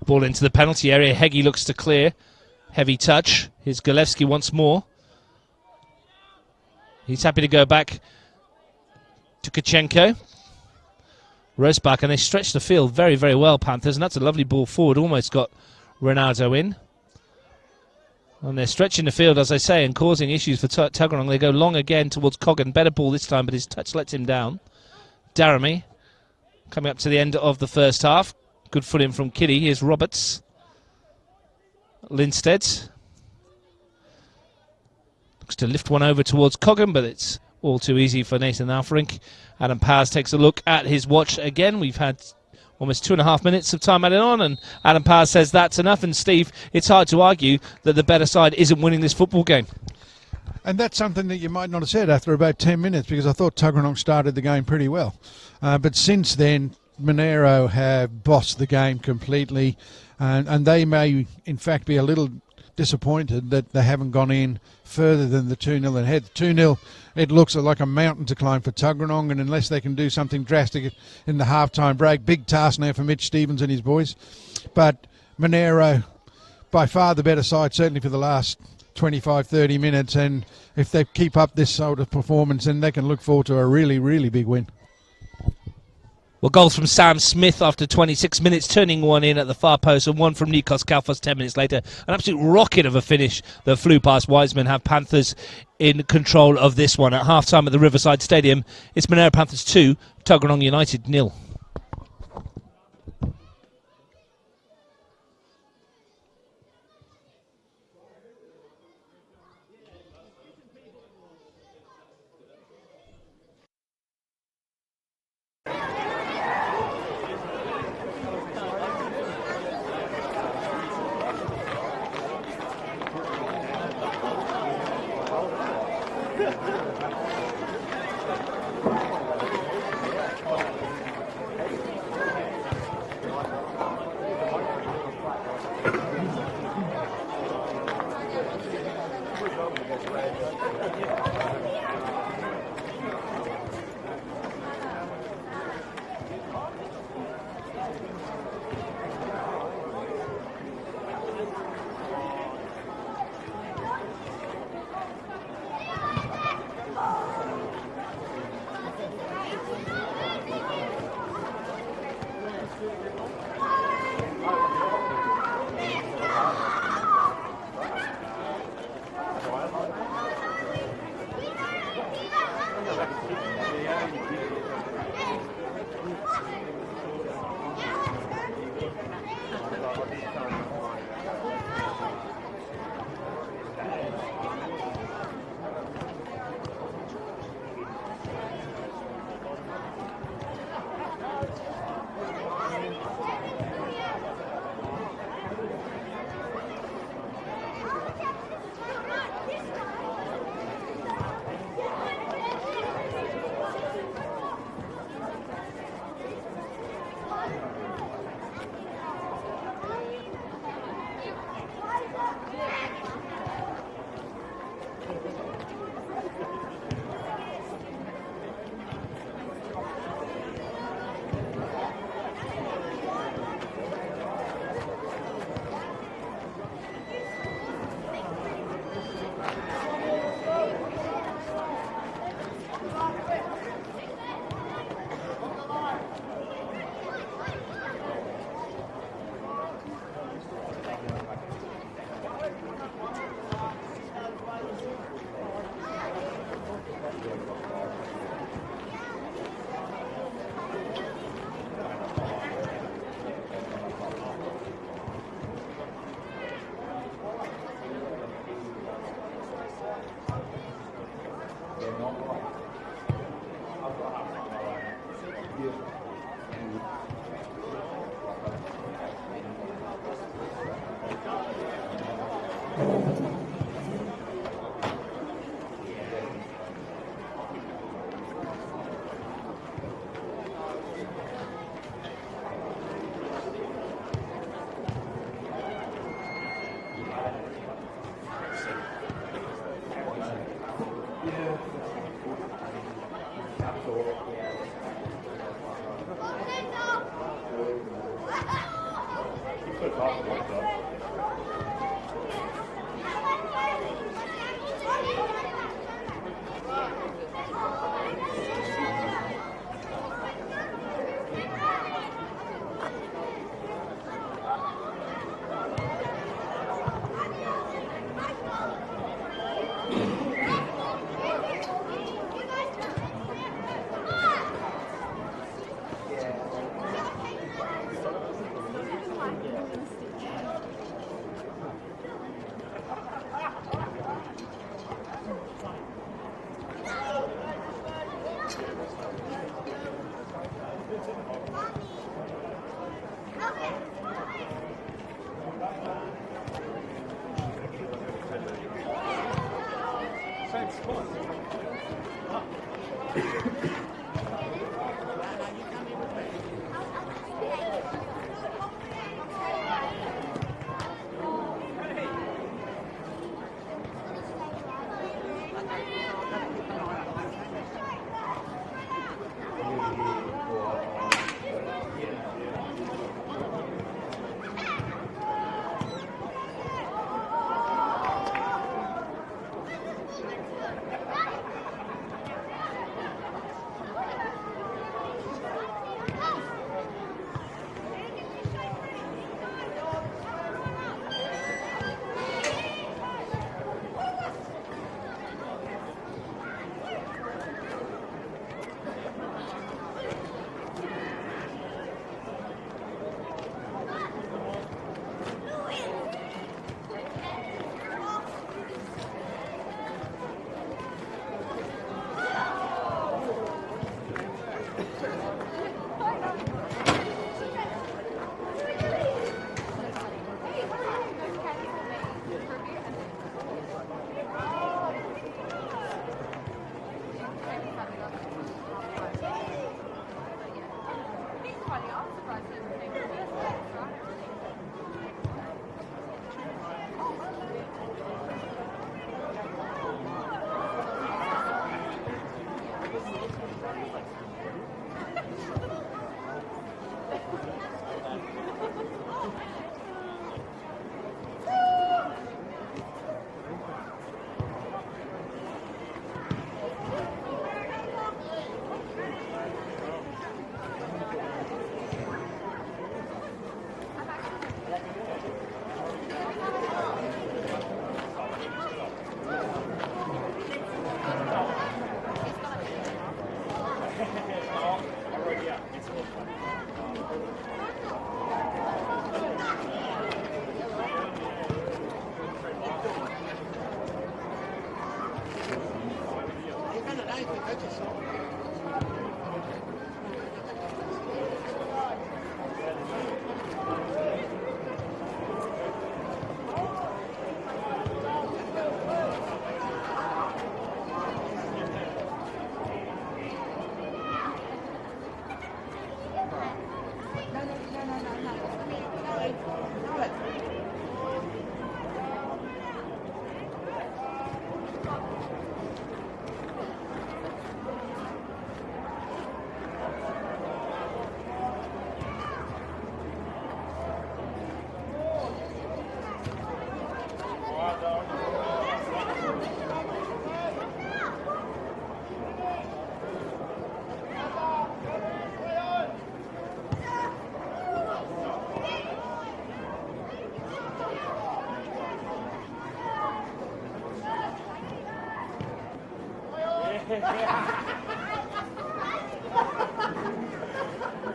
Ball into the penalty area. Heggie looks to clear. Heavy touch. Here's Golevski once more. He's happy to go back to Kachenko. Rosbach, and they stretch the field very, very well, Panthers, and that's a lovely ball forward. Almost got Ronaldo in. And they're stretching the field, as I say, and causing issues for Tuggeranong. They go long again towards Coggan. Better ball this time, but his touch lets him down. Daramy coming up to the end of the first half. Good foot in from Kitty. Here's Roberts. Lindstedt looks to lift one over towards Coggan, but it's all too easy for Nathan Alfrink. Adam Powers takes a look at his watch again. We've had almost 2.5 minutes of time added on, and Adam Powers says that's enough. And Steve, it's hard to argue that the better side isn't winning this football game. And that's something that you might not have said after about 10 minutes, because I thought Tuggeranong started the game pretty well. But since then, Monaro have bossed the game completely, and they may, in fact, be a little disappointed that they haven't gone in further than the 2-0 ahead. 2-0, it looks like a mountain to climb for Tuggeranong, and unless they can do something drastic in the half-time break, big task now for Mitch Stevens and his boys. But Monaro, by far the better side, certainly for the last 25-30 minutes, and if they keep up this sort of performance, then they can look forward to a really, really big win. Well, goals from Sam Smith after 26 minutes, turning one in at the far post, and one from Nikos Kalfas 10 minutes later. An absolute rocket of a finish that flew past Wiseman. Have Panthers in control of this one. At half-time at the Riverside Stadium, it's Monaro Panthers 2, Tuggeranong United 0.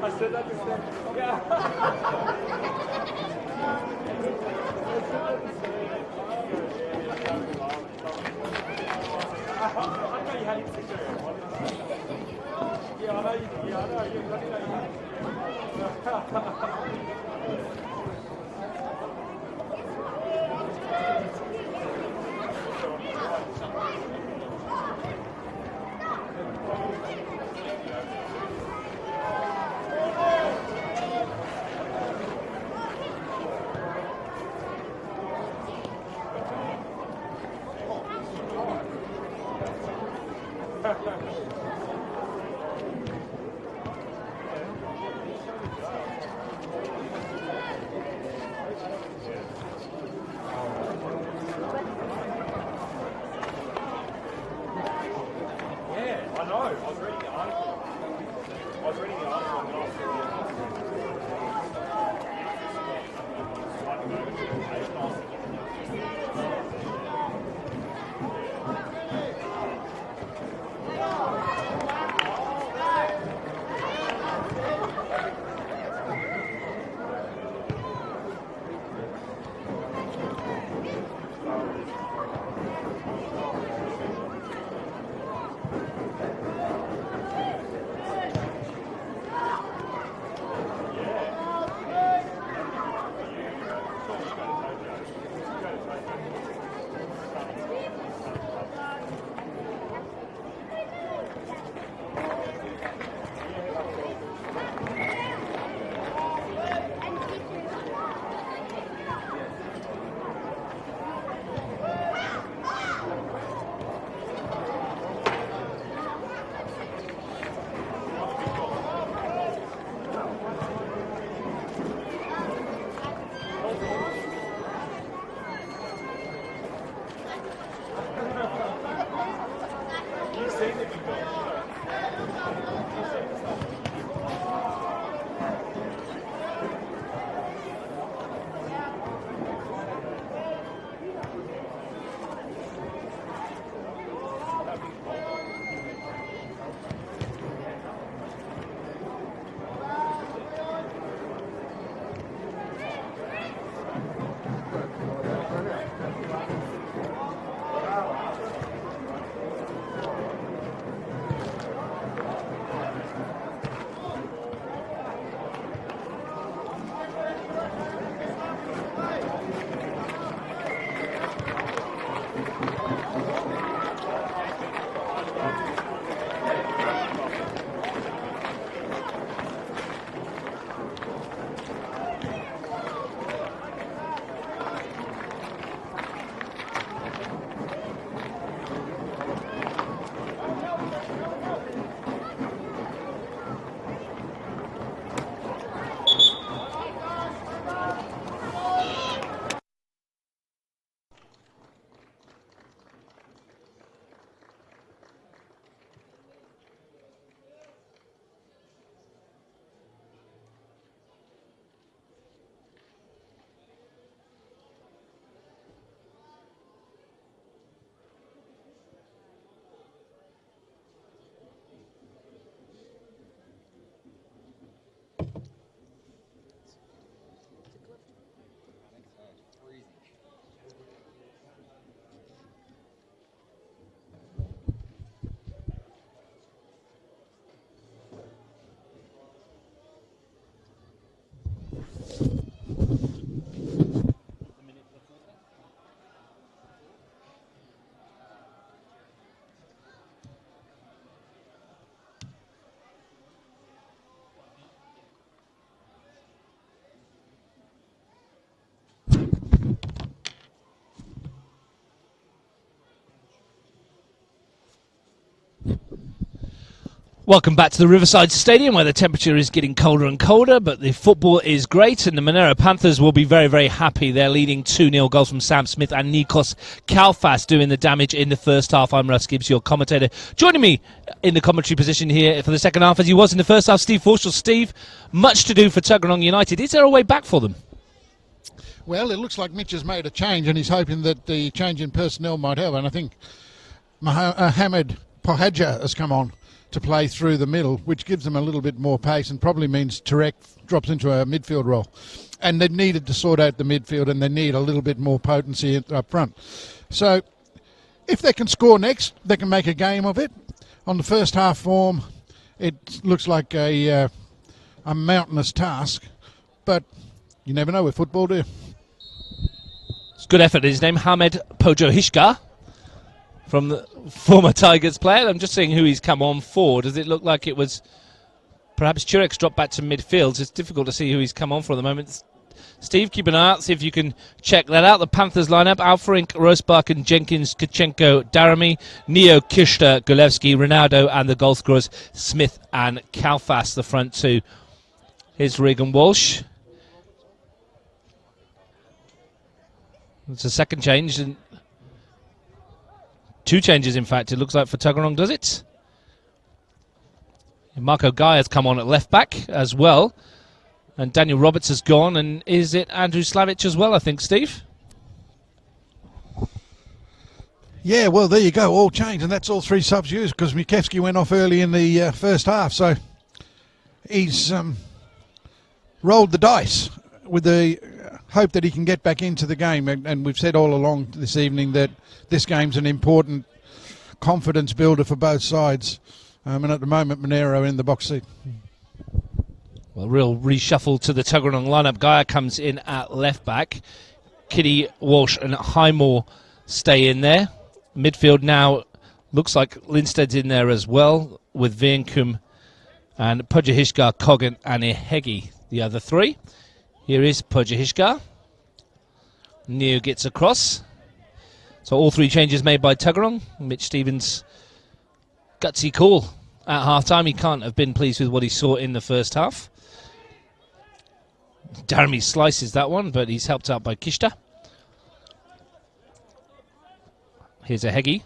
I said that to Steph. Yeah. Yeah, I know you. Yeah, I know you. Welcome back to the Riverside Stadium, where the temperature is getting colder and colder, but the football is great, and the Monaro Panthers will be very, very happy. They're leading 2-0, goals from Sam Smith and Nikos Kalfas doing the damage in the first half. I'm Russ Gibbs, your commentator. Joining me in the commentary position here for the second half, as he was in the first half, Steve Forshall. Steve, much to do for Tuggeranong United. Is there a way back for them? Well, it looks like Mitch has made a change, and he's hoping that the change in personnel might help. And I think Mohamed Pohaja has come on to play through the middle, which gives them a little bit more pace and probably means Turek drops into a midfield role. And they've needed to sort out the midfield, and they need a little bit more potency up front. So if they can score next, they can make a game of it. On the first half form, it looks like a mountainous task, but you never know with football, do you? It's good effort. His name, Hamed Pojohishka, from the former Tigers player. I'm just seeing who he's come on for. Does it look like it was perhaps Turek's dropped back to midfield? It's difficult to see who he's come on for at the moment. Steve, keep an eye out, see if you can check that out. The Panthers lineup: Alferink, Rosbach, Jenkins, Kachenko, Daramy, Neo, Kishta, Gulevsky, Ronaldo, and the goal scorers Smith and Kalfas, the front two. Here's Regan Walsh. It's a second change, and two changes, in fact, it looks like, for Tuggeranong, does it? And Marco Guy has come on at left back as well. And Daniel Roberts has gone. And is it Andrew Slavic as well, I think, Steve? Yeah, well, there you go, all changed. And that's all three subs used, because Mikevsky went off early in the first half. So he's rolled the dice with the hope that he can get back into the game. And we've said all along this evening that this game's an important confidence builder for both sides. And at the moment, Monaro in the box seat. Well, real reshuffle to the Tuggeranong lineup. Gaia comes in at left back. Kitty, Walsh and Highmore stay in there. Midfield now looks like Lindsted's in there as well, with Vienkum and Pujahishka, Coggin and Ihegi, the other three. Here is Pujahishka. Neo gets across. So all three changes made by Tuggeranong. Mitch Stevens' gutsy call at half-time. He can't have been pleased with what he saw in the first half. Daramy slices that one, but he's helped out by Kishta. Here's a Heggie.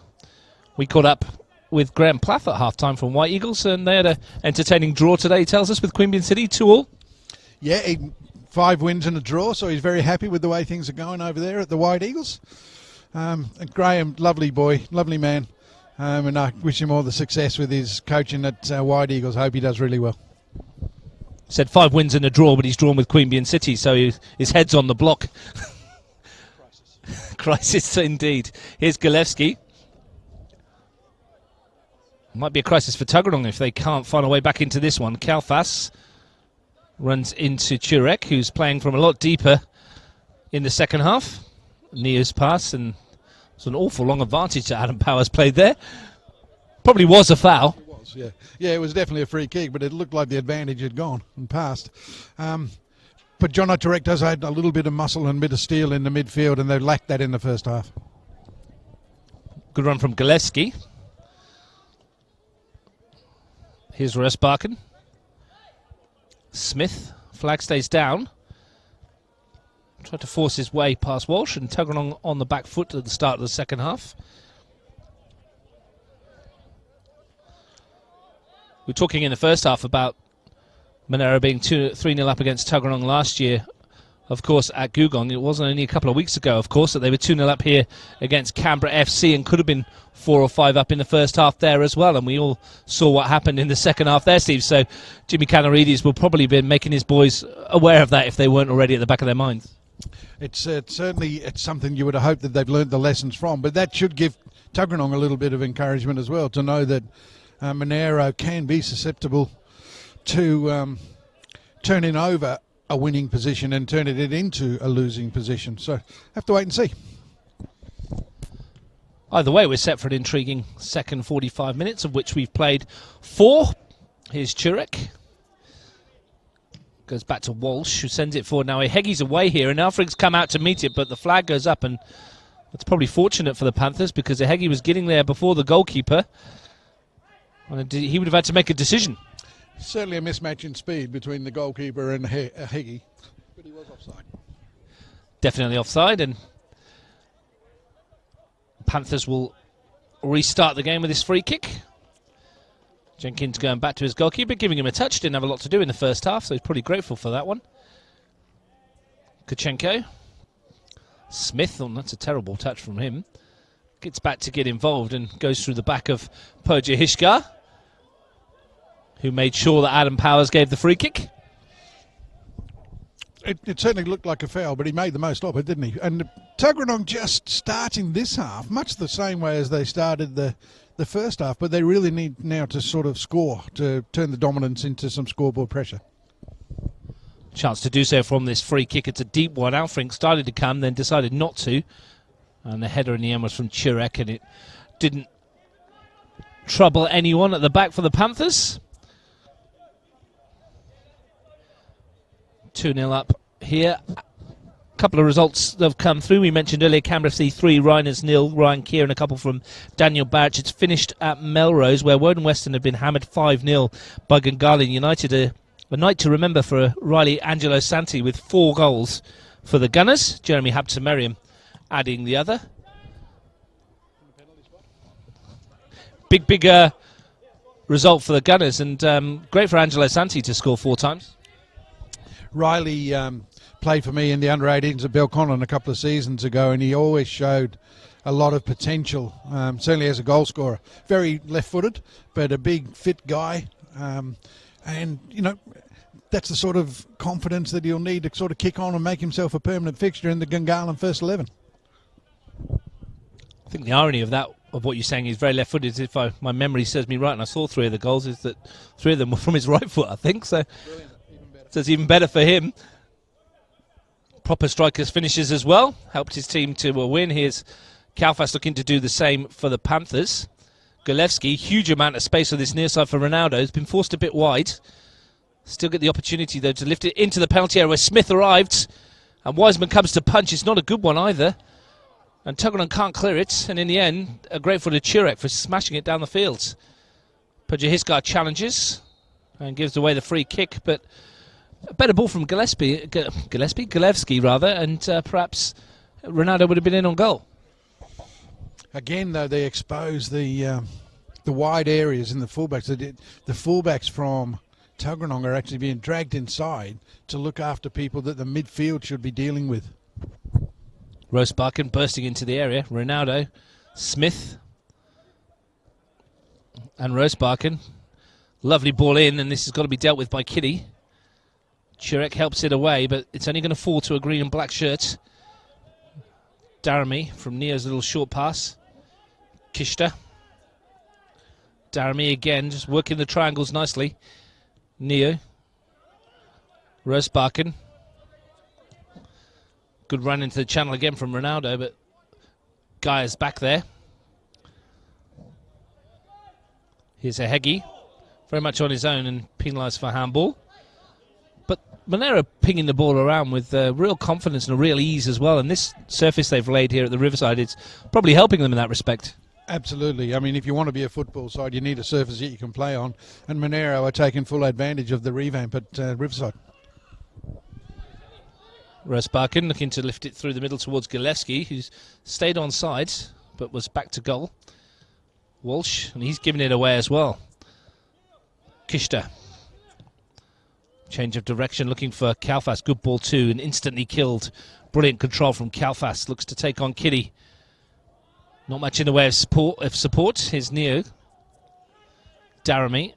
We caught up with Graham Plath at half-time from White Eagles, and they had an entertaining draw today, he tells us, with Queanbeyan City, 2-2. Yeah, 5 wins and a draw, so he's very happy with the way things are going over there at the White Eagles. And Graham, lovely boy, lovely man, and I wish him all the success with his coaching at White Eagles. Hope he does really well. Said 5 wins and a draw, but he's drawn with Queanbeyan City, so his head's on the block. Crisis indeed. Here's Gulevsky. Might be a crisis for Tuggeranong if they can't find a way back into this one. Kalfas runs into Turek, who's playing from a lot deeper in the second half. Neo's pass, and it's an awful long advantage that Adam Powers played there. Probably was a foul. It was, yeah. Yeah, it was definitely a free kick, but it looked like the advantage had gone and passed. But John Turek does add a little bit of muscle and a bit of steel in the midfield, and they lacked that in the first half. Good run from Gillespie. Here's Resbarken. Smith. Flag stays down. Tried to force his way past Walsh, and Tuggeranong on the back foot at the start of the second half. We were talking in the first half about Monaro being 3-0 up against Tuggeranong last year, of course, at Gugong. It wasn't only a couple of weeks ago, of course, that they were 2-0 up here against Canberra FC, and could have been 4 or 5 up in the first half there as well. And we all saw what happened in the second half there, Steve. So Jimmy Canaridis will probably be making his boys aware of that if they weren't already at the back of their minds. It's certainly something you would have hoped that they've learned the lessons from, but that should give Tuggeranong a little bit of encouragement as well, to know that Monaro can be susceptible to turning over a winning position and turning it into a losing position. So have to wait and see. Either way, we're set for an intriguing second 45 minutes, of which we've played 4. Here's Turek. Goes back to Walsh, who sends it forward. Now Heggie's away here, and Alfred's come out to meet it, but the flag goes up, and that's probably fortunate for the Panthers, because Heggie was getting there before the goalkeeper. And he would have had to make a decision. Certainly a mismatch in speed between the goalkeeper and Heggie, but he was offside. Definitely offside, and Panthers will restart the game with this free kick. Jenkins going back to his goalkeeper, giving him a touch. Didn't have a lot to do in the first half, so he's probably grateful for that one. Kachenko. Smith, oh, that's a terrible touch from him. Gets back to get involved and goes through the back of Pojahishka, who made sure that Adam Powers gave the free kick. It certainly looked like a foul, but he made the most of it, didn't he? And Tuggeranong just starting this half, much the same way as they started the first half, but they really need now to sort of score, to turn the dominance into some scoreboard pressure. Chance to do so from this free kick. It's a deep one. Alfrink started to come, then decided not to. And the header in the end was from Chirek, and it didn't trouble anyone at the back for the Panthers. 2-0 up here. A couple of results that have come through. We mentioned earlier Canberra FC 3, Rhiners 0, Ryan Keir and a couple from Daniel Barrett. It's finished at Melrose, where Woden Western have been hammered 5-0 by Gungahlin United. A night to remember for Riley Angelo Santi with 4 goals for the Gunners. Jeremy Habter-Merriam adding the other. Big result for the Gunners, and great for Angelo Santi to score 4 times. Riley played for me in the under-18s at Belconnen a couple of seasons ago, and he always showed a lot of potential, certainly as a goal scorer. Very left-footed, but a big, fit guy. And, you know, that's the sort of confidence that he'll need to sort of kick on and make himself a permanent fixture in the Gungahlin first 11. I think the irony of that, of what you're saying, is very left-footed. If my memory serves me right, and I saw 3 of the goals, is that 3 of them were from his right foot, I think. So it's even better for him. Proper strikers finishes as well. Helped his team to a win. Here's Kalfas looking to do the same for the Panthers. Golevsky, huge amount of space on this near side for Ronaldo. He's been forced a bit wide. Still get the opportunity, though, to lift it into the penalty area where Smith arrived. And Wiseman comes to punch. It's not a good one either. And Tuggeranong can't clear it. And in the end, a grateful to Chirek for smashing it down the field. Pojahishka challenges and gives away the free kick. But a better ball from Golevsky rather. And perhaps Ronaldo would have been in on goal. Again, though, they expose the wide areas in the fullbacks. The fullbacks from Tuggeranong are actually being dragged inside to look after people that the midfield should be dealing with. Rosebarkin bursting into the area. Ronaldo, Smith, and Rosebarkin. Lovely ball in, and this has got to be dealt with by Kitty. Chirek helps it away, but it's only going to fall to a green and black shirt. Daramy from Neo's little short pass. Kishta. Daramy again, just working the triangles nicely. Neo. Rosebarkin. Good run into the channel again from Ronaldo, but Guy is back there. Here's a Heggie. Very much on his own and penalised for handball. But Monaro pinging the ball around with real confidence and a real ease as well. And this surface they've laid here at the Riverside, it's probably helping them in that respect. Absolutely. I mean, if you want to be a football side, you need a surface that you can play on. And Monaro are taking full advantage of the revamp at Riverside. Rosebarkin looking to lift it through the middle towards Golevsky, who's stayed on side but was back to goal. Walsh, and he's giving it away as well. Kishta. Change of direction, looking for Kalfas. Good ball too, and instantly killed. Brilliant control from Kalfas. Looks to take on Kitty. Not much in the way of support. Here's Neo. Daramy.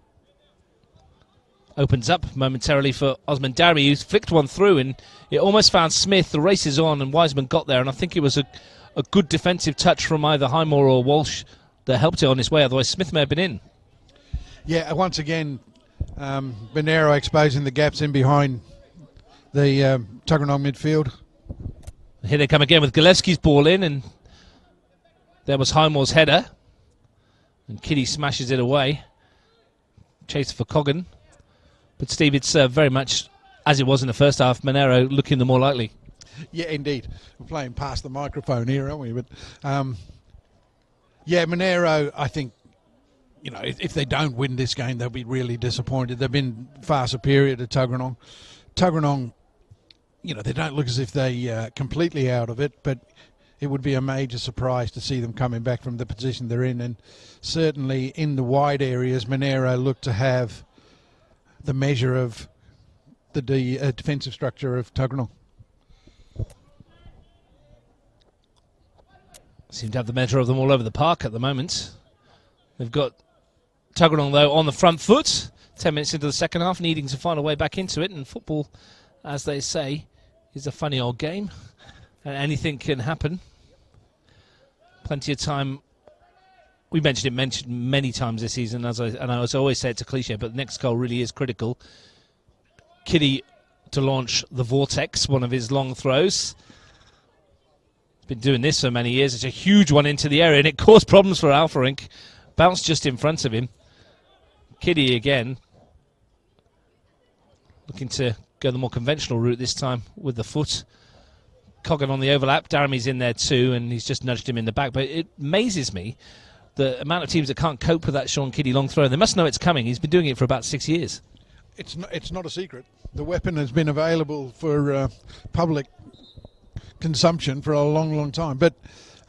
Opens up momentarily for Osman Daramy, who's flicked one through, and it almost found Smith. The race is on, and Wiseman got there, and I think it was a good defensive touch from either Highmore or Walsh that helped it on his way. Otherwise, Smith may have been in. Yeah, once again, Monaro exposing the gaps in behind the Tuggeranong midfield. Here they come again with Golevsky's ball in, and there was Highmore's header. And Kitty smashes it away. Chase for Coggan. But Steve, it's very much as it was in the first half, Monaro looking the more likely. Yeah, indeed. We're playing past the microphone here, aren't we? But yeah, Monaro, I think, you know, if they don't win this game, they'll be really disappointed. They've been far superior to Tuggeranong. Tuggeranong, you know, they don't look as if they completely out of it, but it would be a major surprise to see them coming back from the position they're in. And certainly in the wide areas, Monaro look to have the measure of the defensive structure of Tuggeranong. Seem to have the measure of them all over the park at the moment. They've got Tuggeranong, though, on the front foot. 10 minutes into the second half, needing to find a way back into it. And football, as they say, is a funny old game. And anything can happen. Plenty of time. We mentioned many times this season, and I always say it's a cliche, but the next goal really is critical. Kitty to launch the Vortex, one of his long throws. Been doing this for many years. It's a huge one into the area, and it caused problems for Alfarink. Bounced just in front of him. Kitty again, looking to go the more conventional route this time with the foot. Coggan on the overlap. Daramy's in there too, and he's just nudged him in the back. But it amazes me the amount of teams that can't cope with that Sean Kitty long throw. They must know it's coming. He's been doing it for about 6 years. It's not a secret. The weapon has been available for public consumption for a long time. But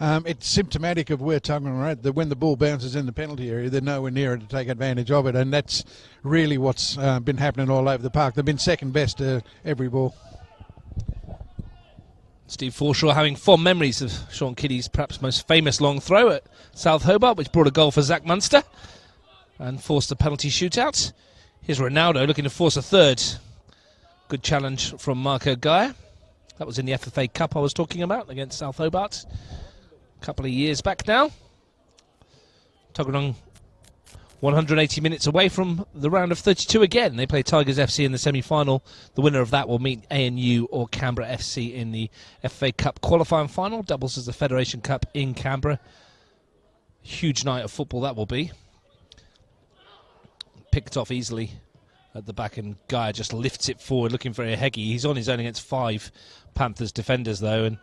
it's symptomatic of where Tuggeranong are at, that when the ball bounces in the penalty area, they're nowhere near it to take advantage of it. And that's really what's been happening all over the park. They've been second best to every ball. Steve Forshaw having fond memories of Sean Kitty's perhaps most famous long throw at South Hobart, which brought a goal for Zach Munster and forced a penalty shootout. Here's Ronaldo looking to force a third. Good challenge from Marco Gaia. That was in the FFA Cup I was talking about against South Hobart a couple of years back now. Tuggeranong 180 minutes away from the round of 32 again. They play Tigers FC in the semi-final. The winner of that will meet ANU or Canberra FC in the FA Cup qualifying final. Doubles as the Federation Cup in Canberra. Huge night of football that will be. Picked off easily at the back, and Gaia just lifts it forward looking for Ehegi. He's on his own against 5 Panthers defenders though, and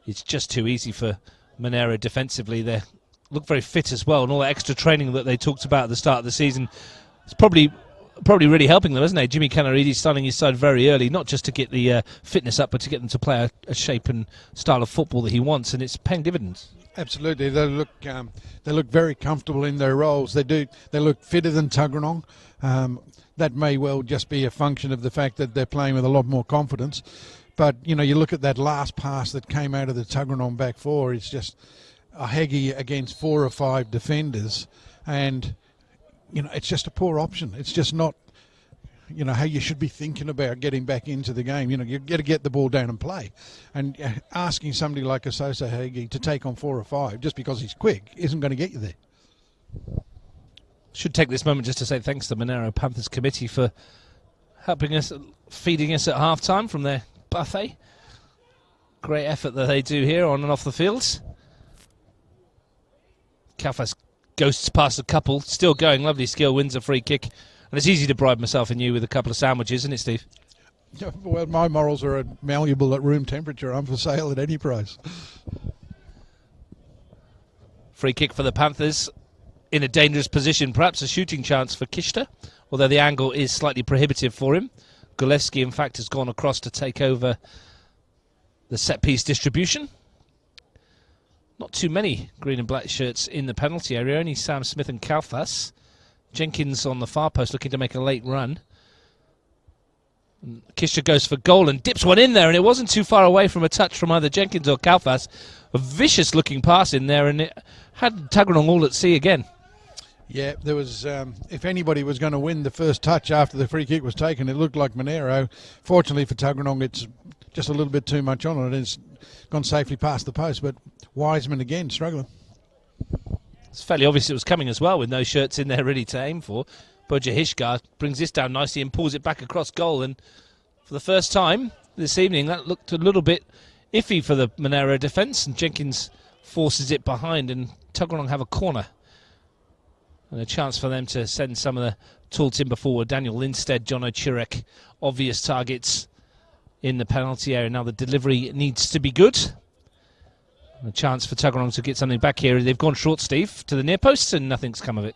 it's just too easy for Monaro defensively. They look very fit as well, and all that extra training that they talked about at the start of the season is probably really helping them, isn't it? Jimmy Canaridi starting his side very early, not just to get the fitness up, but to get them to play a shape and style of football that he wants, and it's paying dividends. Absolutely, they look very comfortable in their roles. They look fitter than Tuggeranong. That may well just be a function of the fact that they're playing with a lot more confidence. But you know, you look at that last pass that came out of the Tuggeranong back four. It's just Ehegi against 4 or 5 defenders, and you know, it's just a poor option. It's just not, you know, how you should be thinking about getting back into the game. You know, you've got to get the ball down and play. And asking somebody like Asosa Ehegi to take on 4 or 5 just because he's quick isn't going to get you there. Should take this moment just to say thanks to the Monaro Panthers committee for helping us, feeding us at half-time from their buffet. Great effort that they do here on and off the fields. Kalfas ghosts past a couple, still going, lovely skill, wins a free kick. And it's easy to bribe myself and you with a couple of sandwiches, isn't it, Steve? Yeah, well, my morals are malleable at room temperature. I'm for sale at any price. Free kick for the Panthers. In a dangerous position, perhaps a shooting chance for Kishta, although the angle is slightly prohibitive for him. Gulewski, in fact, has gone across to take over the set-piece distribution. Not too many green and black shirts in the penalty area, only Sam Smith and Kalfas. Jenkins on the far post looking to make a late run. And Kishta goes for goal and dips one in there, and it wasn't too far away from a touch from either Jenkins or Kalfas. A vicious-looking pass in there, and it had Tuggeranong all at sea again. Yeah, there was, if anybody was going to win the first touch after the free kick was taken, it looked like Monaro. Fortunately for Tuggeranong, it's just a little bit too much on it. It's gone safely past the post, but Wiseman again struggling. It's fairly obvious it was coming as well with no shirts in there ready to aim for. Bodja Hishgar brings this down nicely and pulls it back across goal, and for the first time this evening that looked a little bit iffy for the Monaro defence, and Jenkins forces it behind, and Tuggeranong have a corner. And a chance for them to send some of the tall timber forward. Daniel Lindstead, John O'Chirek, obvious targets in the penalty area. Now the delivery needs to be good. And a chance for Tuggeranong to get something back here. They've gone short, Steve, to the near post, and nothing's come of it.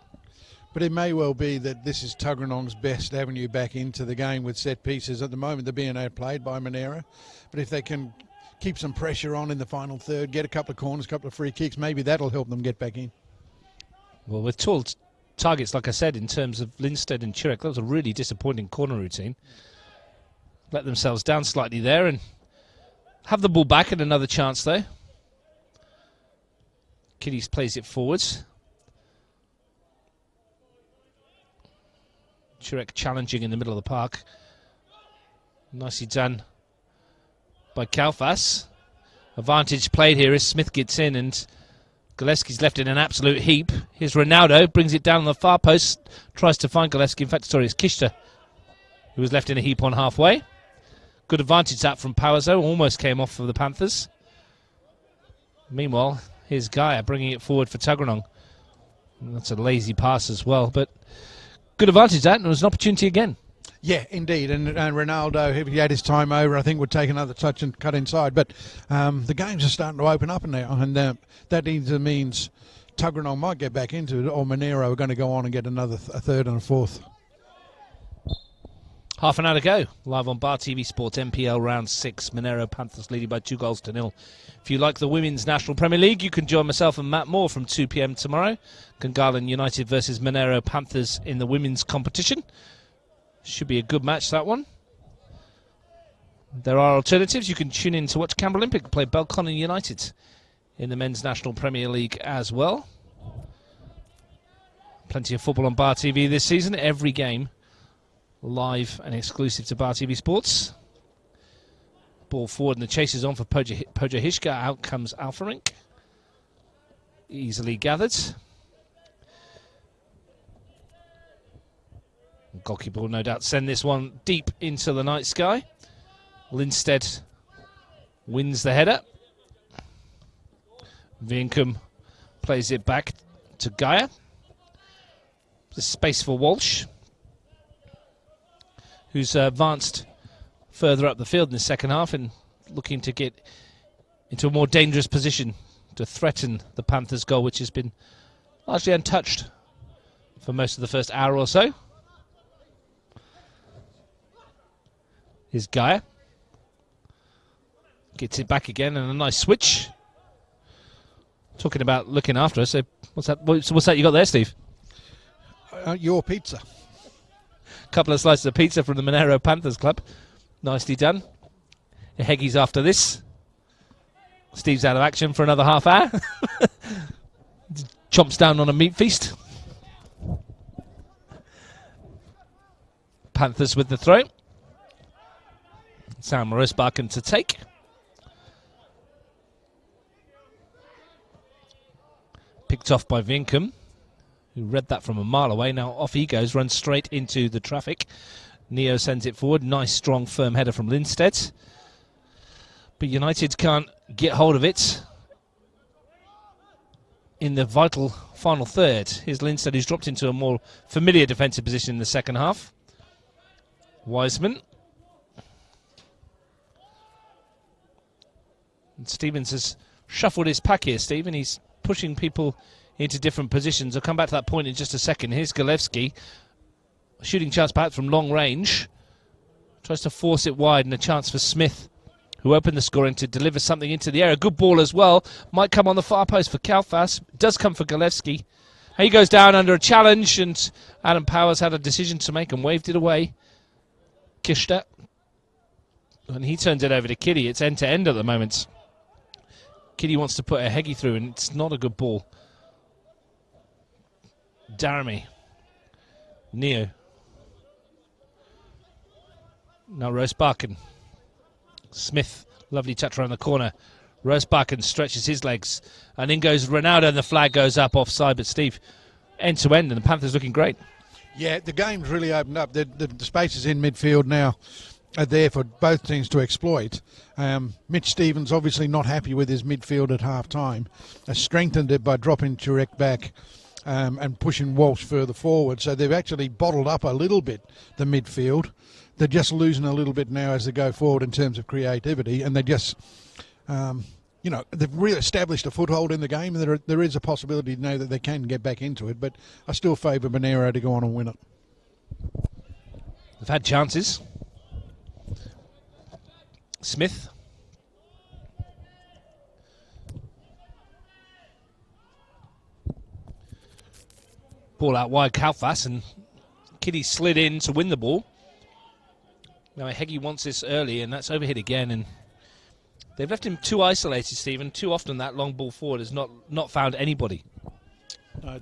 But it may well be that this is Tuggeranong's best avenue back into the game with set pieces. At the moment, they're being outplayed by Monaro. But if they can keep some pressure on in the final third, get a couple of corners, a couple of free kicks, maybe that'll help them get back in. Well, with tall targets, like I said, in terms of Lindstedt and Chirek, that was a really disappointing corner routine. Let themselves down slightly there and have the ball back at another chance, though. Kiddies plays it forwards. Chirek challenging in the middle of the park. Nicely done by Kalfas. Advantage played here as Smith gets in and Gillespie's left in an absolute heap. Here's Ronaldo, brings it down on the far post, tries to find Gillespie. In fact, sorry, it's Kishta who was left in a heap on halfway. Good advantage that from Powers, though. Almost came off for the Panthers. Meanwhile, here's Gaia bringing it forward for Tuggeranong. That's a lazy pass as well, but good advantage that, and it was an opportunity again. Yeah, indeed. And Ronaldo, if he had his time over, I think would take another touch and cut inside. But the games are starting to open up now, and that either means Tuggeranong might get back into it, or Monaro are going to go on and get a third and a fourth. Half an hour to go. Live on Bar TV Sports, MPL Round 6. Monaro Panthers leading by 2-0. If you like the Women's National Premier League, you can join myself and Matt Moore from 2 p.m. tomorrow. Gungahlin United versus Monaro Panthers in the women's competition. Should be a good match, that one. There are alternatives. You can tune in to watch Canberra Olympic play Belconnen United in the Men's National Premier League as well. Plenty of football on Bar TV this season. Every game live and exclusive to Bar TV Sports. Ball forward and the chase is on for Pojo Hishka. Out comes Alfarink. Easily gathered. Goalkeeper will no doubt send this one deep into the night sky. Lindstedt wins the header. Vinkum plays it back to Gaia. There's space for Walsh, who's advanced further up the field in the second half and looking to get into a more dangerous position to threaten the Panthers' goal, which has been largely untouched for most of the first hour or so. Here's Gaia. Gets it back again and a nice switch. Talking about looking after us. So what's that you got there, Steve? Your pizza. Couple of slices of pizza from the Monaro Panthers Club. Nicely done. Heggy's after this. Steve's out of action for another half hour. Chomps down on a meat feast. Panthers with the throw. Sam Rosbakken to take. Picked off by Vinkum, who read that from a mile away. Now off he goes, runs straight into the traffic. Neo sends it forward. Nice, strong, firm header from Lindstedt. But United can't get hold of it in the vital final third. Here's Lindstedt, who's dropped into a more familiar defensive position in the second half. Wiseman. And Stevens has shuffled his pack here, Stephen. He's pushing people into different positions. I'll come back to that point in just a second. Here's Gillespie. Shooting chance perhaps from long range. Tries to force it wide, and a chance for Smith, who opened the scoring, to deliver something into the air. A good ball as well. Might come on the far post for Kalfas. Does come for Gillespie. He goes down under a challenge, and Adam Powers had a decision to make and waved it away. Kishta. And he turns it over to Kitty. It's end-to-end at the moment. Kitty wants to put a Heggie through, and it's not a good ball. Daramy. Neo. Now Rosbakken. Smith. Lovely touch around the corner. Rosbakken stretches his legs. And in goes Ronaldo, and the flag goes up offside. But Steve, end-to-end, and the Panthers looking great. Yeah, the game's really opened up. The spaces in midfield now are there for both teams to exploit. Mitch Stevens obviously not happy with his midfield at half-time. Has strengthened it by dropping Chirek back and pushing Walsh further forward. So they've actually bottled up a little bit, the midfield. They're just losing a little bit now as they go forward in terms of creativity, and they're just they've really established a foothold in the game, and there is a possibility now that they can get back into it, but I still favour Monaro to go on and win it. They've had chances. Smith. Ball out wide, Kalfas, and Kitty slid in to win the ball. Now Heggie wants this early, and that's overhit again, and they've left him too isolated, Stephen. Too often that long ball forward has not found anybody.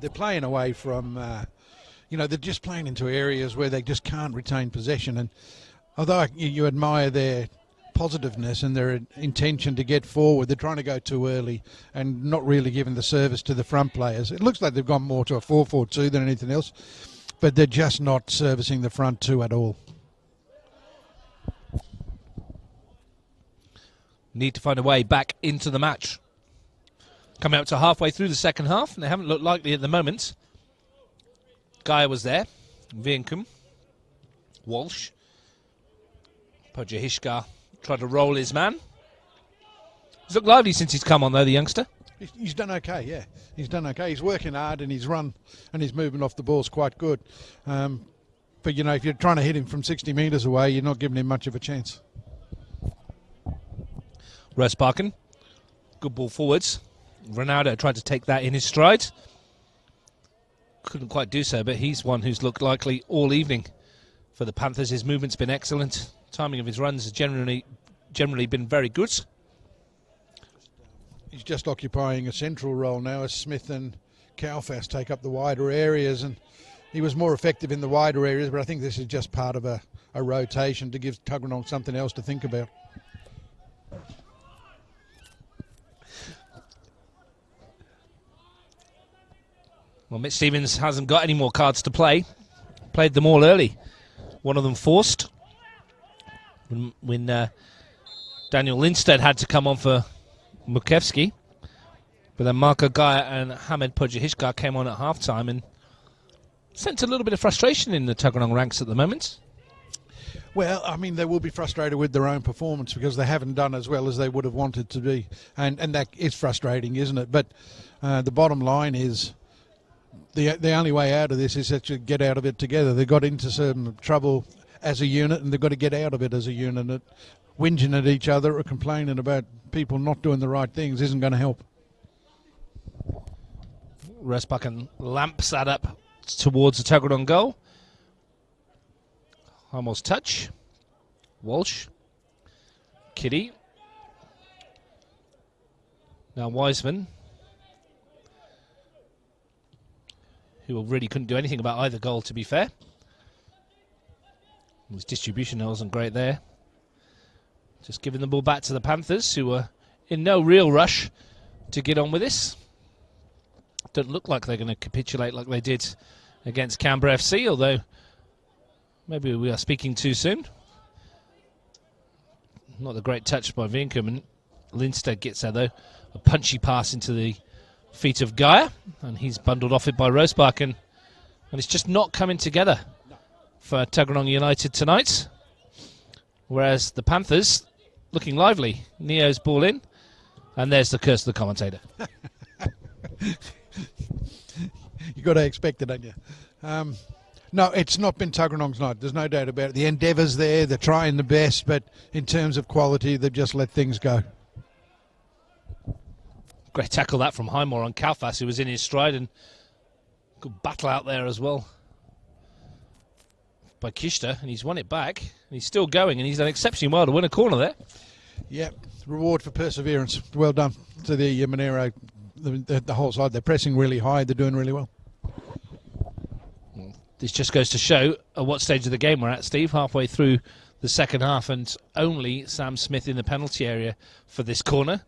They're playing away from, they're just playing into areas where they just can't retain possession. And although you admire their positiveness and their intention to get forward, they're trying to go too early and not really giving the service to the front players. It looks like they've gone more to a 4-4-2 than anything else, but they're just not servicing the front two at all. Need to find a way back into the match. Coming up to halfway through the second half, and they haven't looked likely at the moment. Gaia was there, Vienkum, Walsh, Pojahishka tried to roll his man. He's looked lively since he's come on though, the youngster. He's done okay, yeah. He's done okay. He's working hard, and his run and his movement off the ball is quite good. But, if you're trying to hit him from 60 metres away, you're not giving him much of a chance. Rosparkin, good ball forwards. Ronaldo tried to take that in his stride. Couldn't quite do so, but he's one who's looked likely all evening for the Panthers. His movement's been excellent. Timing of his runs has generally been very good. He's just occupying a central role now as Smith and Kalfas take up the wider areas, and he was more effective in the wider areas, but I think this is just part of a rotation to give Tuggeranong something else to think about. Well, Mitch Stevens hasn't got any more cards to play. Played them all early. One of them forced. When Daniel Lindstedt had to come on for Mukevski. But then Marco Gaia and Hamed Pojahishka came on at half-time and sent a little bit of frustration in the Tuggeranong ranks at the moment. Well, I mean, they will be frustrated with their own performance because they haven't done as well as they would have wanted to be. And that is frustrating, isn't it? But the bottom line is the only way out of this is to get out of it together. They got into some trouble as a unit, and they've got to get out of it as a unit. Whinging at each other or complaining about people not doing the right things isn't going to help. Rosparkin lamps that up towards the Tuggeranong goal. Almost touch. Walsh. Kitty. Now Wiseman, who really couldn't do anything about either goal, to be fair. His distribution wasn't great there. Just giving the ball back to the Panthers, who were in no real rush to get on with this. Don't look like they're going to capitulate like they did against Canberra FC, although maybe we are speaking too soon. Not a great touch by Vienkum, and Lindstedt gets there, though. A punchy pass into the feet of Gaia, and he's bundled off it by Rosparkin. And it's just not coming together for Tuggeranong United tonight. Whereas the Panthers looking lively. Neo's ball in, and there's the curse of the commentator. You got to expect it, don't you? No, it's not been Tuggeranong's night. There's no doubt about it. The endeavour's there. They're trying the best, but in terms of quality, they've just let things go. Great tackle that from Highmore on Kalfas, who was in his stride, and good battle out there as well by Kishta, and he's won it back, and he's still going, and he's done exceptionally well to win a corner there. Yep, reward for perseverance. Well done to the Monaro, the whole side. They're pressing really high. They're doing really well. This just goes to show at what stage of the game we're at, Steve. Halfway through the second half, and only Sam Smith in the penalty area for this corner.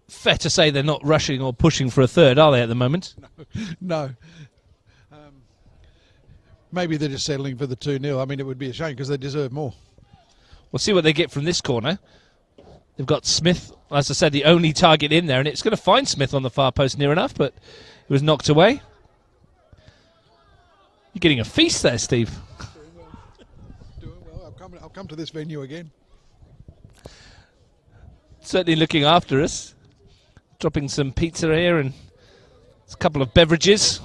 Fair to say they're not rushing or pushing for a third, are they, at the moment? No. Maybe they're just settling for the 2-0. I mean, it would be a shame because they deserve more. We'll see what they get from this corner. They've got Smith, as I said, the only target in there, and it's going to find Smith on the far post near enough, but it was knocked away. You're getting a feast there, Steve. Doing well. I'll come to this venue again. certainly looking after us. Dropping some pizza here and a couple of beverages.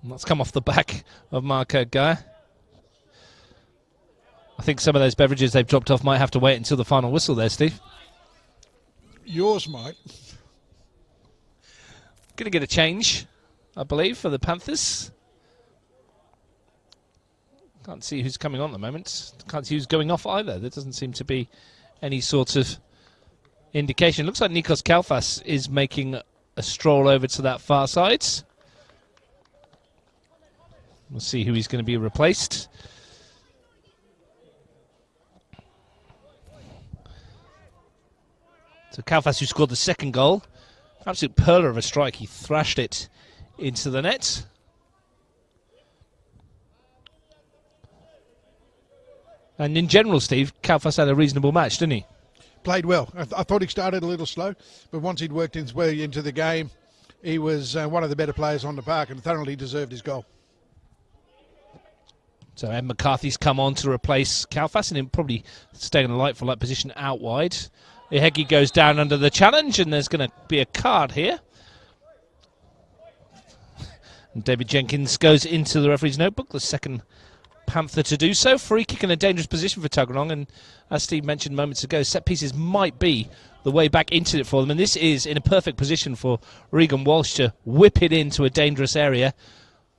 And that's come off the back of Marco Guy. I think some of those beverages they've dropped off might have to wait until the final whistle there, Steve. Yours might. Going to get a change, I believe, for the Panthers. Can't see who's coming on at the moment. Can't see who's going off either. There doesn't seem to be any sort of indication. Looks like Nikos Kalfas is making a stroll over to that far side. We'll see who he's going to be replaced. So Kalfas, who scored the second goal. Absolute pearler of a strike. He thrashed it into the net. And in general, Steve, Kalfas had a reasonable match, didn't he? Played well. I thought he started a little slow, but once he'd worked his way into the game, he was one of the better players on the park and thoroughly deserved his goal. So Ed McCarthy's come on to replace Kalfas and he'll probably stay in a light-for-light position out wide. Ihegi goes down under the challenge and there's going to be a card here. And David Jenkins goes into the referee's notebook, the second Panther to do so. Free kick in a dangerous position for Tuggeranong, and as Steve mentioned moments ago, set pieces might be the way back into it for them, and this is in a perfect position for Regan Walsh to whip it into a dangerous area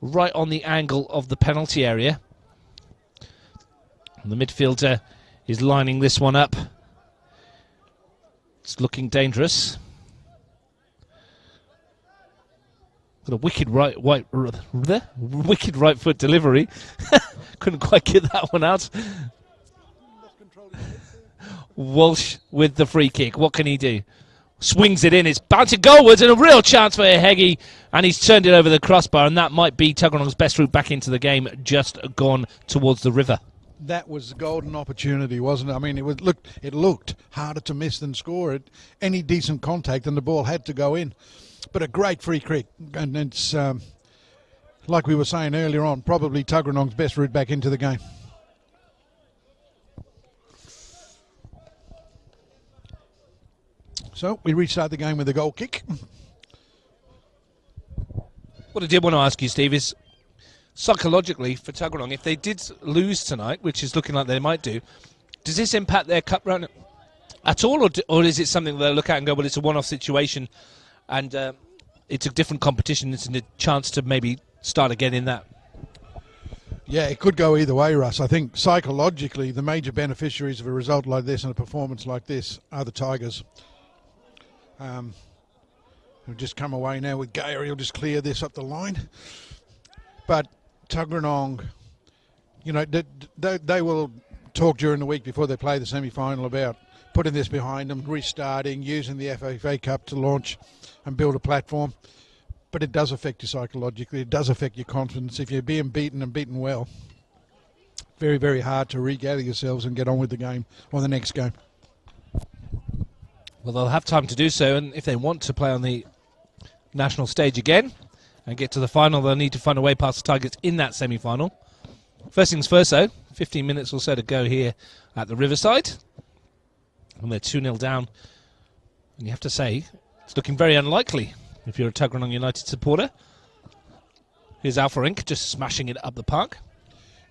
right on the angle of the penalty area. And the midfielder is lining this one up. It's looking dangerous. Got a wicked right foot delivery. Couldn't quite get that one out. Walsh with the free kick. What can he do? Swings it in. It's bouncing goalwards and a real chance for Ihegi. And he's turned it over the crossbar. And that might be Tuggeranong's best route back into the game. Just gone towards the river. That was a golden opportunity, wasn't it? I mean, it looked harder to miss than score. Any decent contact and the ball had to go in. But a great free kick, and it's like we were saying earlier on, probably Tuggeranong's best route back into the game. So we restart the game with a goal kick. What I did want to ask you, Steve, is psychologically for Tuggeranong, if they did lose tonight, which is looking like they might do, does this impact their cup run at all, or is it something they'll look at and go, well, it's a one-off situation and it's a different competition, it's a chance to maybe start again in that? Yeah, it could go either way, Russ. I think psychologically the major beneficiaries of a result like this and a performance like this are the Tigers. Who've just come away now with Gayer. He'll just clear this up the line. But Tuggeranong, you know, they will talk during the week before they play the semi-final about putting this behind them, restarting, using the FFA Cup to launch and build a platform. But it does affect you psychologically. It does affect your confidence. If you're being beaten and beaten well, very, very hard to regather yourselves and get on with the game or the next game. Well, they'll have time to do so, and if they want to play on the national stage again and get to the final, they'll need to find a way past the Tigers in that semi-final. First things first, though, 15 minutes or so to go here at the Riverside. And they're 2-0 down. And you have to say, it's looking very unlikely if you're a Tuggeranong United supporter. Here's Alpha Inc. just smashing it up the park.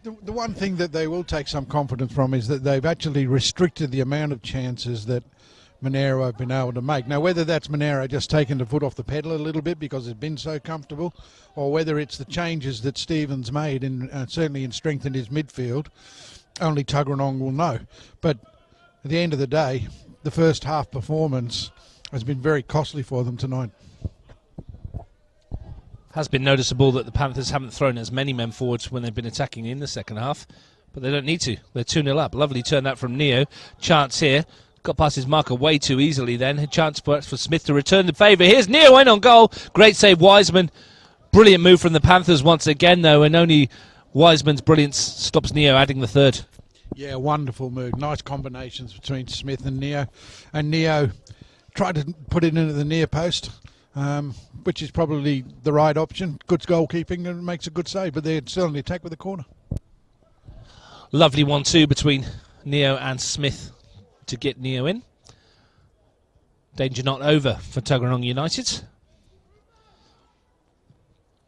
The one thing that they will take some confidence from is that they've actually restricted the amount of chances that Monaro have been able to make. Now, whether that's Monaro just taking the foot off the pedal a little bit because it's been so comfortable, or whether it's the changes that Stevens made, certainly in strengthening his midfield, only Tuggeranong will know. But at the end of the day, the first half performance has been very costly for them tonight. Has been noticeable that the Panthers haven't thrown as many men forwards when they've been attacking in the second half, but they don't need to. They're 2-0 up. Lovely turn that from Neo. Chance here. Got past his marker way too easily then. A chance for Smith to return the favour. Here's Neo in on goal. Great save, Wiseman. Brilliant move from the Panthers once again, though, and only Wiseman's brilliance stops Neo adding the third. Yeah, wonderful move. Nice combinations between Smith and Neo. And Neo tried to put it into the near post, which is probably the right option. Good goalkeeping and makes a good save, but they're still in the attack with the corner. Lovely 1-2 between Neo and Smith. to get Neo in. Danger not over for Tuggeranong United.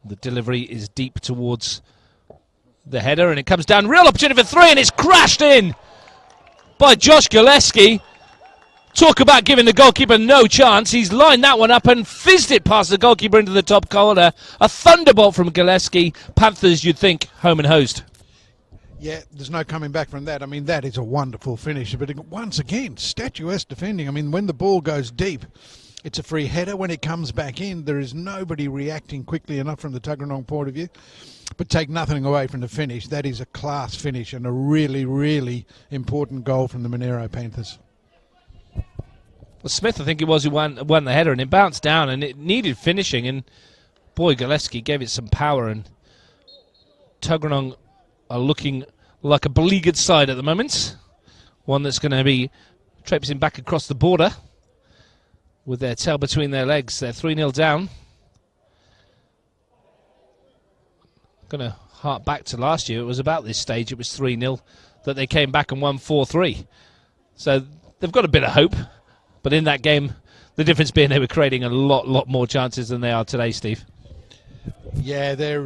The delivery is deep towards the header, and it comes down. Real opportunity for 3, and it's crashed in by Josh Gillespie. Talk about giving the goalkeeper no chance. He's lined that one up and fizzed it past the goalkeeper into the top corner. A thunderbolt from Gillespie. Panthers, you'd think, home and host. Yeah, there's no coming back from that. I mean, that is a wonderful finish. But once again, statuesque defending. I mean, when the ball goes deep, it's a free header. When it comes back in, there is nobody reacting quickly enough from the Tuggeranong point of view. But take nothing away from the finish. That is a class finish and a really, really important goal from the Monaro Panthers. Well, Smith, I think it was, who won the header, and it bounced down, and it needed finishing. And boy, Gillespie gave it some power, and Tuggeranong are looking like a beleaguered side at the moment. One that's going to be traipsing back across the border with their tail between their legs. They're 3-0 down. Going to hark back to last year. It was about this stage, it was 3-0, that they came back and won 4-3. So they've got a bit of hope. But in that game, the difference being they were creating a lot more chances than they are today, Steve. Yeah, they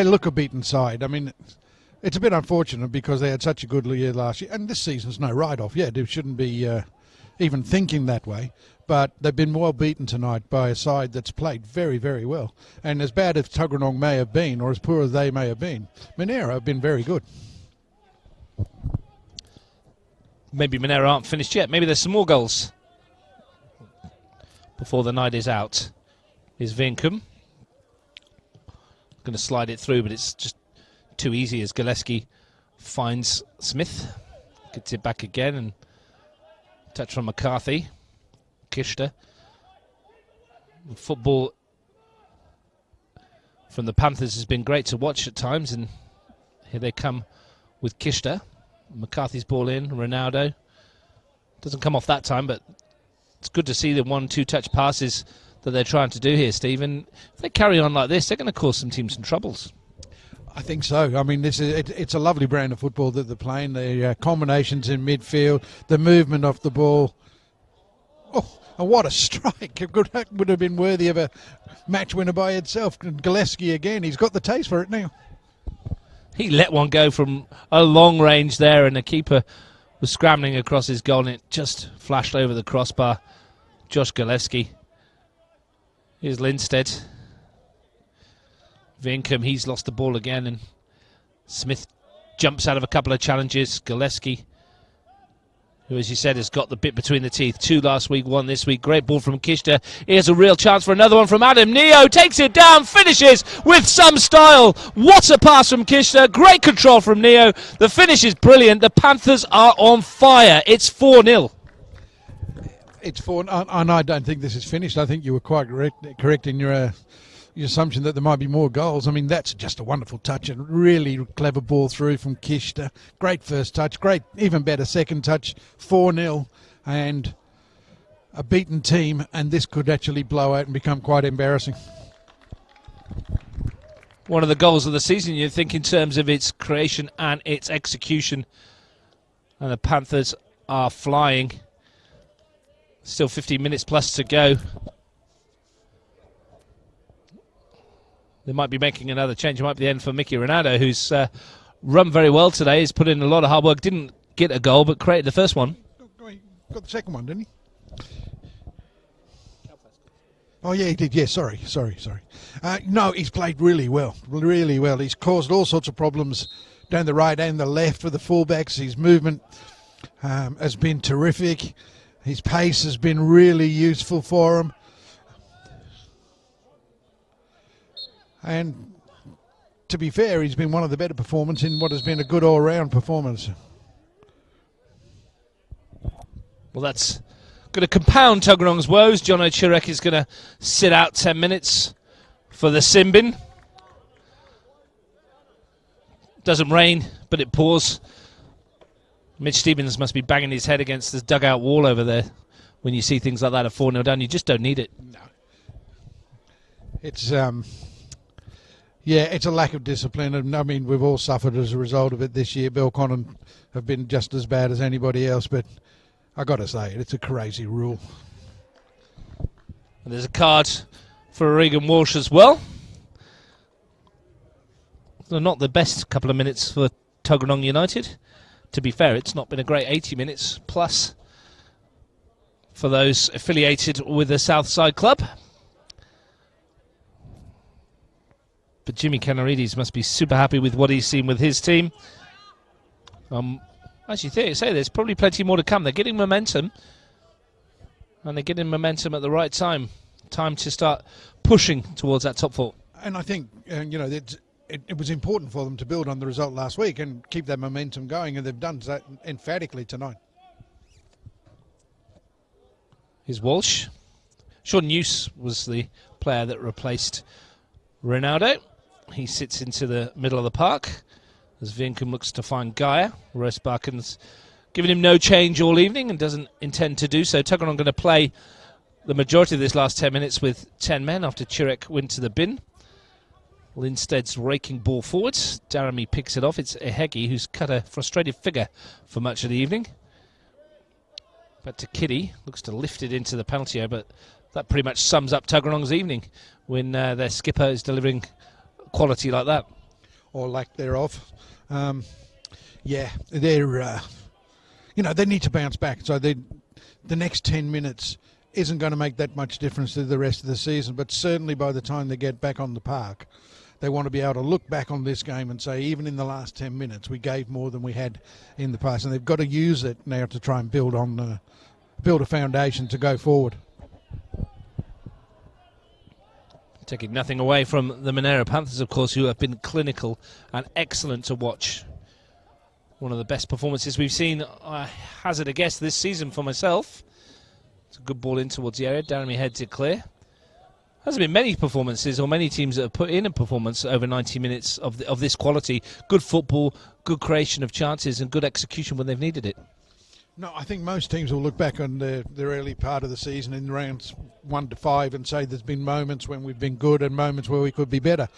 look a beaten side. I mean, it's a bit unfortunate because they had such a good year last year. And this season's no write-off. Yeah, they shouldn't be even thinking that way. But they've been well beaten tonight by a side that's played very, very well. And as bad as Tuggeranong may have been, or as poor as they may have been, Monaro have been very good. Maybe Monaro aren't finished yet. Maybe there's some more goals before the night is out. Here's Vinkum. Going to slide it through, but it's just too easy as Gillespie finds Smith. Gets it back again, and touch from McCarthy. Kishta. Football from the Panthers has been great to watch at times, and here they come with Kishta. McCarthy's ball in, Ronaldo. Doesn't come off that time, but it's good to see the 1-2 touch passes that they're trying to do here, Stephen. If they carry on like this, they're going to cause some teams some troubles. I think so. I mean, it's a lovely brand of football that they're playing. The combinations in midfield, the movement of the ball. Oh, and what a strike. That would have been worthy of a match winner by itself. And Gillespie again, he's got the taste for it now. He let one go from a long range there, and the keeper was scrambling across his goal, and it just flashed over the crossbar. Josh Gillespie. Here's Lindstead. Vinkum, he's lost the ball again, and Smith jumps out of a couple of challenges. Gillespie, who, as you said, has got the bit between the teeth. 2 last week, 1 this week. Great ball from Kishta. Here's a real chance for another one from Adam. Neo takes it down, finishes with some style. What a pass from Kishta. Great control from Neo. The finish is brilliant. The Panthers are on fire. It's 4-0. It's 4, and I don't think this is finished. I think you were quite correct in your assumption that there might be more goals. I mean, that's just a wonderful touch and really clever ball through from Kishta. Great first touch, great, even better second touch. 4-0 and a beaten team, and this could actually blow out and become quite embarrassing. One of the goals of the season, you think, in terms of its creation and its execution. And the Panthers are flying. Still 15 minutes plus to go. They might be making another change. It might be the end for Mickey Ronaldo, who's run very well today. He's put in a lot of hard work. Didn't get a goal, but created the first one. Got the second one, didn't he? Oh, yeah, he did. Yeah, sorry. No, he's played really well. Really well. He's caused all sorts of problems down the right and the left for the fullbacks. His movement has been terrific. His pace has been really useful for him. And to be fair, he's been one of the better performers in what has been a good all-round performance. Well, that's going to compound Tuggeranong's woes. John O'Chirek is going to sit out 10 minutes for the Simbin. Doesn't rain, but it pours. Mitch Stevens must be banging his head against this dugout wall over there. When you see things like that at 4-0 down, you just don't need it. No. It's... Yeah, it's a lack of discipline, and I mean we've all suffered as a result of it this year. Belconnen have been just as bad as anybody else, but I got to say it's a crazy rule. And there's a card for Regan Walsh as well. So not the best couple of minutes for Tuggeranong United. To be fair, it's not been a great 80 minutes plus for those affiliated with the Southside club. But Jimmy Canarides must be super happy with what he's seen with his team. Actually, say there's probably plenty more to come. They're getting momentum, and they're getting momentum at the right time. Time to start pushing towards that top four. And I think it was important for them to build on the result last week and keep that momentum going, and they've done that emphatically tonight. Here's Walsh. Sean Hughes was the player that replaced Ronaldo. He sits into the middle of the park as Vienkum looks to find Gaia. Rosbaken's given him no change all evening and doesn't intend to do so. Tuggeranong going to play the majority of this last 10 minutes with 10 men after Chirek went to the bin. Lindstead's raking ball forwards. Daramy picks it off. It's Ehegi who's cut a frustrated figure for much of the evening. But to Kitty, looks to lift it into the penalty area, but that pretty much sums up Tuggeranong's evening when their skipper is delivering quality like that. Or lack thereof. Yeah, they're, they need to bounce back. So the next 10 minutes isn't going to make that much difference to the rest of the season, but certainly by the time they get back on the park, they want to be able to look back on this game and say, even in the last 10 minutes, we gave more than we had in the past, and they've got to use it now to try and build a foundation to go forward. Taking nothing away from the Monaro Panthers, of course, who have been clinical and excellent to watch. One of the best performances we've seen, I hazard a guess, this season for myself. It's a good ball in towards the area. Daramy heads it clear. Hasn't been many performances or many teams that have put in a performance over 90 minutes of this quality. Good football, good creation of chances and good execution when they've needed it. No, I think most teams will look back on the early part of the season in rounds 1 to 5 and say there's been moments when we've been good and moments where we could be better.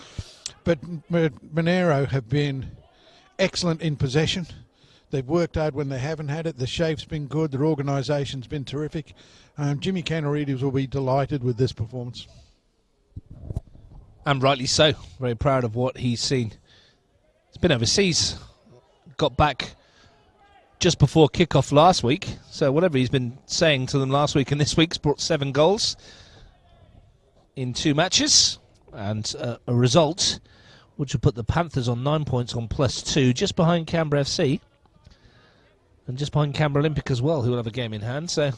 But Monaro have been excellent in possession. They've worked hard when they haven't had it. The shape's been good. Their organisation's been terrific. Jimmy Canarides will be delighted with this performance. And rightly so. Very proud of what he's seen. He's been overseas. Got back just before kick-off last week. So whatever he's been saying to them last week and this week's brought 7 goals in 2 matches. And a result which will put the Panthers on 9 points on +2, just behind Canberra FC. And just behind Canberra Olympic as well, who will have a game in hand. So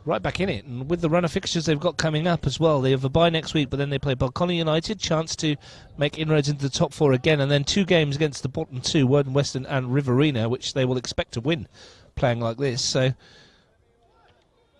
right back in it. And with the run of fixtures they've got coming up as well. They have a bye next week, but then they play Belconnen United. Chance to make inroads into the top 4 again. And then 2 games against the bottom 2, Worden Western and Riverina, which they will expect to win playing like this. So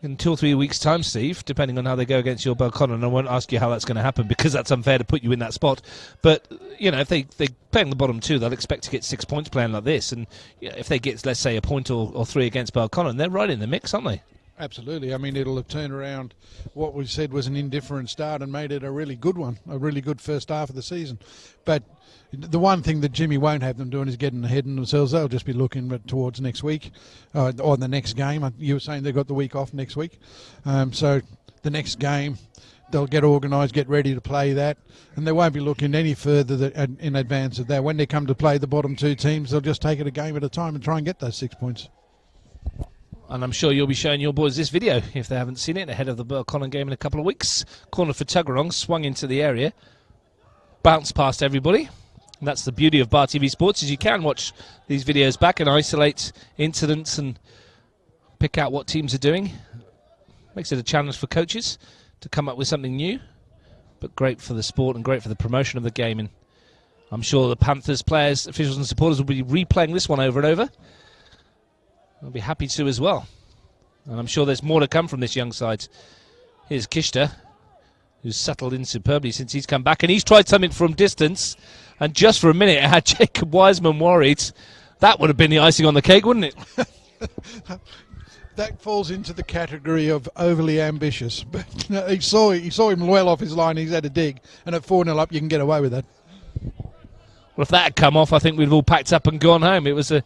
in 2 or 3 weeks' time, Steve, depending on how they go against your Belconnen, I won't ask you how that's going to happen because that's unfair to put you in that spot. But, if they play in the bottom 2, they'll expect to get 6 points playing like this. And if they get, let's say, a point or 3 against Belconnen, they're right in the mix, aren't they? Absolutely. I mean, it'll have turned around what we said was an indifferent start and made it a really good one, a really good first half of the season. But the one thing that Jimmy won't have them doing is getting ahead in themselves. They'll just be looking towards next week or the next game. You were saying they've got the week off next week. So the next game, they'll get organised, get ready to play that, and they won't be looking any further in advance of that. When they come to play the bottom 2 teams, they'll just take it a game at a time and try and get those 6 points. And I'm sure you'll be showing your boys this video if they haven't seen it ahead of the Belconnen game in a couple of weeks. Corner for Tuggeranong, swung into the area, bounced past everybody. And that's the beauty of Bar TV Sports, is you can watch these videos back and isolate incidents and pick out what teams are doing. Makes it a challenge for coaches to come up with something new, but great for the sport and great for the promotion of the game. And I'm sure the Panthers players, officials and supporters will be replaying this one over and over. I'll be happy to as well. And I'm sure there's more to come from this young side. Here's Kishta, who's settled in superbly since he's come back. And he's tried something from distance. And just for a minute, it had Jacob Wiseman worried. That would have been the icing on the cake, wouldn't it? That falls into the category of overly ambitious. But he saw him well off his line. He's had a dig, and at 4-0 up, you can get away with that. Well, if that had come off, I think we'd have all packed up and gone home. It was a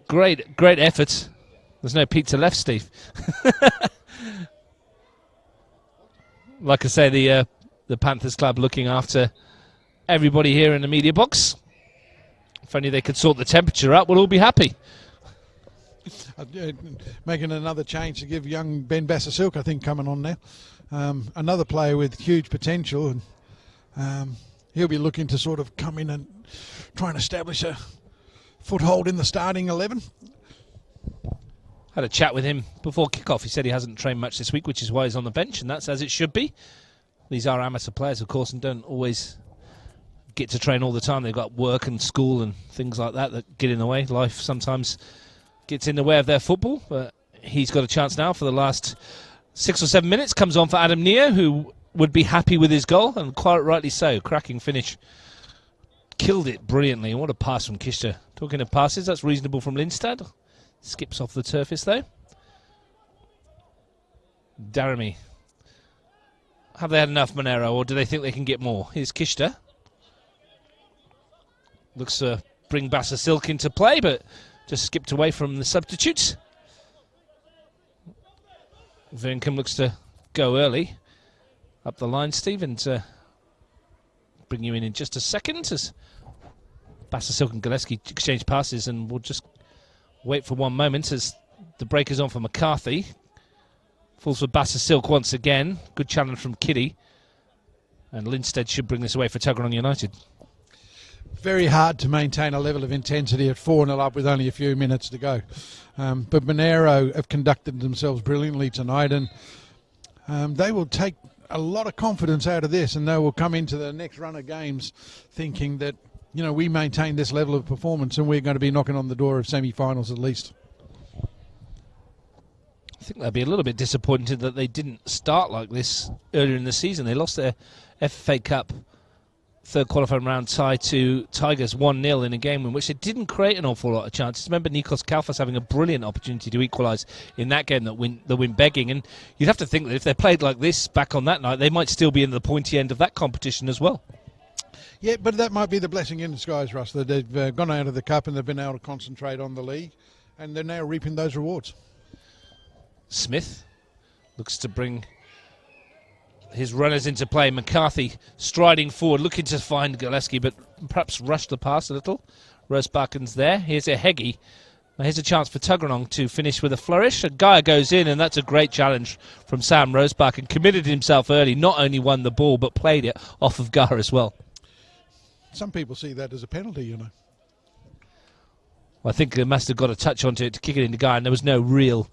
great effort. There's no pizza left, Steve. Like I say, the Panthers club looking after everybody here in the media box. If only they could sort the temperature up, we'll all be happy. Making another change to give young Ben Bassasilk, I think, coming on now. Another player with huge potential, and he'll be looking to sort of come in and try and establish a foothold in the starting 11. Had a chat with him before kickoff. He said he hasn't trained much this week, which is why he's on the bench, and that's as it should be. These are amateur players, of course, and don't always get to train all the time. They've got work and school and things like that get in the way. Life sometimes gets in the way of their football, but he's got a chance now for the last 6 or 7 minutes. Comes on for Adam Neo, who would be happy with his goal, and quite rightly so. Cracking finish. Killed it brilliantly. And what a pass from Kishta. Talking of passes, that's reasonable from Lindstad. Skips off the surface, though. Daramy. Have they had enough, Monaro, or do they think they can get more? Here's Kishta. Looks to bring Bassasilk into play, but just skipped away from the substitutes. Verinkham looks to go early. Up the line, Steve, and bring you in just a second as Bassasilk and Gillespie exchange passes, and we'll just wait for one moment as the break is on for McCarthy. Falls for Bassasilk once again. Good challenge from Kiddy. And Lindstead should bring this away for Tuggeranong United. Very hard to maintain a level of intensity at 4-0 up with only a few minutes to go. But Monaro have conducted themselves brilliantly tonight, and they will take a lot of confidence out of this, and they will come into the next run of games thinking that, you know, we maintain this level of performance and we're going to be knocking on the door of semi-finals at least. I think they'll be a little bit disappointed that they didn't start like this earlier in the season. They lost their FA Cup third qualifying round tie to Tigers 1-0 in a game in which they didn't create an awful lot of chances. Remember Nikos Kalfas having a brilliant opportunity to equalise in that game that win begging, and you'd have to think that if they played like this back on that night, they might still be in the pointy end of that competition as well. Yeah, but that might be the blessing in disguise, Russ, that they've gone out of the cup and they've been able to concentrate on the league, and they're now reaping those rewards. Smith looks to bring his runners into play. McCarthy striding forward, looking to find Gillespie, but perhaps rushed the pass a little. Rosebarken's there. Here's a Heggie. Now here's a chance for Tuggeranong to finish with a flourish. A guy goes in, and that's a great challenge from Sam Rosebarken. Committed himself early, not only won the ball, but played it off of Gar as well. Some people see that as a penalty, you know. Well, I think they must have got a touch onto it to kick it into Gar, and there was no real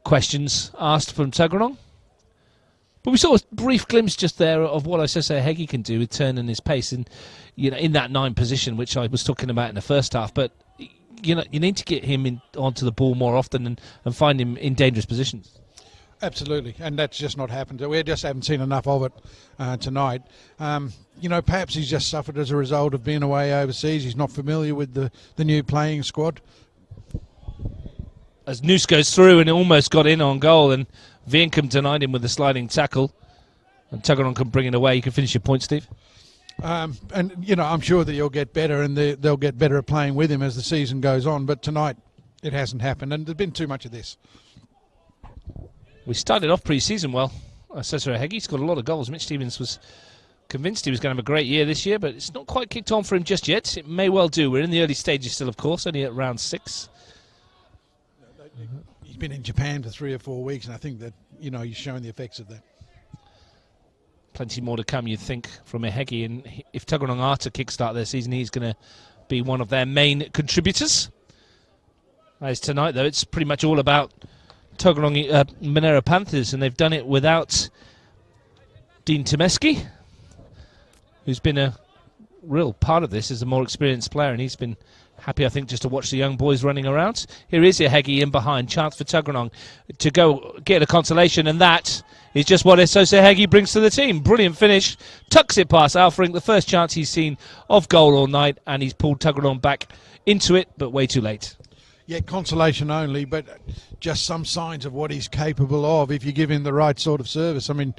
questions asked from Tuggeranong. But we saw a brief glimpse just there of what Isese Heggie can do with turning his pace in, you know, in that 9 position, which I was talking about in the first half. But you know, you need to get him onto the ball more often and find him in dangerous positions. Absolutely, and that's just not happened. We just haven't seen enough of it tonight. You know, perhaps he's just suffered as a result of being away overseas. He's not familiar with the new playing squad. As Noose goes through and almost got in on goal, and Verinkham denied him with a sliding tackle, and Tuggeranong can bring it away. You can finish your point, Steve. And, you know, I'm sure that he'll get better, and they'll get better at playing with him as the season goes on. But tonight, it hasn't happened, and there's been too much of this. We started off pre-season well. Cesar Heggie's got a lot of goals. Mitch Stevens was convinced he was going to have a great year this year, but it's not quite kicked on for him just yet. It may well do. We're in the early stages still, of course, only at round 6. He's been in Japan for 3 or 4 weeks, and I think that, you know, he's showing the effects of that. Plenty more to come, you'd think, from Heggie. And if Tuggeranong are to kickstart their season, he's going to be one of their main contributors. As tonight, though, it's pretty much all about Monaro Panthers, and they've done it without Dean Tomeski, who's been a real part of this as a more experienced player, and he's been happy, I think, just to watch the young boys running around. Here is Heggie in behind. Chance for Tuggeranong to go get a consolation, and that is just what Isose Heggie brings to the team. Brilliant finish. Tucks it past Alfrink, the first chance he's seen of goal all night, and he's pulled Tuggeranong back into it, but way too late. Yeah, consolation only, but just some signs of what he's capable of if you give him the right sort of service. I mean,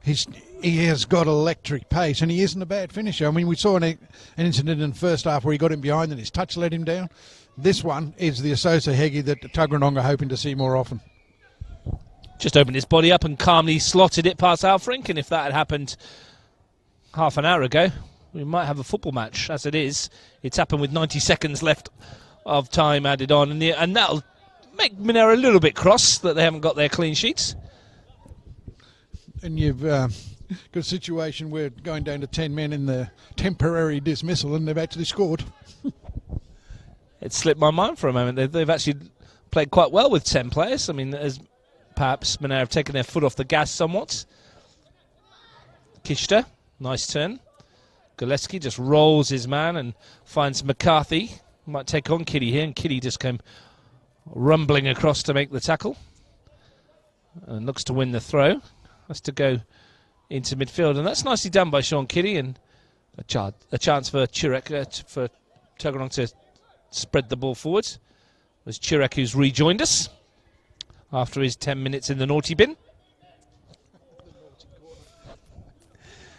he has got electric pace, and he isn't a bad finisher. I mean, we saw an incident in the first half where he got him behind and his touch let him down. This one is the Asosa Hegi that Tuggeranong are hoping to see more often. Just opened his body up and calmly slotted it past Alfrink, and if that had happened half an hour ago, we might have a football match. As it is, it's happened with 90 seconds left of time added on, and that'll make Monaro a little bit cross that they haven't got their clean sheets. And you've got a situation where going down to 10 men in the temporary dismissal, and they've actually scored. It slipped my mind for a moment. They've actually played quite well with 10 players. I mean, as perhaps Monaro have taken their foot off the gas somewhat. Kishta, nice turn. Gillespie just rolls his man and finds McCarthy. Might take on Kitty here, and Kitty just came rumbling across to make the tackle. And looks to win the throw. Has to go into midfield, and that's nicely done by Sean Kitty, and a chance for Chirek, for Tuggeranong to spread the ball forward. It was Chirek who's rejoined us after his 10 minutes in the naughty bin.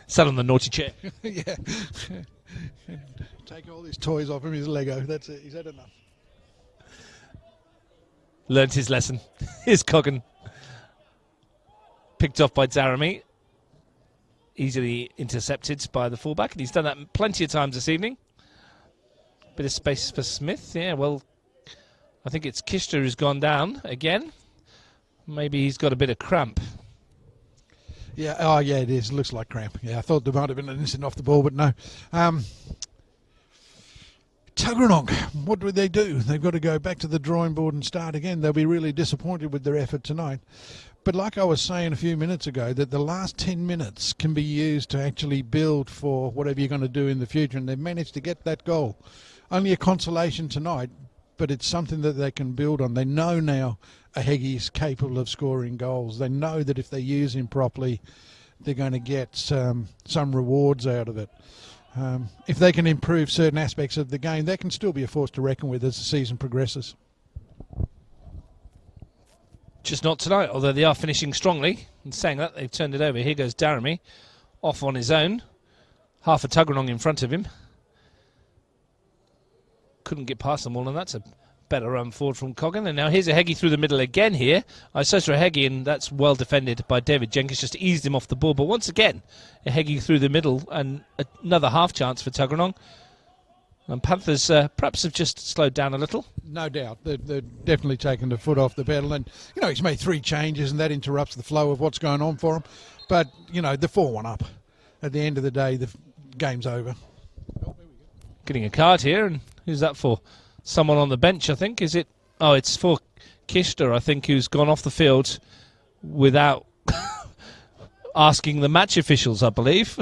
Sat on the naughty chair. Yeah. Take all his toys off him, his Lego. That's it. He's had enough. Learned his lesson. Here's Coggan. Picked off by Zarami. Easily intercepted by the fullback, and he's done that plenty of times this evening. Bit of space for Smith. Yeah, well, I think it's Kishta who's gone down again. Maybe he's got a bit of cramp. Yeah, oh yeah, it is. It looks like cramp. Yeah, I thought there might have been an incident off the ball, but no. Tuggeranong, what would they do? They've got to go back to the drawing board and start again. They'll be really disappointed with their effort tonight. But like I was saying a few minutes ago, that the last 10 minutes can be used to actually build for whatever you're going to do in the future, and they've managed to get that goal. Only a consolation tonight, but it's something that they can build on. They know now Ahegi is capable of scoring goals. They know that if they use him properly, they're going to get some rewards out of it. If they can improve certain aspects of the game, they can still be a force to reckon with as the season progresses. Just not tonight, although they are finishing strongly. And saying that, they've turned it over. Here goes Daramy, off on his own. Half a Tuggeranong in front of him. Couldn't get past them all, and that's a better run forward from Coggan. And now here's Ahegi through the middle again here. Isosa Ahegi, and that's well defended by David Jenkins, just eased him off the ball. But once again, Ahegi through the middle, and another half chance for Tuggeranong. And Panthers perhaps have just slowed down a little. No doubt. They're definitely taken the foot off the pedal. And, you know, he's made 3 changes, and that interrupts the flow of what's going on for him. But, you know, they're 4-1 up. At the end of the day, the game's over. Getting a card here, and who's that for? Someone on the bench, I think. Is it? Oh, it's for Kishta, I think, who's gone off the field without asking the match officials, I believe.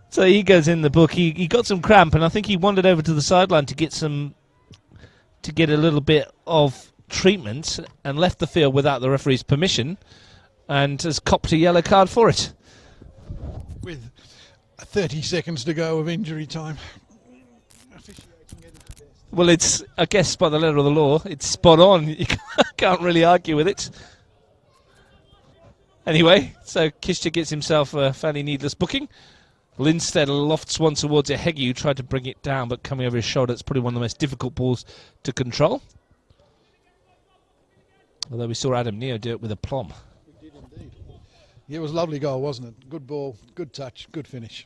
So he goes in the book. He got some cramp, and I think he wandered over to the sideline to get a little bit of treatment, and left the field without the referee's permission, and has copped a yellow card for it. With 30 seconds to go of injury time. Well, it's, I guess, by the letter of the law, it's spot on. You can't really argue with it. Anyway, so Kishta gets himself a fairly needless booking. Lindstedt lofts one towards Ahegi, who tried to bring it down, but coming over his shoulder, it's probably one of the most difficult balls to control. Although we saw Adam Neo do it with aplomb. We did indeed. Yeah, it was a lovely goal, wasn't it? Good ball, good touch, good finish.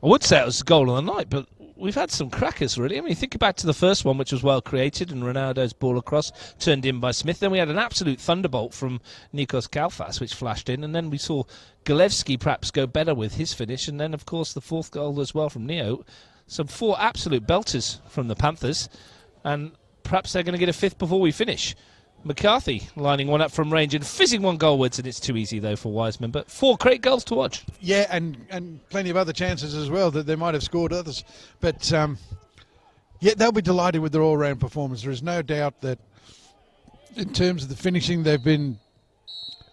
I would say it was the goal of the night, but we've had some crackers, really. I mean, think back to the first one, which was well created, and Ronaldo's ball across, turned in by Smith. Then we had an absolute thunderbolt from Nikos Kalfas, which flashed in, and then we saw Gillespie perhaps go better with his finish, and then, of course, the fourth goal as well from Neo. Some 4 absolute belters from the Panthers, and perhaps they're going to get a 5th before we finish. McCarthy lining one up from range and fizzing one goalwards, and it's too easy though for Wiseman, but 4 great goals to watch. Yeah, and plenty of other chances as well that they might have scored others. But yeah, they'll be delighted with their all-round performance. There is no doubt that in terms of the finishing, they've been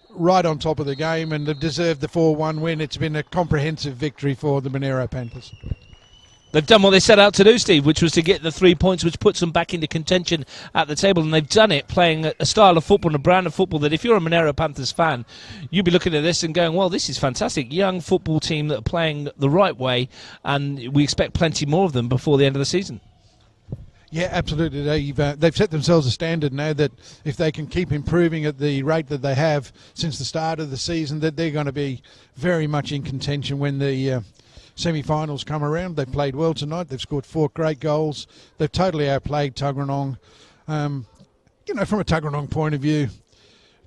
right on top of the game, and they've deserved the 4-1 win. It's been a comprehensive victory for the Monaro Panthers. They've done what they set out to do, Steve, which was to get the 3 points, which puts them back into contention at the table. And they've done it playing a style of football and a brand of football that if you're a Monaro Panthers fan, you'd be looking at this and going, well, this is fantastic. Young football team that are playing the right way, and we expect plenty more of them before the end of the season. Yeah, absolutely. They've set themselves a standard now that if they can keep improving at the rate that they have since the start of the season, that they're going to be very much in contention when the semi-finals come around. They've played well tonight. They've scored 4 great goals. They've totally outplayed Tuggeranong. From a Tuggeranong point of view,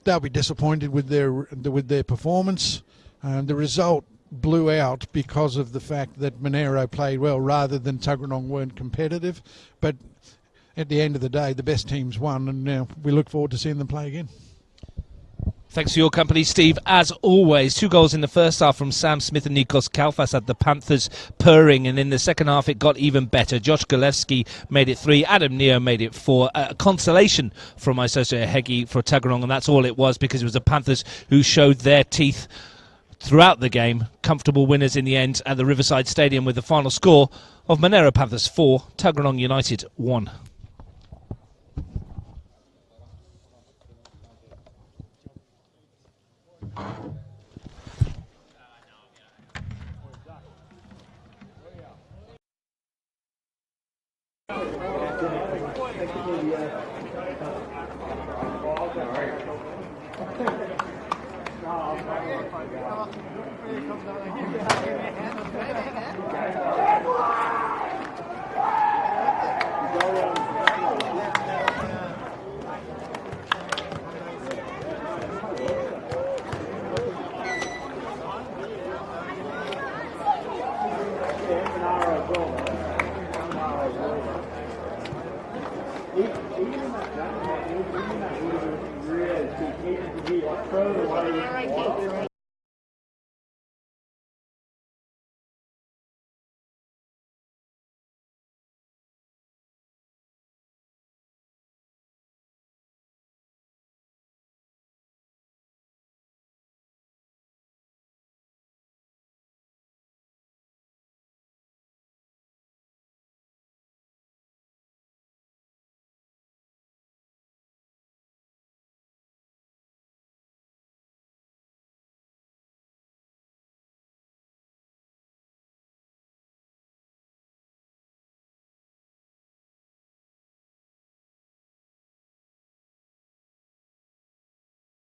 they'll be disappointed with their performance. The result blew out because of the fact that Monaro played well rather than Tuggeranong weren't competitive. But at the end of the day, the best teams won, and we look forward to seeing them play again. Thanks for your company, Steve. As always, 2 goals in the first half from Sam Smith and Nikos Kalfas had the Panthers purring, and in the second half it got even better. Josh Galewski made it 3, Adam Neo made it 4. Consolation from Isoso Hegi for Tuggeranong, and that's all it was, because it was the Panthers who showed their teeth throughout the game. Comfortable winners in the end at the Riverside Stadium with the final score of Monaro Panthers 4, Tuggeranong United 1. Really,